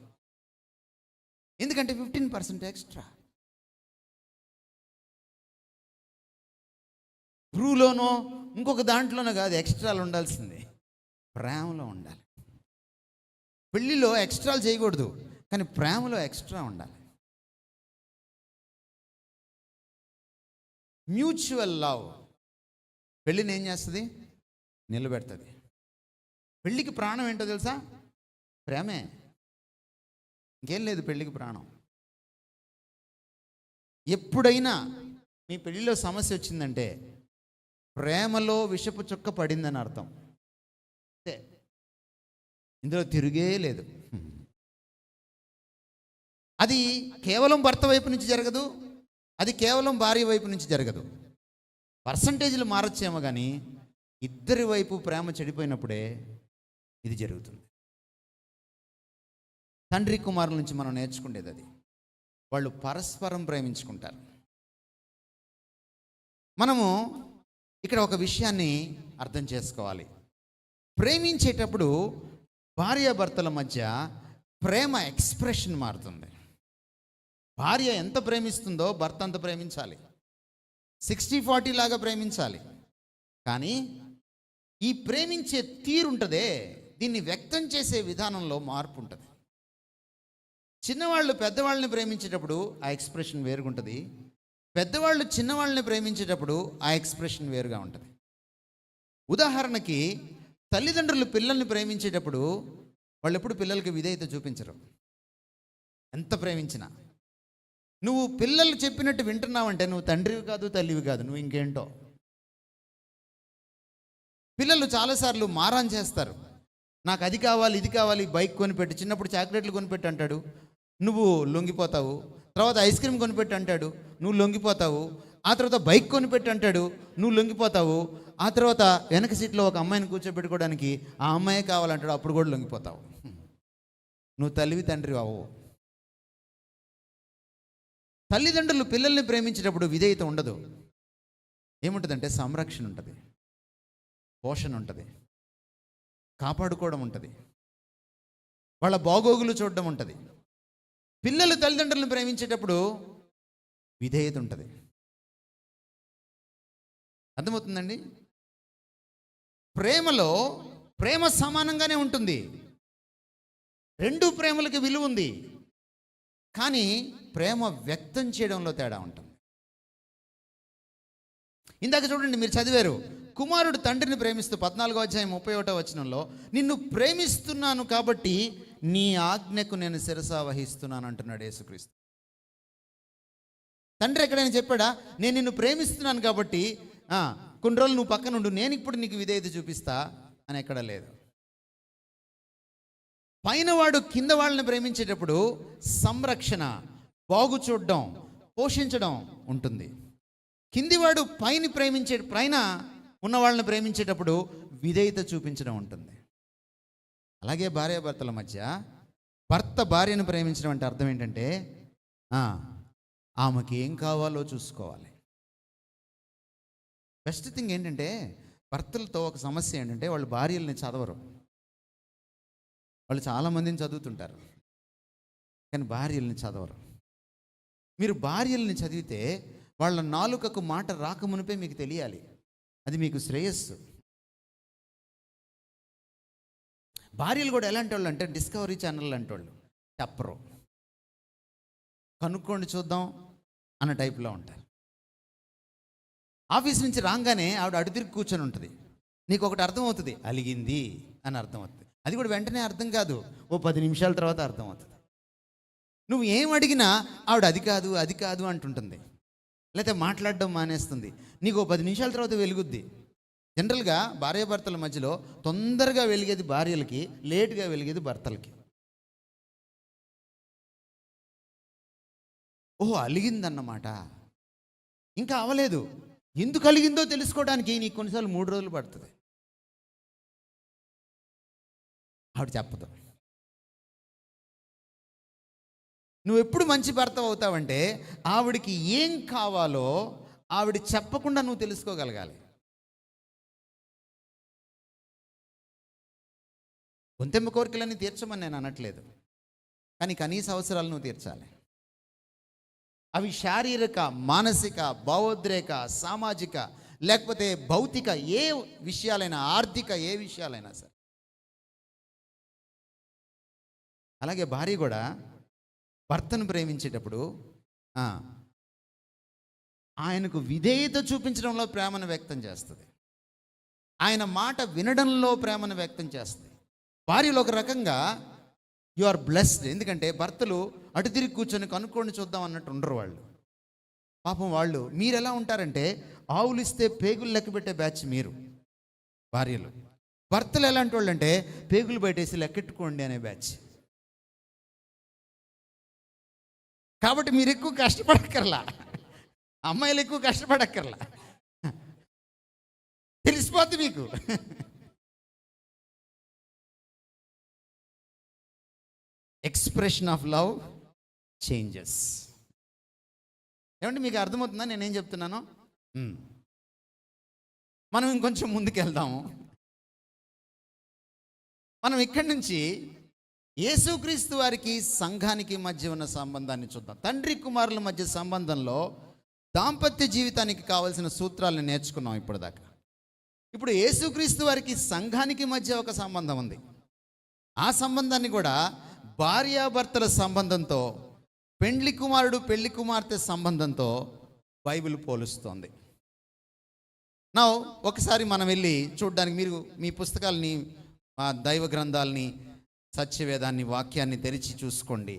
ఎందుకంటే 15% ఎక్స్ట్రా. బ్రూలోనో ఇంకొక దాంట్లోనో కాదు, ఎక్స్ట్రాలు ఉండాల్సింది ప్రేమలో ఉండాలి. పెళ్ళిలో ఎక్స్ట్రాలు చేయకూడదు, కానీ ప్రేమలో ఎక్స్ట్రా ఉండాలి. మ్యూచువల్ లవ్ పెళ్ళిని ఏం చేస్తుంది? నిలబెడుతుంది. పెళ్ళికి ప్రాణం ఏంటో తెలుసా? ప్రేమే, ఇంకేం లేదు పెళ్ళికి ప్రాణం. ఎప్పుడైనా మీ పెళ్ళిలో సమస్య వచ్చిందంటే ప్రేమలో విషపు చుక్క పడిందని అర్థం. అంతే, ఇందులో తిరిగే లేదు. అది కేవలం భర్త వైపు నుంచి జరగదు, అది కేవలం భార్య వైపు నుంచి జరగదు. పర్సంటేజ్లు మారచ్చేమో కానీ ఇద్దరి వైపు ప్రేమ చెడిపోయినప్పుడే ఇది జరుగుతుంది. తండ్రి కుమారుల నుంచి మనం నేర్చుకునేది అది. వాళ్ళు పరస్పరం ప్రేమించుకుంటారు. మనము ఇక్కడ ఒక విషయాన్ని అర్థం చేసుకోవాలి. ప్రేమించేటప్పుడు భార్యాభర్తల మధ్య ప్రేమ ఎక్స్ప్రెషన్ మారుతుంది. భార్య ఎంత ప్రేమిస్తుందో భర్త అంత ప్రేమించాలి. 60-40 లాగా ప్రేమించాలి. కానీ ఈ ప్రేమించే తీరుంటుందే, దీన్ని వ్యక్తం చేసే విధానంలో మార్పు ఉంటుంది. చిన్నవాళ్ళు పెద్దవాళ్ళని ప్రేమించేటప్పుడు ఆ ఎక్స్ప్రెషన్ వేరుగా ఉంటుంది. పెద్దవాళ్ళు చిన్నవాళ్ళని ప్రేమించేటప్పుడు ఆ ఎక్స్ప్రెషన్ వేరుగా ఉంటుంది. ఉదాహరణకి తల్లిదండ్రులు పిల్లల్ని ప్రేమించేటప్పుడు వాళ్ళు ఎప్పుడు పిల్లలకి విధేయత చూపించరు, ఎంత ప్రేమించినా. నువ్వు పిల్లలు చెప్పినట్టు వింటున్నావంటే నువ్వు తండ్రివి కాదు, తల్లివి కాదు, నువ్వు ఇంకేంటో. పిల్లలు చాలాసార్లు మారాన్ చేస్తారు. నాకు అది కావాలి, ఇది కావాలి, బైక్ కొనిపెట్టు, చిన్నప్పుడు చాక్లెట్లు కొనిపెట్టు అంటాడు, నువ్వు లొంగిపోతావు. తర్వాత ఐస్ క్రీమ్ కొనిపెట్టు అంటాడు, నువ్వు లొంగిపోతావు. ఆ తర్వాత బైక్ కొనిపెట్టు అంటాడు, నువ్వు లొంగిపోతావు. ఆ తర్వాత వెనక సీట్లో ఒక అమ్మాయిని కూర్చోబెట్టుకోవడానికి ఆ అమ్మాయి కావాలంటాడు, అప్పుడు కూడా లొంగిపోతావు. నువ్వు తల్లివి తండ్రివి అవ్వవు. తల్లిదండ్రులు పిల్లల్ని ప్రేమించేటప్పుడు విధేయత ఉండదు. ఏముంటుందంటే సంరక్షణ ఉంటుంది, పోషణ ఉంటుంది, కాపాడుకోవడం ఉంటుంది, వాళ్ళ బాగోగులు చూడడం ఉంటుంది. పిల్లలు తల్లిదండ్రులను ప్రేమించేటప్పుడు విధేయత ఉంటుంది. అర్థమవుతుందండి? ప్రేమలో ప్రేమ సమానంగానే ఉంటుంది. 2 ప్రేమలకి విలువ ఉంది, కానీ ప్రేమ వ్యక్తం చేయడంలో తేడా ఉంటుంది. ఇందాక చూడండి, మీరు చదివారు, కుమారుడు తండ్రిని ప్రేమిస్తూ 14వ అధ్యాయం 31వ వచనంలో నిన్ను ప్రేమిస్తున్నాను కాబట్టి నీ ఆజ్ఞకు నేను శిరస వహిస్తున్నాను అంటున్నాడు యేసుక్రీస్తు. తండ్రి ఎక్కడైనా చెప్పాడా నేను నిన్ను ప్రేమిస్తున్నాను కాబట్టి కొన్ని రోజులు నువ్వు పక్కన ఉండు, నేను ఇప్పుడు నీకు విధేయత చూపిస్తా అని ఎక్కడ లేదు. పైన వాడు కింద వాళ్ళని ప్రేమించేటప్పుడు సంరక్షణ, బాగు చూడడం, పోషించడం ఉంటుంది. కిందివాడు పైన ఉన్న వాళ్ళని ప్రేమించేటప్పుడు విధేయత చూపించడం ఉంటుంది. అలాగే భార్యాభర్తల మధ్య భర్త భార్యను ప్రేమించడం అంటే అర్థం ఏంటంటే ఆమెకి ఏం కావాలో చూసుకోవాలి. బెస్ట్ థింగ్ ఏంటంటే భర్తలతో ఒక సమస్య ఏంటంటే వాళ్ళు భార్యల్ని చదవరు. వాళ్ళు చాలామందిని చదువుతుంటారు కానీ భార్యల్ని చదవరు. మీరు భార్యల్ని చదివితే వాళ్ళ నాలుకకు మాట రాకమునిపే మీకు తెలియాలి, అది మీకు శ్రేయస్సు. భార్యలు కూడా ఎలాంటి వాళ్ళు అంటే డిస్కవరీ ఛానల్ లాంటి వాళ్ళు, చెప్పరు, కనుక్కోండి చూద్దాం అన్న టైప్లో ఉంటారు. ఆఫీస్ నుంచి రాగానే ఆవిడ అటు తిరిగి కూర్చొని ఉంటుంది. నీకు ఒకటి అర్థమవుతుంది, అలిగింది అని అర్థమవుతుంది. అది కూడా వెంటనే అర్థం కాదు, ఓ 10 నిమిషాల తర్వాత అర్థమవుతుంది. నువ్వు ఏం అడిగినా ఆవిడ అది కాదు అంటుంటుంది, లేకపోతే మాట్లాడడం మానేస్తుంది. నీకు ఓ 10 నిమిషాల తర్వాత వెలుగుద్ది. జనరల్గా భార్యాభర్తల మధ్యలో తొందరగా వెలిగేది భార్యలకి, లేటుగా వెలిగేది భర్తలకి. ఓహో అలిగిందన్నమాట, ఇంకా అవలేదు, ఎందుకు అలిగిందో తెలుసుకోవడానికి నీకు కొన్నిసార్లు 3 రోజులు పడుతుంది. ఆవిడ చెప్పదు. నువ్వు ఎప్పుడు మంచి భర్త అవుతావంటే ఆవిడికి ఏం కావాలో ఆవిడ చెప్పకుండా నువ్వు తెలుసుకోగలగాలి. గొంతెమ్మ కోరికలన్నీ తీర్చమని నేను అనట్లేదు, కానీ కనీస అవసరాలు నువ్వు తీర్చాలి. అవి శారీరక, మానసిక, భావోద్రేక, సామాజిక, లేకపోతే భౌతిక ఏ విషయాలైనా, ఆర్థిక ఏ విషయాలైనా సరే. అలాగే భార్య కూడా భర్తను ప్రేమించేటప్పుడు ఆయనకు విధేయత చూపించడంలో ప్రేమను వ్యక్తం చేస్తుంది, ఆయన మాట వినడంలో ప్రేమను వ్యక్తం చేస్తుంది. భార్యలు ఒక రకంగా యు ఆర్ బ్లెస్డ్, ఎందుకంటే భర్తలు అటు తిరిగి కూర్చొని కనుక్కొని చూద్దాం అన్నట్టు ఉండరు వాళ్ళు. పాపం వాళ్ళు, మీరు ఎలా ఉంటారంటే ఆవులు ఇస్తే పేగులు లెక్క పెట్టే బ్యాచ్ మీరు భార్యలు. భర్తలు ఎలాంటి వాళ్ళు అంటే పేగులు బయటేసి లెక్కెట్టుకోండి అనే బ్యాచ్. కాబట్టి మీరు ఎక్కువ కష్టపడక్కర్లా, అమ్మాయిలు ఎక్కువ కష్టపడక్కర్లా, తెలిసిపోద్ది మీకు. Expression of love changes. ఏమంటే మీకు అర్థమవుతుందా నేనేం చెప్తున్నాను? మనం ఇంకొంచెం ముందుకెళ్దాము. మనం ఇక్కడి నుంచి యేసుక్రీస్తు వారికి సంఘానికి మధ్య ఉన్న సంబంధాన్ని చూద్దాం. తండ్రి కుమారుల మధ్య సంబంధంలో దాంపత్య జీవితానికి కావాల్సిన సూత్రాలను నేర్చుకున్నాం ఇప్పటిదాకా. ఇప్పుడు యేసుక్రీస్తు వారికి సంఘానికి మధ్య ఒక సంబంధం ఉంది. ఆ సంబంధాన్ని కూడా భార్యాభర్తల సంబంధంతో, పెండ్లి కుమారుడు పెళ్లి కుమార్తె సంబంధంతో బైబిల్ పోలుస్తోంది. నా ఒకసారి మనం వెళ్ళి చూడడానికి, మీరు మీ పుస్తకాలని, దైవ గ్రంథాలని, సత్యవేదాన్ని, వాక్యాన్ని తెరిచి చూసుకోండి.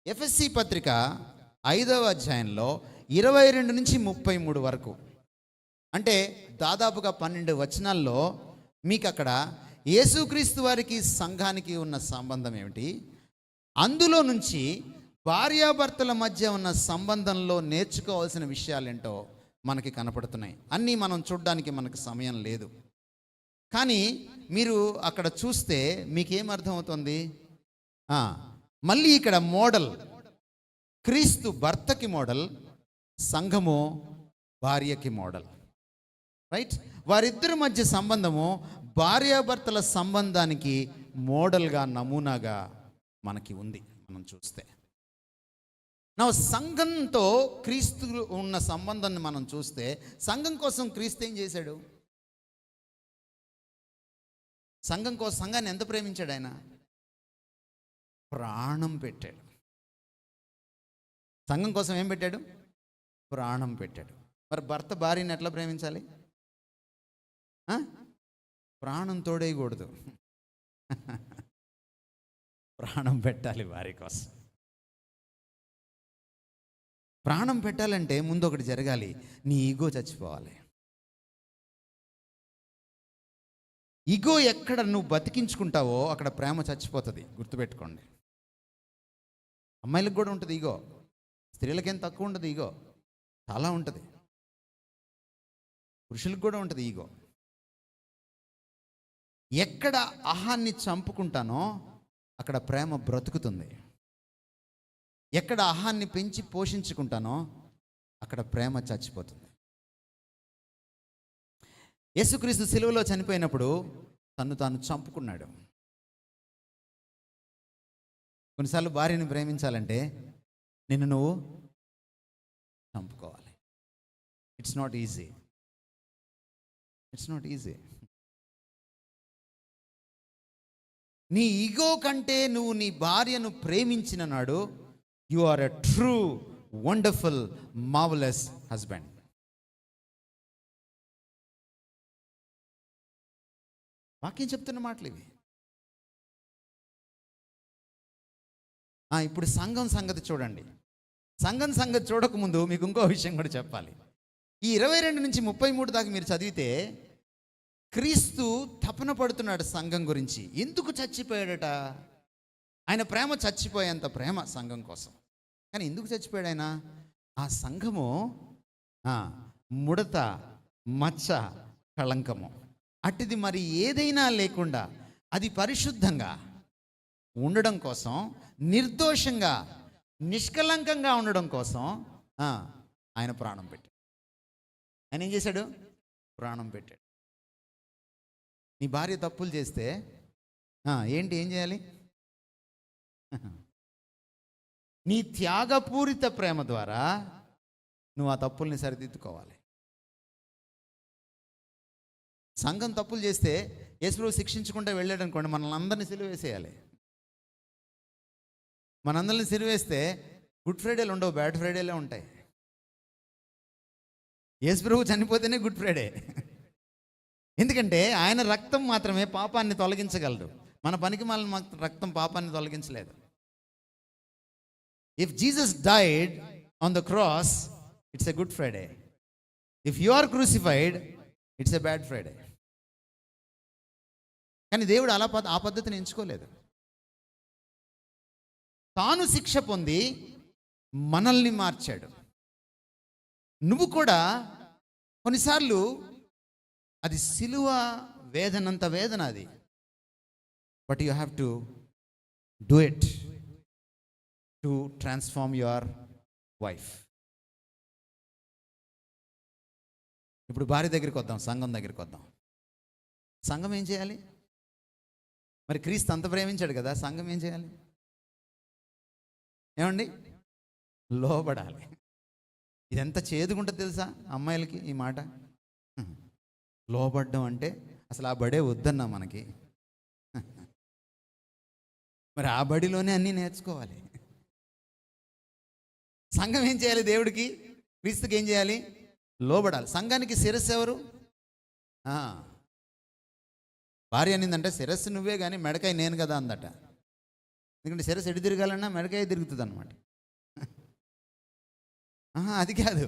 ఎఫెసీ పత్రిక 5వ అధ్యాయంలో 22 నుంచి 33 వరకు, అంటే దాదాపుగా 12 వచనాల్లో మీకు అక్కడ యేసుక్రీస్తు వారికి సంఘానికి ఉన్న సంబంధం ఏమిటి, అందులో నుంచి భార్యాభర్తల మధ్య ఉన్న సంబంధంలో నేర్చుకోవాల్సిన విషయాలేంటో మనకి కనపడుతున్నాయి. అన్నీ మనం చూడడానికి మనకు సమయం లేదు, కానీ మీరు అక్కడ చూస్తే మీకేమర్థమవుతుంది? మళ్ళీ ఇక్కడ మోడల్ క్రీస్తు భర్తకి మోడల్, సంఘము భార్యకి మోడల్, రైట్? వారిద్దరి మధ్య సంబంధము భార్యాభర్తల సంబంధానికి మోడల్గా, నమూనాగా మనకి ఉంది. మనం చూస్తే నా సంఘంతో క్రీస్తు ఉన్న సంబంధాన్ని మనం చూస్తే, సంఘం కోసం క్రీస్తు ఏం చేశాడు? సంఘం కోసం, సంఘాన్ని ఎంత ప్రేమించాడు ఆయన? ప్రాణం పెట్టాడు. సంఘం కోసం ఏం పెట్టాడు? ప్రాణం పెట్టాడు. మరి భర్త భార్యని ఎట్లా ప్రేమించాలి? ప్రాణం తోడేయకూడదు, ప్రాణం పెట్టాలి భార్య కోసం. ప్రాణం పెట్టాలంటే ముందు ఒకటి జరగాలి, నీ ఈగో చచ్చిపోవాలి. ఈగో ఎక్కడ నువ్వు బతికించుకుంటావో అక్కడ ప్రేమ చచ్చిపోతుంది, గుర్తుపెట్టుకోండి. అమ్మాయిలకు కూడా ఉంటుంది ఈగో, స్త్రీలకేం తక్కువ ఉండదు ఈగో, చాలా ఉంటుంది. పురుషులకు కూడా ఉంటుంది ఈగో. ఎక్కడ అహాన్ని చంపుకుంటానో అక్కడ ప్రేమ బ్రతుకుతుంది. ఎక్కడ అహాన్ని పెంచి పోషించుకుంటానో అక్కడ ప్రేమ చచ్చిపోతుంది. యేసుక్రీస్తు సిలువలో చనిపోయినప్పుడు తను తాను చంపుకున్నాడు. కొన్నిసార్లు భార్యని ప్రేమించాలంటే నిన్ను నువ్వు చంపుకోవాలి. It's not easy. It's not easy. నీ ఈగో కంటే నువ్వు నీ భార్యను ప్రేమించిన నాడు you are a true wonderful marvellous husband. వాక్యం చెప్తున్న మాటలు ఇవి. ఇప్పుడు సంఘం సంగతి చూడండి. సంఘం సంగతి చూడకముందు మీకు ఇంకో విషయం కూడా చెప్పాలి. ఈ 22 నుంచి 33 దాకా మీరు చదివితే క్రీస్తు తపన పడుతున్నాడు సంఘం గురించి. ఎందుకు చచ్చిపోయాడట? ఆయన ప్రేమ చచ్చిపోయేంత ప్రేమ సంఘం కోసం. కానీ ఎందుకు చచ్చిపోయాడు ఆయన? ఆ సంఘము ముడత, మచ్చ, కళంకము అట్టిది మరి ఏదైనా లేకుండా అది పరిశుద్ధంగా ఉండడం కోసం, నిర్దోషంగా నిష్కలంకంగా ఉండడం కోసం ఆయన ప్రాణం పెట్టాడు. ఆయన ఏం చేశాడు? ప్రాణం పెట్టాడు. నీ భార్య తప్పులు చేస్తే ఏం చేయాలి? నీ త్యాగపూరిత ప్రేమ ద్వారా నువ్వు ఆ తప్పుల్ని సరిదిద్దుకోవాలి. సంఘం తప్పులు చేస్తే యేసుప్రభు శిక్షించుకుంటూ వెళ్ళాడు అనుకోండి, మనల్ని అందరినీ సిలువేసేయాలి. మనందరిని సిలువేస్తే గుడ్ ఫ్రైడేలు ఉండవు, బ్యాడ్ ఫ్రైడేలే ఉంటాయి. యేసుప్రభు చనిపోతేనే గుడ్ ఫ్రైడే. ఎందుకంటే ఆయన రక్తం మాత్రమే పాపాన్ని తొలగించగలడు. మన పనికి మన రక్తం పాపాన్ని తొలగించలేదు. If Jesus died on the cross, it's a good Friday. If you are crucified, it's a bad Friday. కానీ దేవుడు ఆ పద్ధతిని ఎంచుకోలేదు. తాను శిక్ష పొంది మనల్ని మార్చాడు. నువ్వు కూడా కొన్నిసార్లు అది సిలువ వేదనంత వేదన అది. But you have to do it to transform your wife. ఇప్పుడు భార్య దగ్గరికి వద్దాం, సంఘం దగ్గరికి వద్దాం. సంఘం ఏం చేయాలి? మరి క్రీస్తు అంత ప్రేమించాడు కదా, సంఘం ఏం చేయాలి? ఏమండి? లోబడాలి. ఇదెంత చేదుకుంటుంది తెలుసా అమ్మాయిలకి ఈ మాట? లోబడ్డం అంటే అసలు ఆ బడే వద్దన్నా మనకి. మరి ఆ బడిలోనే అన్నీ నేర్చుకోవాలి. సంఘం ఏం చేయాలి? దేవుడికి, క్రీస్తుకి ఏం చేయాలి? లోబడాలి. సంఘానికి శిరస్సు ఎవరు? భార్య అనిందంటే శిరస్సు నువ్వే కానీ మెడకాయ నేను కదా అందట. ఎందుకంటే శిరస్సు ఎటు తిరగాలన్నా మెడకాయ తిరుగుతుంది అనమాట. అది కాదు,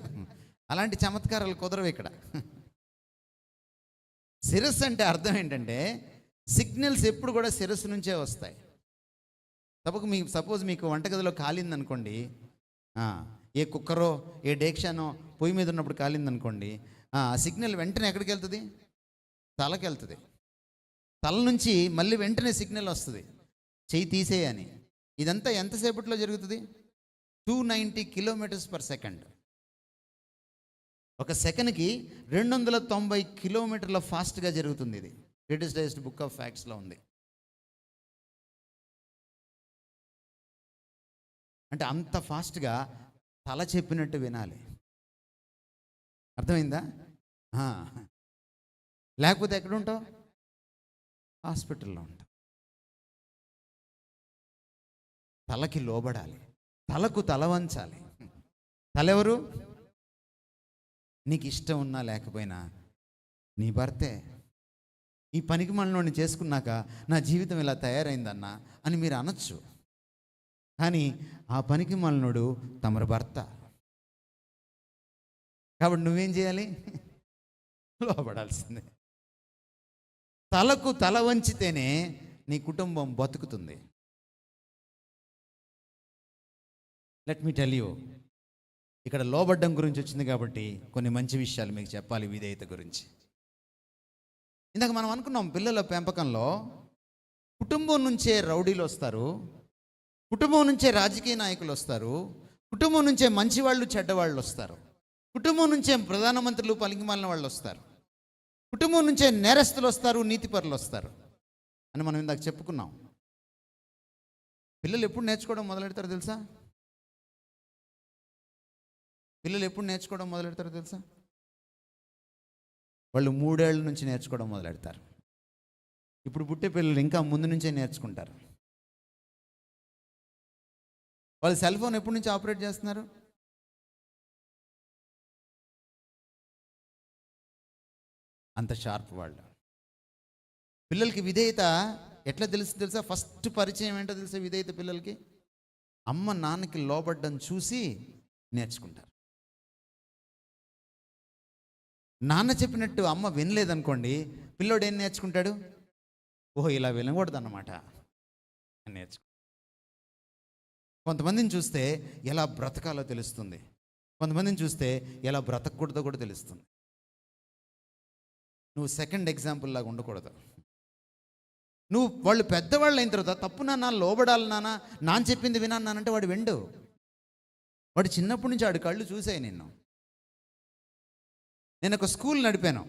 అలాంటి చమత్కారాలు కుదరవు ఇక్కడ. శిరస్సు అంటే అర్థం ఏంటంటే సిగ్నల్స్ ఎప్పుడు కూడా శిరస్సు నుంచే వస్తాయి. సపోజ్ మీకు వంటగదిలో కాలిందనుకోండి, ఏ కుక్కరో ఏ డేక్షానో పొయ్యి మీద ఉన్నప్పుడు కాలిందనుకోండి, ఆ సిగ్నల్ వెంటనే ఎక్కడికి వెళ్తుంది? తలకి వెళ్తుంది. తల నుంచి మళ్ళీ వెంటనే సిగ్నల్ వస్తుంది, చెయ్యి తీసేయని. ఇదంతా ఎంతసేపట్లో జరుగుతుంది? 290 km/s. ఒక సెకండ్కి 290 కిలోమీటర్ల ఫాస్ట్గా జరుగుతుంది. ఇది లేటెస్ట్ బుక్ ఆఫ్ ఫ్యాక్ట్స్లో ఉంది. అంటే అంత ఫాస్ట్గా తల చెప్పినట్టు వినాలి. అర్థమైందా? లేకపోతే ఎక్కడుంటావు? హాస్పిటల్లో ఉంటావు. తలకి లోబడాలి, తలకు తల వంచాలి. తలెవరు? నీకు ఇష్టం ఉన్నా లేకపోయినా నీ భర్తే. ఈ పనికి మనలోని చేసుకున్నాక నా జీవితం ఇలా తయారైందన్నా అని మీరు అనొచ్చు. కానీ ఆ పనికి మనలోడు తమరు భర్త. కాబట్టి నువ్వేం చేయాలి? లోబడాల్సిందే. తలకు తల వంచితేనే నీ కుటుంబం బతుకుతుంది. లెట్ మీ టెల్ యూ, ఇక్కడ లోబడ్డం గురించి వచ్చింది కాబట్టి కొన్ని మంచి విషయాలు మీకు చెప్పాలి విధేయత గురించి. ఇందాక మనం అనుకున్నాం, పిల్లల పెంపకంలో కుటుంబం నుంచే రౌడీలు వస్తారు, కుటుంబం నుంచే రాజకీయ నాయకులు వస్తారు, కుటుంబం నుంచే మంచివాళ్ళు చెడ్డవాళ్ళు వస్తారు, కుటుంబం నుంచే ప్రధానమంత్రులు పలికిమాలిన వాళ్ళు వస్తారు, కుటుంబం నుంచే నేరస్తులు వస్తారు, నీతిపరులు వస్తారు అని మనం ఇందాక చెప్పుకున్నాం. పిల్లలు ఎప్పుడు నేర్చుకోవడం మొదలెడతారో తెలుసా? పిల్లలు ఎప్పుడు నేర్చుకోవడం మొదలెడతారో తెలుసా? వాళ్ళు 3 ఏళ్ల నుంచి నేర్చుకోవడం మొదలెడతారు. ఇప్పుడు పుట్టే పిల్లలు ఇంకా ముందు నుంచే నేర్చుకుంటారు. వాళ్ళు సెల్ ఫోన్ ఎప్పటి నుంచి ఆపరేట్ చేస్తున్నారు? అంత షార్ప్ వాళ్ళు. పిల్లలకి విధేయత ఎట్లా తెలుసా? ఫస్ట్ పరిచయం ఏంటో తెలుసా విధేయత పిల్లలకి? అమ్మ నాన్నకి లోబడ్డం చూసి నేర్చుకుంటారు. నాన్న చెప్పినట్టు అమ్మ వినలేదనుకోండి, పిల్లోడు ఏం నేర్చుకుంటాడు? ఓహో, ఇలా వినకూడదు అన్నమాట అని నేర్చుకుంటాడు. కొంతమందిని చూస్తే ఎలా బ్రతకాలో తెలుస్తుంది, కొంతమందిని చూస్తే ఎలా బ్రతకూడదో కూడా తెలుస్తుంది. నువ్వు సెకండ్ ఎగ్జాంపుల్ లాగా ఉండకూడదు. నువ్వు వాళ్ళు పెద్దవాళ్ళు అయిన తర్వాత తప్పు నాన్న, లోబడాలి నాన్న, నాన్న చెప్పింది వినాను నానంటే వాడు వెండు. వాడు చిన్నప్పటి నుంచి వాడి కళ్ళు చూసాయి నిన్ను. నేను ఒక స్కూల్ నడిపాను,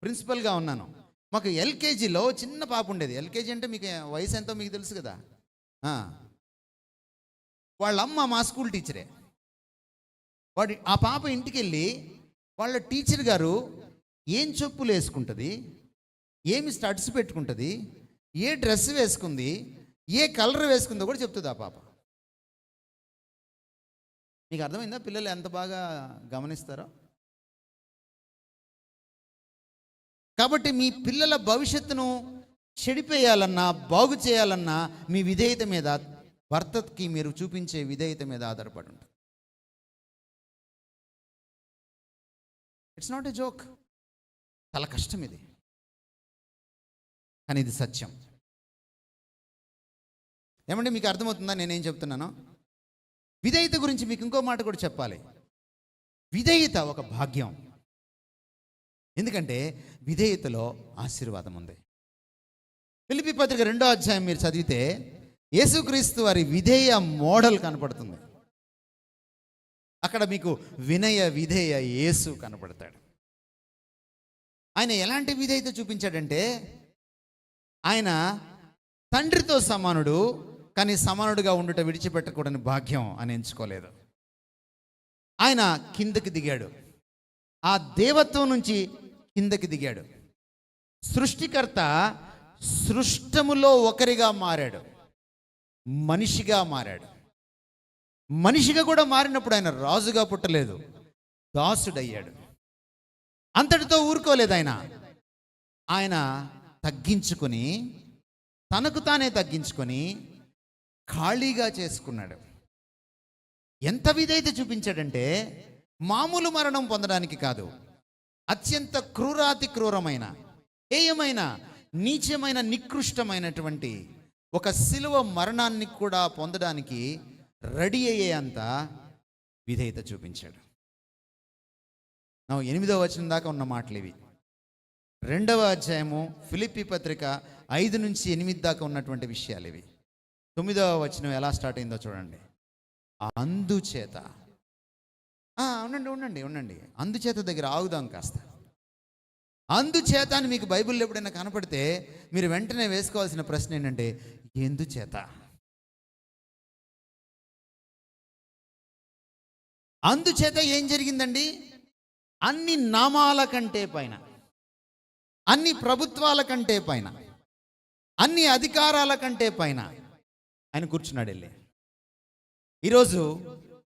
ప్రిన్సిపల్గా ఉన్నాను. మాకు ఎల్కేజీలో చిన్న పాప ఉండేది. ఎల్కేజీ అంటే మీకు వయసు ఎంతో మీకు తెలుసు కదా. వాళ్ళ అమ్మ మా స్కూల్ టీచరే. ఆ పాప ఇంటికి వెళ్ళి వాళ్ళ టీచర్ గారు ఏం చెప్పులు వేసుకుంటుంది, ఏమి స్టడ్స్ పెట్టుకుంటుంది, ఏ డ్రెస్ వేసుకుంది, ఏ కలర్ వేసుకుందో కూడా చెప్తుంది ఆ పాప. మీకు అర్థమైందా పిల్లలు ఎంత బాగా గమనిస్తారో? కాబట్టి మీ పిల్లల భవిష్యత్తును చెడిపేయాలన్నా, బాగు చేయాలన్నా మీ విధేయత మీద, భర్తకి మీరు చూపించే విధేయత మీద ఆధారపడి ఉంటుంది. It's not a joke. చాలా కష్టం ఇది, కానీ ఇది సత్యం. ఏమంటే మీకు అర్థమవుతుందా నేనేం చెప్తున్నాను? విధేయత గురించి మీకు ఇంకో మాట కూడా చెప్పాలి. విధేయత ఒక భాగ్యం. ఎందుకంటే విధేయతలో ఆశీర్వాదం ఉంది. ఫిలిప్పీ పత్రిక 2వ అధ్యాయం మీరు చదివితే యేసుక్రీస్తు వారి విధేయ మోడల్ కనపడుతుంది. అక్కడ మీకు వినయ విధేయ యేసు కనపడతాడు. ఆయన ఎలాంటి విధేయత చూపించాడంటే, ఆయన తండ్రితో సమానుడు, కానీ సమానుడుగా ఉండుట విడిచిపెట్టకూడని భాగ్యం అని ఎంచుకోలేదు. ఆయన కిందకి దిగాడు, ఆ దేవత్వం నుంచి కిందకి దిగాడు. సృష్టికర్త సృష్టములో ఒకరిగా మారాడు, మనిషిగా మారాడు. మనిషిగా కూడా మారినప్పుడు ఆయన రాజుగా పుట్టలేదు, దాసుడయ్యాడు. అంతటితో ఊరుకోలేదు. ఆయన తగ్గించుకొని, తనకు తానే తగ్గించుకొని ఖాళీగా చేసుకున్నాడు. ఎంత విధేయత చూపించాడంటే, మామూలు మరణం పొందడానికి కాదు, అత్యంత క్రూరాతి క్రూరమైన, హేయమైన, నీచమైన, నికృష్టమైనటువంటి ఒక శిలువ మరణాన్ని కూడా పొందడానికి రెడీ అయ్యేంత విధేయత చూపించాడు. 8వ వచనం దాకా ఉన్న మాటలు ఇవి. 2వ అధ్యాయము ఫిలిప్పీ పత్రిక 5 నుంచి 8 దాకా ఉన్నటువంటి విషయాలు ఇవి. 9వ వచనం ఎలా స్టార్ట్ అయిందో చూడండి. అందుచేత, ఉండండి, అందుచేత దగ్గర ఆగుదాం కాస్త. అందుచేత అని మీకు బైబిల్లో ఎప్పుడైనా కనపడితే మీరు వెంటనే వేసుకోవాల్సిన ప్రశ్న ఏంటంటే, ఎందుచేత? అందుచేత ఏం జరిగిందండి? అన్ని నామాల కంటే పైన, అన్ని ప్రభుత్వాల కంటే పైన, అన్ని అధికారాల కంటే పైన ఆయన కూర్చున్నాడు వెళ్ళి. ఈరోజు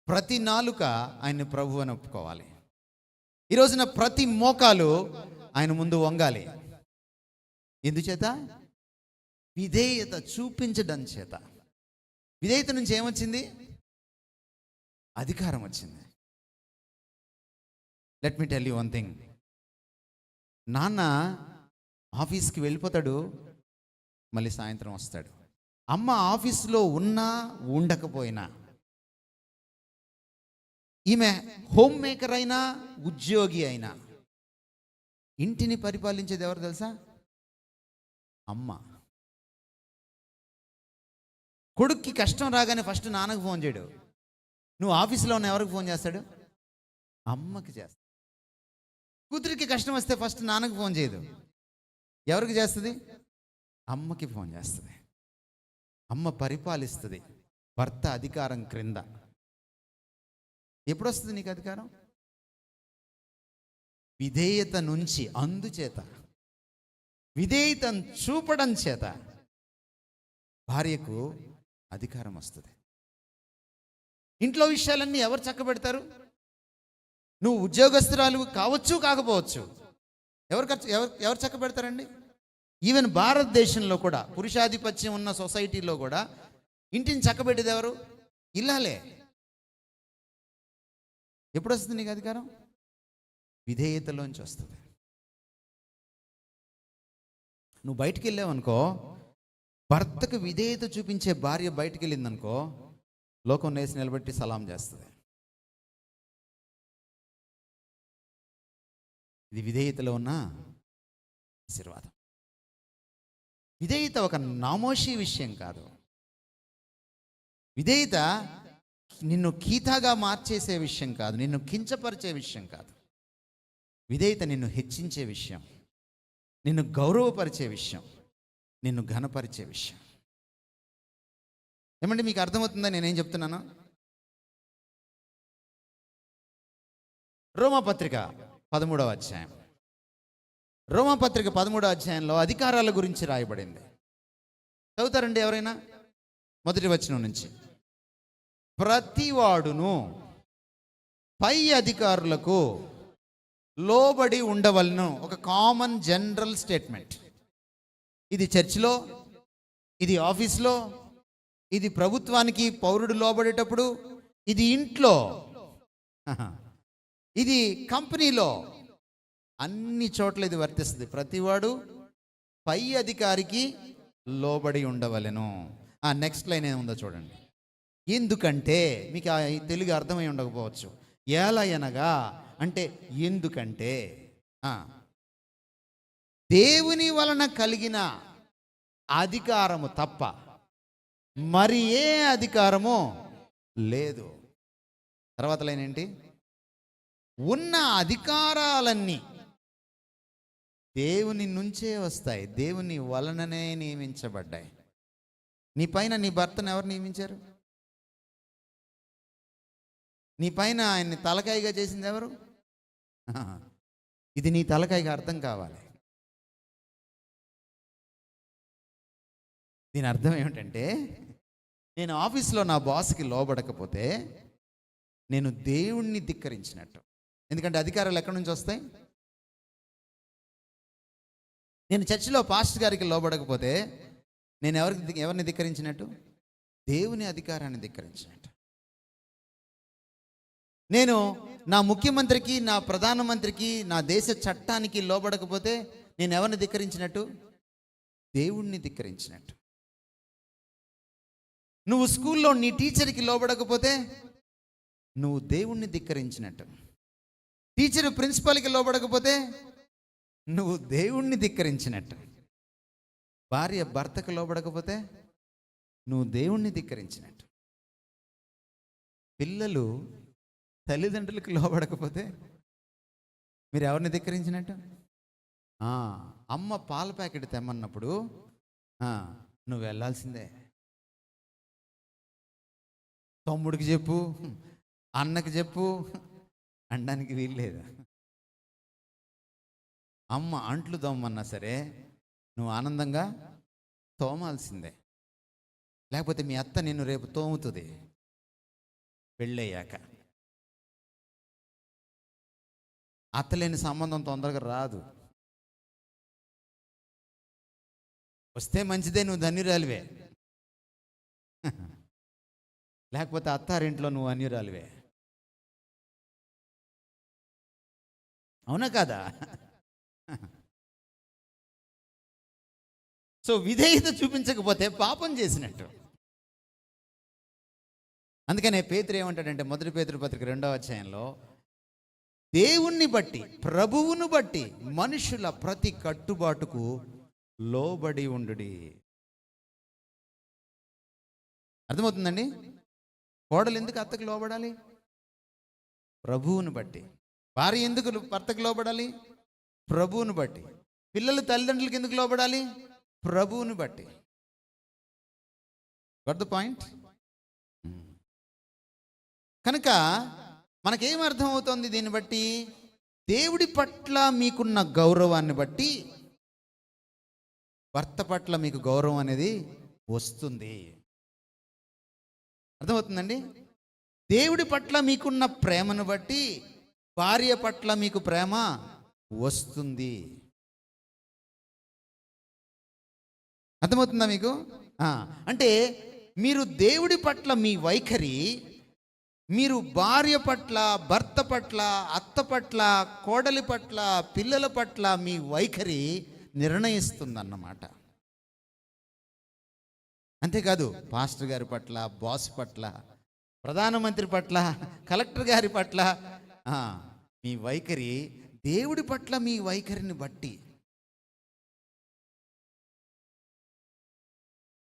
ప్రతి నాలుక ఆయన ప్రభు అని ఒప్పుకోవాలి. ఈరోజున ప్రతి మోకాలు ఆయన ముందు వంగాలి. ఎందుచేత? విధేయత చూపించడం చేత. విధేయత నుంచి ఏమొచ్చింది? అధికారం వచ్చింది. Let me tell you one thing. నాన్న ఆఫీస్కి వెళ్ళిపోతాడు, మళ్ళీ సాయంత్రం వస్తాడు. అమ్మ ఆఫీస్లో ఉన్నా ఉండకపోయినా ఈమె హోమ్ మేకర్ అయినా ఉద్యోగి అయినా ఇంటిని పరిపాలించేది ఎవరు తెలుసా? అమ్మ. కొడుక్కి కష్టం రాగానే ఫస్ట్ నాన్నకు ఫోన్ చేయడు. నువ్వు ఆఫీస్లో ఉన్న ఎవరికి ఫోన్ చేస్తాడు? అమ్మకి చేస్తాడు. కూతురికి కష్టం వస్తే ఫస్ట్ నాన్నకు ఫోన్ చేయదు. ఎవరికి చేస్తుంది? అమ్మకి ఫోన్ చేస్తుంది. అమ్మ పరిపాలిస్తుంది. భర్త అధికారం క్రింద. ఎప్పుడు వస్తుంది నీకు అధికారం? విధేయత నుంచి. అందుచేత విధేయతను చూపడం చేత భార్యకు అధికారం వస్తుంది. ఇంట్లో విషయాలన్నీ ఎవరు చక్కబెడతారు? నువ్వు ఉద్యోగస్తురాలు కావచ్చు, కాకపోవచ్చు. ఎవరు చక్కబెడతారండి? ఈవెన్ భారతదేశంలో కూడా పురుషాధిపత్యం ఉన్న సొసైటీలో కూడా ఇంటిని చక్కబెట్టేది ఎవరు? ఇల్లాలే. ఎప్పుడు వస్తుంది నీకు అధికారం? విధేయతలోంచి వస్తుంది. నువ్వు బయటికి వెళ్ళావనుకో, భర్తకు విధేయత చూపించే భార్య బయటికి వెళ్ళిందనుకో, లోకం నేసి నిలబెట్టి సలాం చేస్తుంది. ఇది విధేయతలో ఉన్న ఆశీర్వాదం. విధేయత ఒక నామోషి విషయం కాదు. విధేయత నిన్ను కీతాగా మార్చేసే విషయం కాదు, నిన్ను కించపరిచే విషయం కాదు. విధేయత నిన్ను హెచ్చించే విషయం, నిన్ను గౌరవపరిచే విషయం, నిన్ను ఘనపరిచే విషయం. ఏమంటే మీకు అర్థమవుతుందా నేనేం చెప్తున్నాను? రోమాపత్రిక 13వ అధ్యాయం. రోమాపత్రిక 13వ అధ్యాయంలో అధికారాల గురించి రాయబడింది. చదువుతారండి ఎవరైనా? మొదటి వచనం నుంచి. ప్రతివాడును పై అధికారులకు లోబడి ఉండవలను. ఒక కామన్ జనరల్ స్టేట్మెంట్. ఇది చర్చిలో, ఇది ఆఫీస్లో, ఇది ప్రభుత్వానికి పౌరుడు లోబడేటప్పుడు, ఇది ఇంట్లో, ఇది కంపెనీలో, అన్ని చోట్ల ఇది వర్తిస్తుంది. ప్రతివాడు పై అధికారికి లోబడి ఉండవలెను. నెక్స్ట్ లైన్ ఏముందో చూడండి. ఎందుకంటే, మీకు తెలుగు అర్థమై ఉండకపోవచ్చు. ఎలాగనగా అంటే ఎందుకంటే దేవుని వలన కలిగిన అధికారము తప్ప మరి ఏ అధికారము లేదు. తర్వాత లైన్ ఏంటి? ఉన్న అధికారాలన్నీ దేవుని నుంచే వస్తాయి, దేవుని వలననే నియమించబడ్డాయి. నీ పైన నీ భర్తను ఎవరు నియమించారు? నీ పైన ఆయన్ని తలకాయగా చేసింది ఎవరు? ఇది నీ తలకాయగా అర్థం కావాలి. దీని అర్థం ఏమిటంటే, నేను ఆఫీస్లో నా బాస్కి లోబడకపోతే నేను దేవుణ్ణి ధిక్కరించినట్టు. ఎందుకంటే అధికారాలు ఎక్కడి నుంచి వస్తాయి? నేను చర్చిలో పాస్టర్ గారికి లోబడకపోతే నేను ఎవరిని ధిక్కరించినట్టు? దేవుని అధికారాన్ని ధిక్కరించినట్టు. నేను నా ముఖ్యమంత్రికి, నా ప్రధానమంత్రికి, నా దేశ చట్టానికి లోబడకపోతే నేను ఎవరిని ధిక్కరించినట్టు? దేవుణ్ణి ధిక్కరించినట్టు. నువ్వు స్కూల్లో నీ టీచర్కి లోబడకపోతే నువ్వు దేవుణ్ణి ధిక్కరించినట్టు. టీచర్ ప్రిన్సిపాల్కి లోబడకపోతే నువ్వు దేవుణ్ణి ధిక్కరించినట్టు. భార్య భర్తకు లోబడకపోతే నువ్వు దేవుణ్ణి ధిక్కరించినట్టు. పిల్లలు తల్లిదండ్రులకు లోబడకపోతే మీరు ఎవరిని ధిక్కరించినట్టు? అమ్మ పాల ప్యాకెట్ తెమ్మన్నప్పుడు నువ్వు వెళ్ళాల్సిందే. తమ్ముడికి చెప్పు, అన్నకి చెప్పు అనడానికి వీల్లేదు. అమ్మ అంట్లు తోమన్నా సరే నువ్వు ఆనందంగా తోమాల్సిందే. లేకపోతే మీ అత్త నిన్ను రేపు తోముతుంది పెళ్ళయ్యాక. అత్తలేని సంబంధం తొందరగా రాదు. వస్తే మంచిదే, నువ్వు ధన్యురాలివే. లేకపోతే అత్తారింట్లో నువ్వు అన్యురాలివే. అవునా కాదా? సో విధేయత చూపించకపోతే పాపం చేసినట్టు. అందుకనే పేతురు ఏమంటాడంటే, మొదటి పేతురు పత్రిక 2వ అధ్యాయంలో, దేవుణ్ణి బట్టి, ప్రభువును బట్టి మనుషుల ప్రతి కట్టుబాటుకు లోబడి ఉండుడి. అర్థమవుతుందండి? కోడలు ఎందుకు అత్తకు లోబడాలి? ప్రభువును బట్టి. భార్య ఎందుకు భర్తకు లోబడాలి? ప్రభువును బట్టి. పిల్లలు తల్లిదండ్రులకి ఎందుకు లోబడాలి? ప్రభువును బట్టి. Got the point? కనుక మనకేం అర్థం అవుతుంది దీన్ని బట్టి? దేవుడి పట్ల మీకున్న గౌరవాన్ని బట్టి భర్త పట్ల మీకు గౌరవం అనేది వస్తుంది. అర్థమవుతుందండి? దేవుడి పట్ల మీకున్న ప్రేమను బట్టి భార్య పట్ల మీకు ప్రేమ వస్తుంది. అర్థమవుతుందా మీకు? అంటే మీరు దేవుడి పట్ల మీ వైఖరి, మీరు భార్య పట్ల, భర్త పట్ల, అత్త పట్ల, కోడలి పట్ల, పిల్లల పట్ల మీ వైఖరి నిర్ణయిస్తుందన్నమాట. అంతేకాదు పాస్టర్ గారి పట్ల, బాస్ పట్ల, ప్రధానమంత్రి పట్ల, కలెక్టర్ గారి పట్ల మీ వైఖరి, దేవుడి పట్ల మీ వైఖరిని బట్టి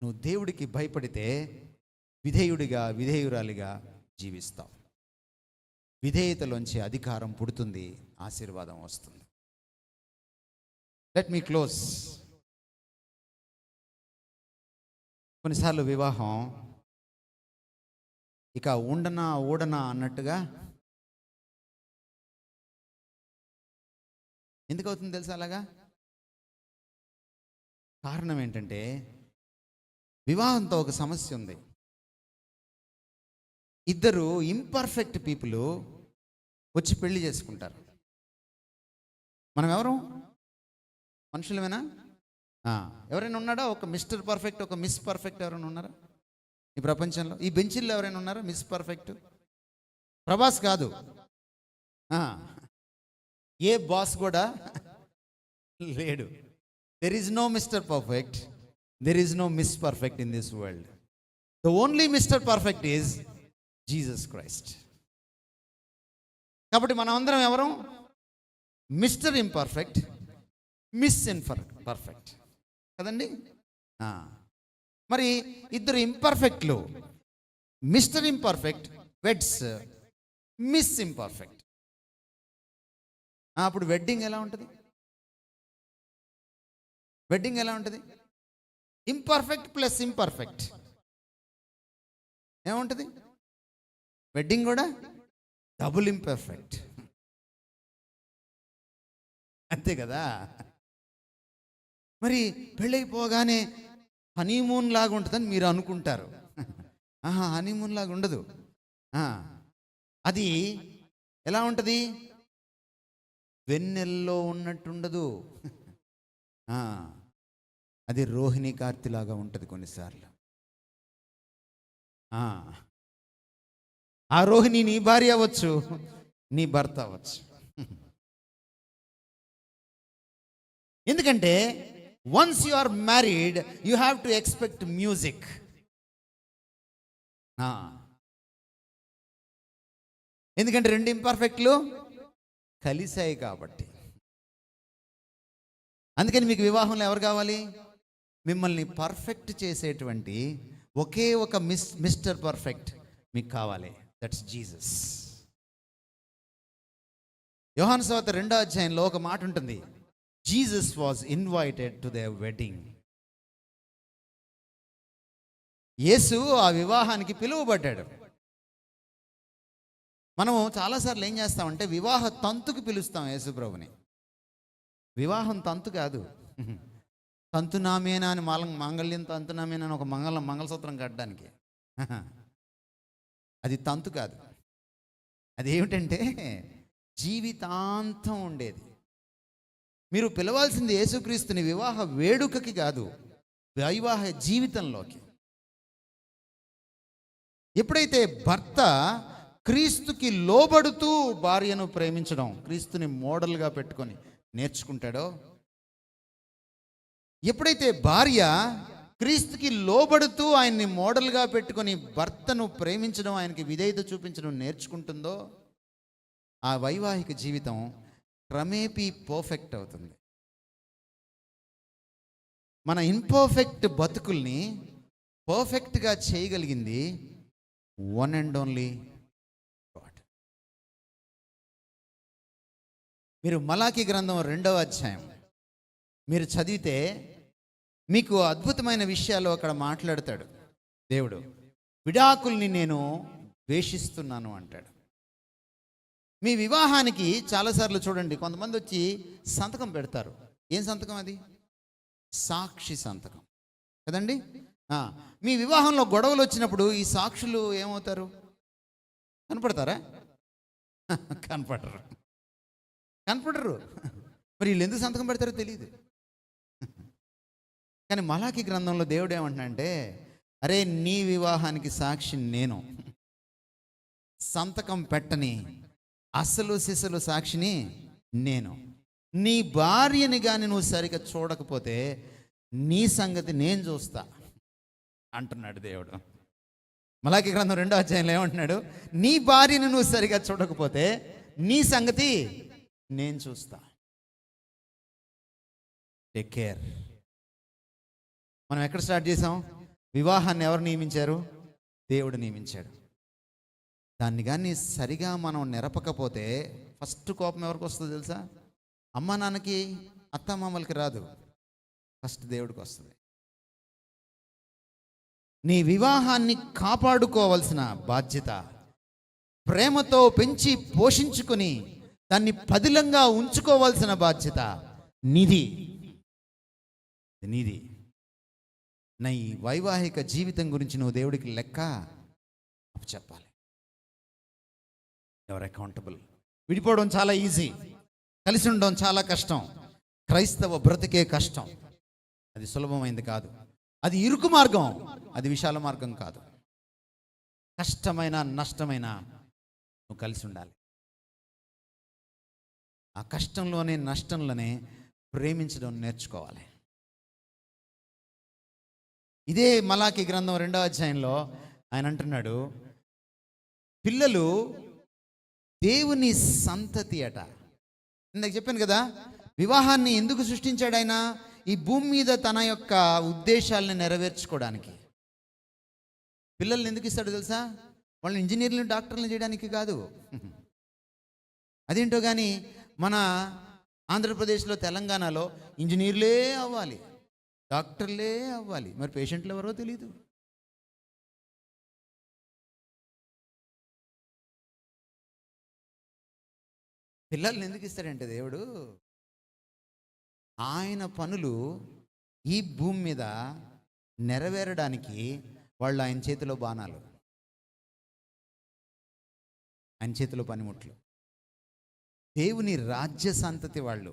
నువ్వు దేవుడికి భయపడితే విధేయుడిగా, విధేయురాలిగా జీవిస్తావు. విధేయతలోంచి అధికారం పుడుతుంది, ఆశీర్వాదం వస్తుంది. Let me close. కొన్నిసార్లు వివాహం ఇక ఉండనా ఊడనా అన్నట్టుగా ఎందుకు అవుతుంది తెలుసా? అలాగా కారణం ఏంటంటే, వివాహంతో ఒక సమస్య ఉంది. ఇద్దరు ఇంపర్ఫెక్ట్ పీపుల్ వచ్చి పెళ్లి చేసుకుంటారు. మనం ఎవరు? మనుషులమేనా? ఎవరైనా ఉన్నాడా ఒక మిస్టర్ పర్ఫెక్ట్, ఒక మిస్ పర్ఫెక్ట్ ఎవరైనా ఉన్నారా ఈ ప్రపంచంలో? ఈ బెంచీల్లో ఎవరైనా ఉన్నారా మిస్ పర్ఫెక్ట్? ప్రభాస్ కాదు, ఏ బాస్ కూడా లేడు. There is no mister perfect, there is no miss perfect in this world. The only mister perfect is Jesus Christ. కాబట్టి మనం అందరం ఎవరు? మిస్టర్ ఇంపర్ఫెక్ట్, మిస్ పర్ఫెక్ట్ కదండి. మరి ఇద్దరు ఇంపర్ఫెక్ట్లు, mister imperfect weds miss imperfect. అప్పుడు వెడ్డింగ్ ఎలా ఉంటుంది? వెడ్డింగ్ ఎలా ఉంటుంది? ఇంపర్ఫెక్ట్ ప్లస్ ఇంపర్ఫెక్ట్ ఏముంటుంది? వెడ్డింగ్ కూడా డబుల్ ఇంపర్ఫెక్ట్. అంతే కదా. మరి పెళ్ళైపోగానే హనీమూన్ లాగా ఉంటుందని మీరు అనుకుంటారు. హనీమూన్ లాగా ఉండదు. అది ఎలా ఉంటుంది? వెన్నెల్లో ఉన్నట్టుండదు. అది రోహిణి కార్తిలాగా ఉంటుంది కొన్నిసార్లు. ఆ రోహిణి నీ భార్య అవ్వచ్చు, నీ భర్త అవ్వచ్చు. ఎందుకంటే once you are married you have to expect music. ఎందుకంటే రెండు ఇంపర్ఫెక్ట్లు కలిసాయి కాబట్టి. అందుకని మీకు వివాహంలో ఎవరు కావాలి? మిమ్మల్ని పర్ఫెక్ట్ చేసేటువంటి ఒకే ఒక మిస్టర్ పర్ఫెక్ట్ మీకు కావాలి. That's Jesus. యోహాను సువార్త 2వ అధ్యాయంలో ఒక మాట ఉంటుంది, Jesus was invited to the wedding. యేసు ఆ వివాహానికి పిలువబడ్డాడు. మనము చాలాసార్లు ఏం చేస్తామంటే వివాహ తంతుకు పిలుస్తాం యేసు ప్రభుని. వివాహం తంతు కాదు. తంతునామేనా అని మాంగళ్యం తంతునామేనా అని ఒక మంగళసూత్రం కట్టడానికి. అది తంతు కాదు. అది ఏమిటంటే జీవితాంతం ఉండేది. మీరు పిలవాల్సింది యేసుక్రీస్తుని వివాహ వేడుకకి కాదు, వివాహ జీవితంలోకి. ఎప్పుడైతే భర్త క్రీస్తుకి లోబడుతూ భార్యను ప్రేమించడం, క్రీస్తుని మోడల్గా పెట్టుకొని నేర్చుకుంటాడో, ఎప్పుడైతే భార్య క్రీస్తుకి లోబడుతూ ఆయన్ని మోడల్గా పెట్టుకొని భర్తను ప్రేమించడం, ఆయనకి విధేయత చూపించడం నేర్చుకుంటుందో ఆ వైవాహిక జీవితం క్రమేపీ పర్ఫెక్ట్ అవుతుంది. మన ఇంపర్ఫెక్ట్ బతుకుల్ని పర్ఫెక్ట్గా చేయగలిగింది వన్ అండ్ ఓన్లీ గాడ్. మీరు మలాకి గ్రంథం 2వ అధ్యాయం మీరు చదివితే మీకు అద్భుతమైన విషయాలు అక్కడ మాట్లాడతాడు దేవుడు. విడాకుల్ని నేను ద్వేషిస్తున్నాను అంటాడు. మీ వివాహానికి చాలాసార్లు చూడండి, కొంతమంది వచ్చి సంతకం పెడతారు. ఏం సంతకం అది? సాక్షి సంతకం కదండి. మీ వివాహంలో గొడవలు వచ్చినప్పుడు ఈ సాక్షులు ఏమవుతారు? కనపడతారా? కనపడరు. మరి వీళ్ళు ఎందుకు సంతకం పెడతారో తెలియదు. కానీ మలాకి గ్రంథంలో దేవుడు ఏమంటున్నాడంటే, అరే నీ వివాహానికి సాక్షి నేను, సంతకం పెట్టని అసలు సిసలు సాక్షిని నేను. నీ భార్యని కానీ నువ్వు సరిగ్గా చూడకపోతే నీ సంగతి నేను చూస్తా అంటున్నాడు దేవుడు. మలాకి గ్రంథం 2వ అధ్యాయంలో ఏమంటున్నాడు? నీ భార్యని నువ్వు సరిగా చూడకపోతే నీ సంగతి నేను చూస్తా. Take care. మనం ఎక్కడ స్టార్ట్ చేసాం? వివాహాన్ని ఎవరు నియమించారు? దేవుడు నియమించాడు. దాన్ని కానీ సరిగా మనం నెరపకపోతే ఫస్ట్ కోపం ఎవరికి వస్తుందో తెలుసా? అమ్మ నాన్నకి, అత్తమామలకి రాదు, ఫస్ట్ దేవుడికి వస్తుంది. నీ వివాహాన్ని కాపాడుకోవాల్సిన బాధ్యత, ప్రేమతో పెంచి పోషించుకొని దాన్ని పదిలంగా ఉంచుకోవాల్సిన బాధ్యత నీది. నీ వైవాహిక జీవితం గురించి నువ్వు దేవుడికి లెక్క చెప్పాలి. ఎవరు అకౌంటబుల్. విడిపోవడం చాలా ఈజీ, కలిసి ఉండడం చాలా కష్టం. క్రైస్తవ బ్రతికే కష్టం. అది సులభమైంది కాదు, అది ఇరుకు మార్గం, అది విశాల మార్గం కాదు. కష్టమైన నష్టమైన నువ్వు కలిసి ఉండాలి. ఆ కష్టంలోనే నష్టంలోనే ప్రేమించడం నేర్చుకోవాలి. ఇదే మలాకి గ్రంథం 2వ అధ్యాయంలో ఆయన అంటున్నాడు, పిల్లలు దేవుని సంతతి అట. ఇందాక చెప్పాను కదా, వివాహాన్ని ఎందుకు సృష్టించాడు ఆయన? ఈ భూమి మీద తన యొక్క ఉద్దేశాలను నెరవేర్చుకోవడానికి. పిల్లల్ని ఎందుకు ఇస్తాడు తెలుసా? వాళ్ళని ఇంజనీర్లను, డాక్టర్లను చేయడానికి కాదు. అదేంటో కానీ మన ఆంధ్రప్రదేశ్లో, తెలంగాణలో ఇంజనీర్లే అవ్వాలి, డాక్టర్లే అవ్వాలి, మరి పేషెంట్లు ఎవరో తెలీదు. పిల్లల్ని ఎందుకు ఇస్తాడంటే దేవుడు, ఆయన పనులు ఈ భూమి మీద నెరవేరడానికి వాళ్ళు ఆయన చేతిలో బాణాలు, ఆయన చేతిలో పనిముట్లు. దేవుని రాజ్య సంతతి వాళ్ళు.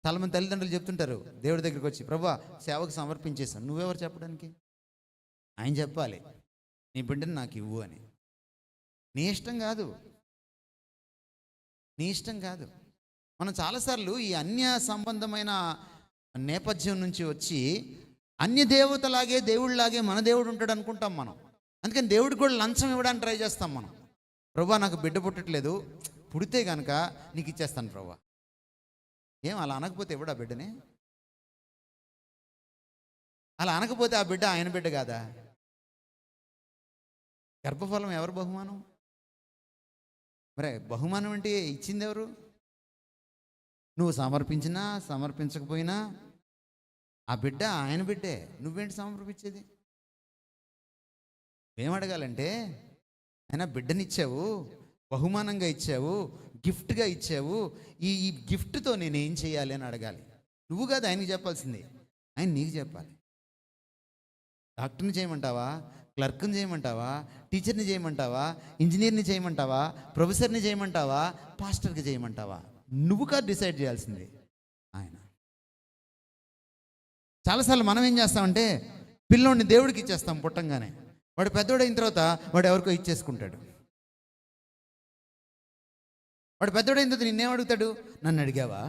చాలామంది తల్లిదండ్రులు చెప్తుంటారు దేవుడి దగ్గరికి వచ్చి, ప్రభువా సేవకు సమర్పించేశాను. నువ్వెవరు చెప్పడానికి? ఆయన చెప్పాలి, నీ బిడ్డను నాకు ఇవ్వు అని. నీ ఇష్టం కాదు, నీ ఇష్టం కాదు. మనం చాలాసార్లు ఈ అన్య సంబంధమైన నేపథ్యం నుంచి వచ్చి అన్య దేవతలాగే దేవుడిలాగే మన దేవుడు ఉంటాడు అనుకుంటాం మనం. అందుకని దేవుడికి కూడా లంచం ఇవ్వడానికి ట్రై చేస్తాం మనం. ప్రభువా నాకు బిడ్డ పుట్టట్లేదు, పుడితే కనుక నీకు ఇచ్చేస్తాను ప్రభువా. ఏం అలా అనకపోతే ఎవడు ఆ బిడ్డని? అలా అనకపోతే ఆ బిడ్డ ఆయన బిడ్డ కాదా? గర్భఫలం ఎవరు బహుమానం? మరి బహుమానం అంటే ఇచ్చింది ఎవరు? నువ్వు సమర్పించినా సమర్పించకపోయినా ఆ బిడ్డ ఆయన బిడ్డే. నువ్వేంటి సమర్పించేది? ఏమడగాలంటే, ఆయన బిడ్డనిచ్చావు, బహుమానంగా ఇచ్చావు, గిఫ్ట్గా ఇచ్చావు, ఈ గిఫ్ట్తో నేను ఏం చేయాలి అని అడగాలి. నువ్వు కాదు ఆయనకి చెప్పాల్సింది, ఆయన నీకు చెప్పాలి. డాక్టర్ని చేయమంటావా, క్లర్క్ని చేయమంటావా, టీచర్ని చేయమంటావా, ఇంజనీర్ని చేయమంటావా, ప్రొఫెసర్ని చేయమంటావా, పాస్టర్కి చేయమంటావా? నువ్వు కాదు డిసైడ్ చేయాల్సింది, ఆయన. చాలాసార్లు మనం ఏం చేస్తామంటే పిల్లోడిని దేవుడికి ఇచ్చేస్తాం పుట్టంగానే. వాడు పెద్దోడైన తర్వాత వాడు ఎవరికో ఇచ్చేసుకుంటాడు. వాడు పెద్దోడైన తర్వాత నిన్నేం అడుగుతాడు? నన్ను అడిగావా?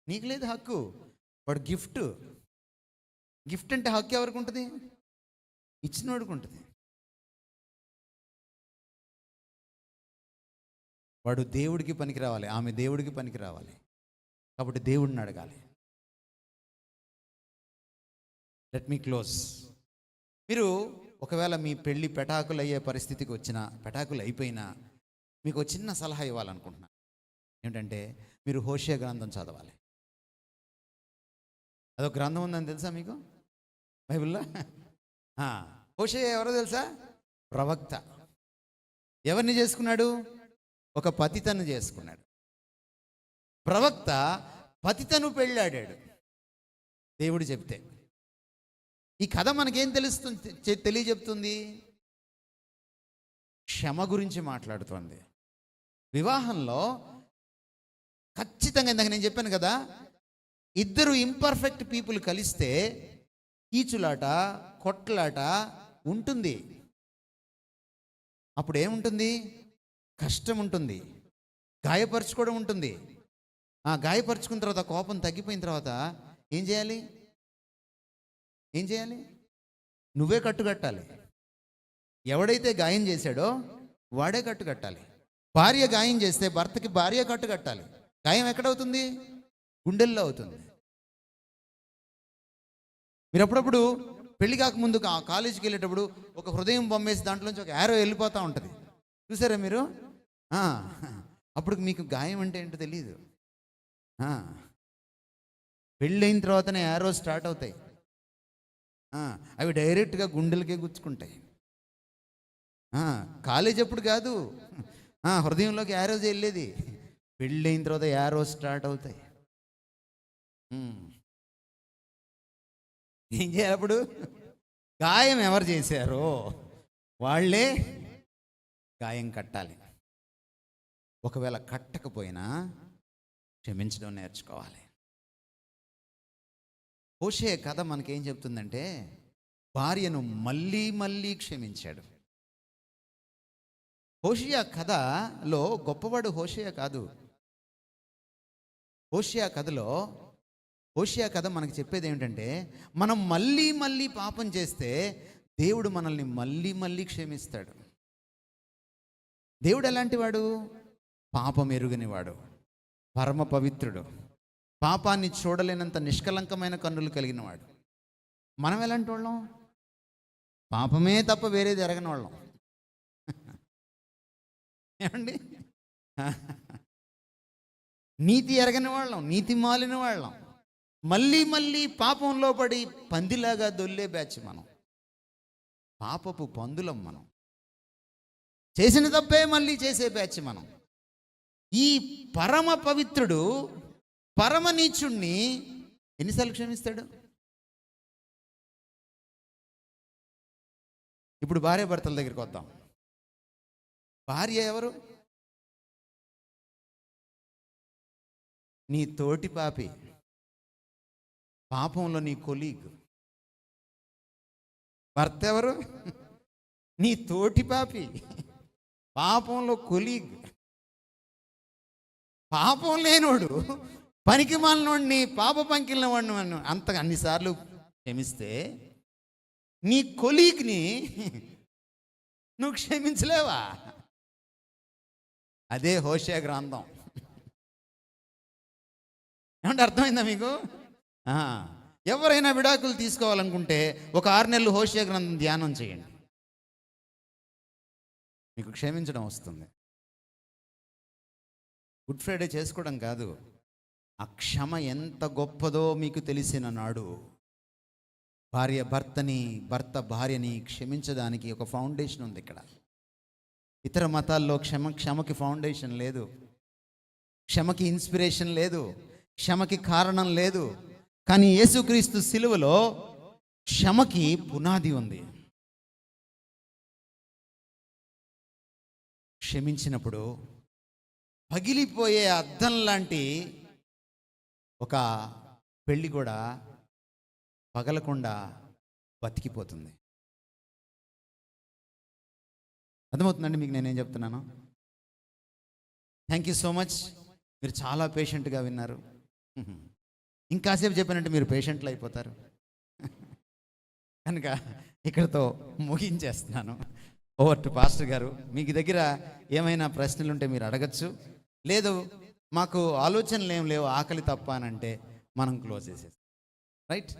నీకు లేదు హక్కు. వాడు గిఫ్ట్. గిఫ్ట్ అంటే హక్కు ఎవరికి ఉంటుంది? ఇచ్చినోడికి ఉంటుంది. వాడు దేవుడికి పనికి రావాలి, ఆమె దేవుడికి పనికి రావాలి. కాబట్టి దేవుడిని అడగాలి. Let me close. మీరు ఒకవేళ మీ పెళ్ళి పెటాకులు అయ్యే పరిస్థితికి వచ్చినా, పెటాకులు అయిపోయినా, మీకు చిన్న సలహా ఇవ్వాలనుకుంటున్నాను. ఏంటంటే మీరు హోషేయ గ్రంథం చదవాలి. అదొక గ్రంథం ఉందని తెలుసా మీకు బైబిల్లో? హోషేయ ఎవరో తెలుసా? ప్రవక్త. ఎవరిని చేసుకున్నాడు? ఒక పతితను చేసుకున్నాడు. ప్రవక్త పతితను పెళ్ళాడాడు దేవుడు చెప్తే. ఈ కథ మనకేం తెలుస్తుంది, తెలియజెప్తుంది? క్షమ గురించి మాట్లాడుతుంది. వివాహంలో ఖచ్చితంగా ఇందాక నేను చెప్పాను కదా, ఇద్దరు ఇంపర్ఫెక్ట్ పీపుల్ కలిస్తే కీచులాట, కొట్లాట ఉంటుంది. అప్పుడు ఏముంటుంది? కష్టం ఉంటుంది, గాయపరచుకోవడం ఉంటుంది. గాయపరుచుకున్న తర్వాత, కోపం తగ్గిపోయిన తర్వాత ఏం చేయాలి? ఏం చేయాలి? నువ్వే కట్టుకట్టాలి. ఎవడైతే గాయం చేశాడో వాడే కట్టుకట్టాలి. భార్య గాయం చేస్తే భర్తకి భార్య కట్టుకట్టాలి. గాయం ఎక్కడవుతుంది? గుండెల్లో అవుతుంది. మీరు అప్పుడప్పుడు పెళ్లి కాకముందు కాలేజీకి వెళ్ళేటప్పుడు ఒక హృదయం బొమ్మేసి దాంట్లోంచి ఒక యారో వెళ్ళిపోతూ ఉంటుంది, చూసారా మీరు? అప్పుడు మీకు గాయం అంటే ఏంటో తెలియదు. పెళ్ళైన తర్వాతనే యారో స్టార్ట్ అవుతాయి. అవి డైరెక్ట్గా గుండెలకే గుచ్చుకుంటాయి. కాలేజ్ అప్పుడు కాదు హృదయంలోకి యారోస్ వెళ్ళేది, పెళ్ళైన తర్వాత యారోస్ స్టార్ట్ అవుతాయి. ఏం చేయాలి అప్పుడు? గాయం ఎవరు చేశారో వాళ్ళే గాయం కట్టాలి. ఒకవేళ కట్టకపోయినా క్షమించడం నేర్చుకోవాలి. హోషేయ కథ మనకేం చెప్తుందంటే, భార్యను మళ్ళీ మళ్ళీ క్షమించాడు. హోషేయ కథలో గొప్పవాడు హోషేయ కాదు. హోషేయ కథ మనకు చెప్పేది ఏమిటంటే, మనం మళ్ళీ మళ్ళీ పాపం చేస్తే దేవుడు మనల్ని మళ్ళీ మళ్ళీ క్షమిస్తాడు. దేవుడు ఎలాంటి వాడు? పాపం ఎరుగనివాడు, పరమ పవిత్రుడు, పాపాన్ని చూడలేనంత నిష్కలంకమైన కన్నులు కలిగిన వాడు. మనం ఎలాంటి వాళ్ళం? పాపమే తప్ప వేరేది ఎరగని వాళ్ళం. ఏమండి? నీతి ఎరగని వాళ్ళం, నీతి మాలిన వాళ్ళం, మళ్ళీ మళ్ళీ పాపంలో పడి పందిలాగా దొల్లే బ్యాచ్ మనం. పాపపు పందులం మనం. చేసిన తప్పే మళ్ళీ చేసే బ్యాచ్ మనం. ఈ పరమ పవిత్రుడు పరమ నీచుణ్ణి ఎన్నిసార్లు క్షమిస్తాడు? ఇప్పుడు భార్య భర్తల దగ్గరికి వద్దాం. భార్య ఎవరు? నీ తోటి పాపి, పాపంలో నీ కొలీగ్. భర్త ఎవరు? నీ తోటి పాపి, పాపంలో కొలీగ్. పాపం లేనోడు, పనికి మాలినోడిని, పాప పంకిలిన వాడిని అన్నిసార్లు క్షమిస్తే నీ కొలీగ్ని నువ్వు క్షమించలేవా? అదే హోషేయ గ్రంథం. ఏమంటే అర్థమైందా మీకు? ఎవరైనా విడాకులు తీసుకోవాలనుకుంటే ఒక 6 నెలలు హోషేయ గ్రంథం ధ్యానం చేయండి, మీకు క్షమించడం వస్తుంది. గుడ్ ఫ్రైడే చేసుకోవడం కాదు, ఆ క్షమ ఎంత గొప్పదో మీకు తెలిసిన నాడు భార్య భర్తని, భర్త భార్యని క్షమించడానికి ఒక ఫౌండేషన్ ఉంది ఇక్కడ. ఇతర మతాల్లో క్షమకి ఫౌండేషన్ లేదు, క్షమకి ఇన్స్పిరేషన్ లేదు, క్షమకి కారణం లేదు. కానీ యేసుక్రీస్తు సిలువలో క్షమకి పునాది ఉంది. క్షమించినప్పుడు పగిలిపోయే అద్దం లాంటి ఒక పెళ్ళి కూడా పగలకుండా బతికిపోతుంది. అర్థమవుతుందండి మీకు నేనేం చెప్తున్నాను? Thank you so much. మీరు చాలా పేషెంట్గా విన్నారు. ఇంకాసేపు చెప్పినట్టు మీరు పేషెంట్లు అయిపోతారు. కనుక ఇక్కడతో ముగించేస్తున్నాను. ఓవర్ టు పాస్టర్ గారు. మీకు దగ్గర ఏమైనా ప్రశ్నలు ఉంటే మీరు అడగచ్చు, లేదు మాకు ఆలోచనలు ఏం లేవు ఆకలి తప్ప అని అంటే మనం క్లోజ్ చేసేస్తాం. రైట్.